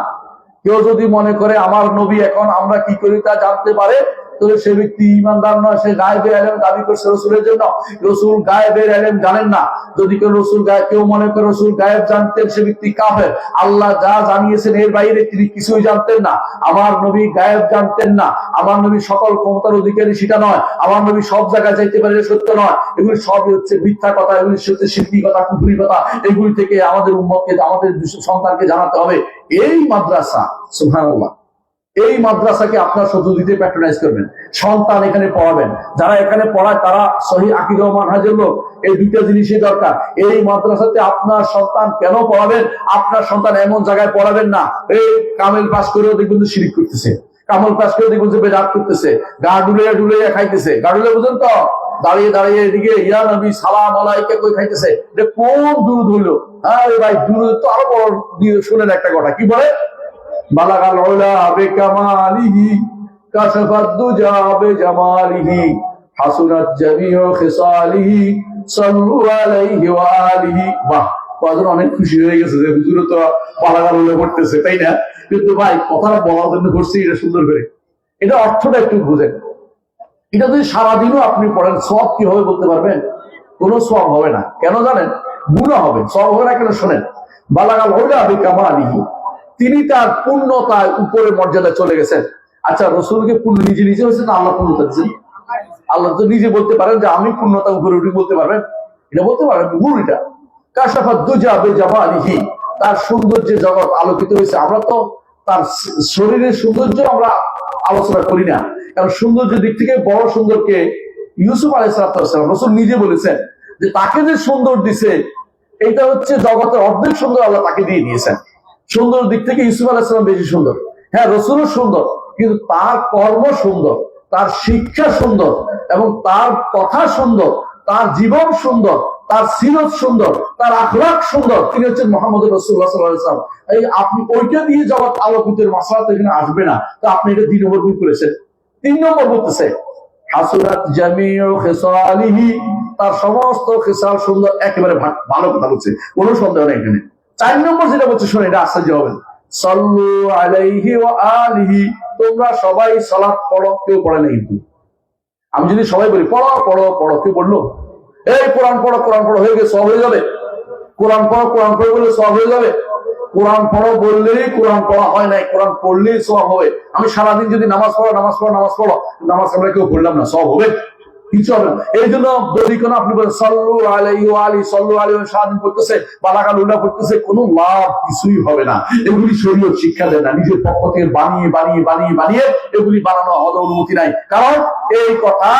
কেউ যদি মনে করে আমার নবী এখন আমরা কি করি তা জানতে পারে, তাহলে সে ব্যক্তি ইমানদার নয়, সে গায়েবের ইলম দাবি করছে রসুলের জন্য। রসুল গায়েবের ইলম জানেন না। যদি কেউ মনে করে রসুল গায়েব জানতেন, সে ব্যক্তি কাফের। আল্লাহ যা জানিয়েছেন এর বাইরে তিনি কিছুই জানতেন না। আমার নবী গায়েব জানতেন না। আমার নবী সকল ক্ষমতার অধিকারী সেটা নয়। আমার নবী সব জায়গায় যাইতে পারে সত্য নয়। এগুলি সবই হচ্ছে মিথ্যা কথা, এগুলি হচ্ছে শিরকি কথা, কুফরি কথা। এগুলি থেকে আমাদের উম্মতকে, আমাদের সন্তানকে জানাতে হবে এই মাদ্রাসা, সুবহানাল্লাহ, এই মাদ্রাসাকে আপনার শত্রুদিতে প্যাট্রোনাইজ করবেন, সন্তান এখানে পড়াবেন। যারা এখানে পড়ায় তারা সহি আকীদা ও মানহাজের লোক। এই দুইটা জিনিসই দরকার। এই মাদ্রাসাতে আপনার সন্তান কেন পড়াবেন? আপনার সন্তান এমন জায়গায় পড়াবেন না এই কামেল পাস করেও দেখবেন যে শিরক করতেছে, কামেল পাস করে দেখবেন যে বেদাত করতেছে, গা ডুলিয়ে ডুলিয়ে খাইতেছে। গা ডুলিয়ে বুঝেন তো, দাঁড়িয়ে দাঁড়িয়ে এদিকে ইয়া নবী সালাম আলাইকা কই খাইতেছে। কোন দুরূদ হইলো? আরে ভাই, দুরূদ তো আরো বড়। শুনেন একটা কথা কি বলে, বালাগাল উলা বিকামালিহি কাশাফাদ দুজা বিজামালিহি হাসুনাত জামিউ খিসালিহি সাল্লু আলাইহি ওয়া আলিহি। বাহ, কজন অনেক খুশি হয়ে গেছে যে হুজুর তো বালাগাল উলা পড়তেছে, তাই না? কিন্তু ভাই কথাটা বলার জন্য করছি এটা সুন্দর করে, এটা অর্থটা একটু বুঝেন। এটা যদি সারাদিনও আপনি পড়েন, সওয়াব কি হবে বলতে পারবেন? কোনো সওয়াব হবে না। কেন জানেন? গুনাহ হবে। সওয়াব হবে না কেন? শোনেন, বালাগাল উলা বিকামালিহি, তিনি তার পূর্ণতার উপরে মর্যাদা চলে গেছেন। আচ্ছা, রসুলকে পূর্ণ নিজে নিজে হয়েছে না আল্লাহ পূর্ণতা দিচ্ছেন? আল্লাহ তো নিজে বলতে পারেন যে আমি পূর্ণতা উপরে উঠি, বলতে পারবেন? এটা বলতে পারবেন? ভুল এটা। কাশাফাত দুজা বিজামালিহি, তার সৌন্দর্যের জগৎ আলোকিত হয়েছে। আমরা তো তার শরীরের সৌন্দর্য আমরা আলোচনা করি না, কারণ সৌন্দর্যের দিক থেকে বড় সুন্দরকে ইউসুফ আলাইহিস সালাম রসুল নিজে বলেছেন যে তাকে যে সুন্দর দিছে এটা হচ্ছে জগতের অর্ধেক সুন্দর আল্লাহ তাকে দিয়ে দিয়েছেন। সুন্দর দিক থেকে ইউসুফ আলাইহিস সালাম বেশি সুন্দর। হ্যাঁ, রসুলও সুন্দর, কিন্তু তার কর্ম সুন্দর, তার শিক্ষা সুন্দর, এবং তার কথা সুন্দর, তার জীবন সুন্দর, তার সিরত সুন্দর, তার আখলাক সুন্দর। তিনি হচ্ছেন মুহাম্মদ রাসূলুল্লাহ সাল্লাল্লাহু আলাইহি ওয়াসাল্লাম। এই আপনি ওইটা দিয়ে জগৎ আলোকিতের মাসলা তো এখানে আসবে না। তো আপনি এটা 2 নম্বর ভুল করেছেন। 3 নম্বর বলতেছে হাসুনাত জামিউ খিসালিহি, তার সমস্ত খিসাল সুন্দর, একেবারে ভালো কথা বলছে, কোনো সন্দেহ নেই এখানে। 4 নম্বর যেটা বলছে শুনে, এটা আশ্চর্য হবেন, সাল্লু আলাইহি ওয়া আলিহি, তোমরা সবাই সালাত পড়ো। কেউ পড়ে না কিন্তু। আমি যদি সবাই বলি পড়ো পড়ো পড়ো, কেউ বললো এই কোরআন পড়ো কোরআন পড়ো হয়ে গেছে সব হয়ে যাবে, কোরআন পড়ো বললে সব হয়ে যাবে? কোরআন পড়ো বললেই কোরআন পড়া হয় নাই, কোরআন পড়লেই সব হবে। আমি সারাদিন যদি নামাজ পড়ো নামাজ আমরা কেউ পড়লাম না, সব হবে? কিছু হবে না। এই জন্য যদি কোনো আপনি বলেন সাল্লু আলাইহি ওয়া আলি, সাল্লু আলাইহি সারাদিন পড়তেছে, বালাগাল উল্লাহ পড়তেছে, কোনো লাভ কিছুই হবে না। এগুলি শরীয়ত শিক্ষা দেয় না। নিজের পক্ষ থেকে বানিয়ে এগুলি বানানো আমাদের অনুমতি নাই। কারণ এই কথা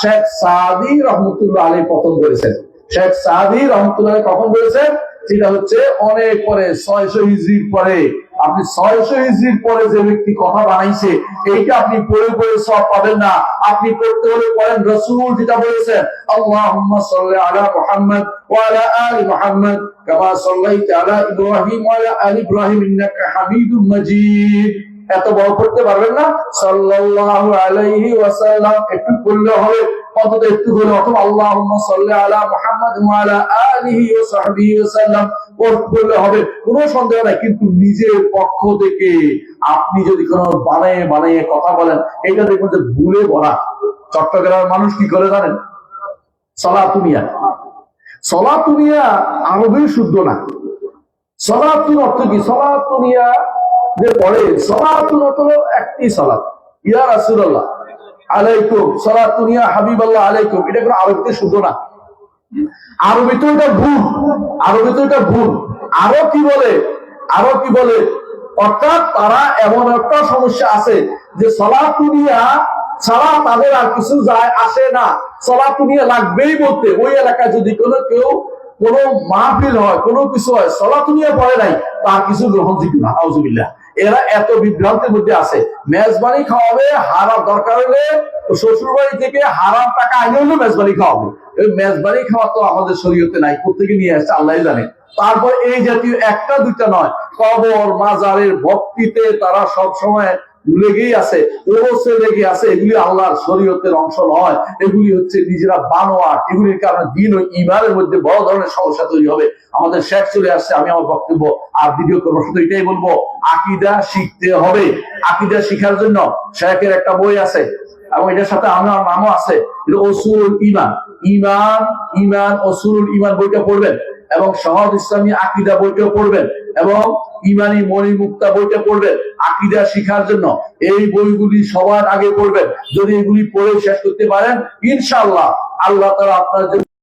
শেখ সাদি রহমতুল্লাহ আলাইহি প্রথম বলেছেন। শেখ সাদি রহমতুল্লাহ আলাইহি কখন বলেছেন? সেটা হচ্ছে অনেক পরে, 600 হিজরির পরে। আপনি 600 হিজরির পরে যে ব্যক্তি কথা বানাইছে, এইটা আপনি পড়ে সব পাবেন না। আপনি পড়তে হলে পড়েন রাসূল যেটা বলেছেন, আল্লাহুম্মা সাল্লি আলা মুহাম্মদ ওয়া আলা আলি মুহাম্মদ কামা সাল্লাইতা আলা ইব্রাহিম ওয়া আলা আলি ইব্রাহিম ইন্নাকা হামিদুম মাজিদ। এত বড় পড়তে পারবেন না? সাল্লাল্লাহু আলাইহি ওয়াসাল্লাম একটু পড়লে হবে, অন্তত একটু হলে, অথবা আল্লাহুম্মা সাল্লি আলা মুহাম্মদ ওয়া আলা আলিহি ওয়া সাহবিহি ওয়াসাল্লাম পড়লে হবে, কোনো সন্দেহ নাই। কিন্তু নিজের পক্ষ থেকে আপনি যদি কোনো বানিয়ে কথা বলেন, এটা দেখবেন যে ভুলে ভরা। চট্টগ্রামের মানুষ কি করে জানেন? সলাতুনিয়া আরবি শুদ্ধ না। সলাতুন অর্থ কি? সলাতুনিয়া যে পড়ে, সলাতুন অর্থ একটি সালাত, ইয়া রাসূলুল্লাহ আলাইকুম, সালাতুনিয়া হাবিবাল্লাহ আলাইকুম, এটা কোনো আরবিতে শুদ্ধ না। আরবিতে এটা ভুল। আরো কি বলে? অর্থাৎ তারা এমন একটা সমস্যা আছে যে সলাতুনিয়া ছাড়া তাদের আর কিছু যায় আসে না, সলাতুনিয়া লাগবেই বলতে। ওই এলাকায় যদি কেউ কোনো মাহফিল হয়, কোনো কিছু হয়, সলাতুনিয়া পড়ে নাই, তার কিছু গ্রহণযোগ্য না। আউযুবিল্লাহ। এরা এত বিভ্রান্তির মধ্যে আছে। মেজবানি খাওয়াবে, হারাম দরকার হলে শ্বশুর বাড়ি থেকে হারাম টাকা আইনে হলে মেজবানি খাওয়াবে। এই মেজবানি খাওয়া তো আমাদের শরীয়তে নাই, কোথেকে নিয়ে আসছে আল্লাহ জানে। তারপর এই জাতীয় একটা দুইটা নয়, কবর মাজারের ভক্তিতে তারা সব সময় লেগেই আছে, ওরসে লেগে আছে। এগুলি আল্লাহর শরীয়তের অংশ নয়, এগুলি হচ্ছে নিজেরা বানোয়াট। এগুলির কারণে দিন ও ইমানের মধ্যে বড় ধরনের সমস্যা তৈরি হবে। আমাদের শেষ চলে আসছে, আমি আমার বক্তব্য আর ভিডিও করবো, শুধু এটাই বলবো, আকীদা শিখতে হবে। আকীদা শিখার জন্য শেখের একটা বই আছে এবং এটার সাথে আমার নামও আছে, উসুলুল ঈমান। ঈমান উসুলুল ঈমান বইটা পড়বেন এবং সহজ ইসলামী আকীদা বইটাও পড়বেন এবং ইমানি মণিমুক্তা বইটা পড়বেন আকীদা শিখার জন্য। এই বইগুলি সবার আগে পড়বেন। যদি এগুলি পড়ে শেষ করতে পারেন, ইনশাআল্লাহ আল্লাহ তাআলা আপনার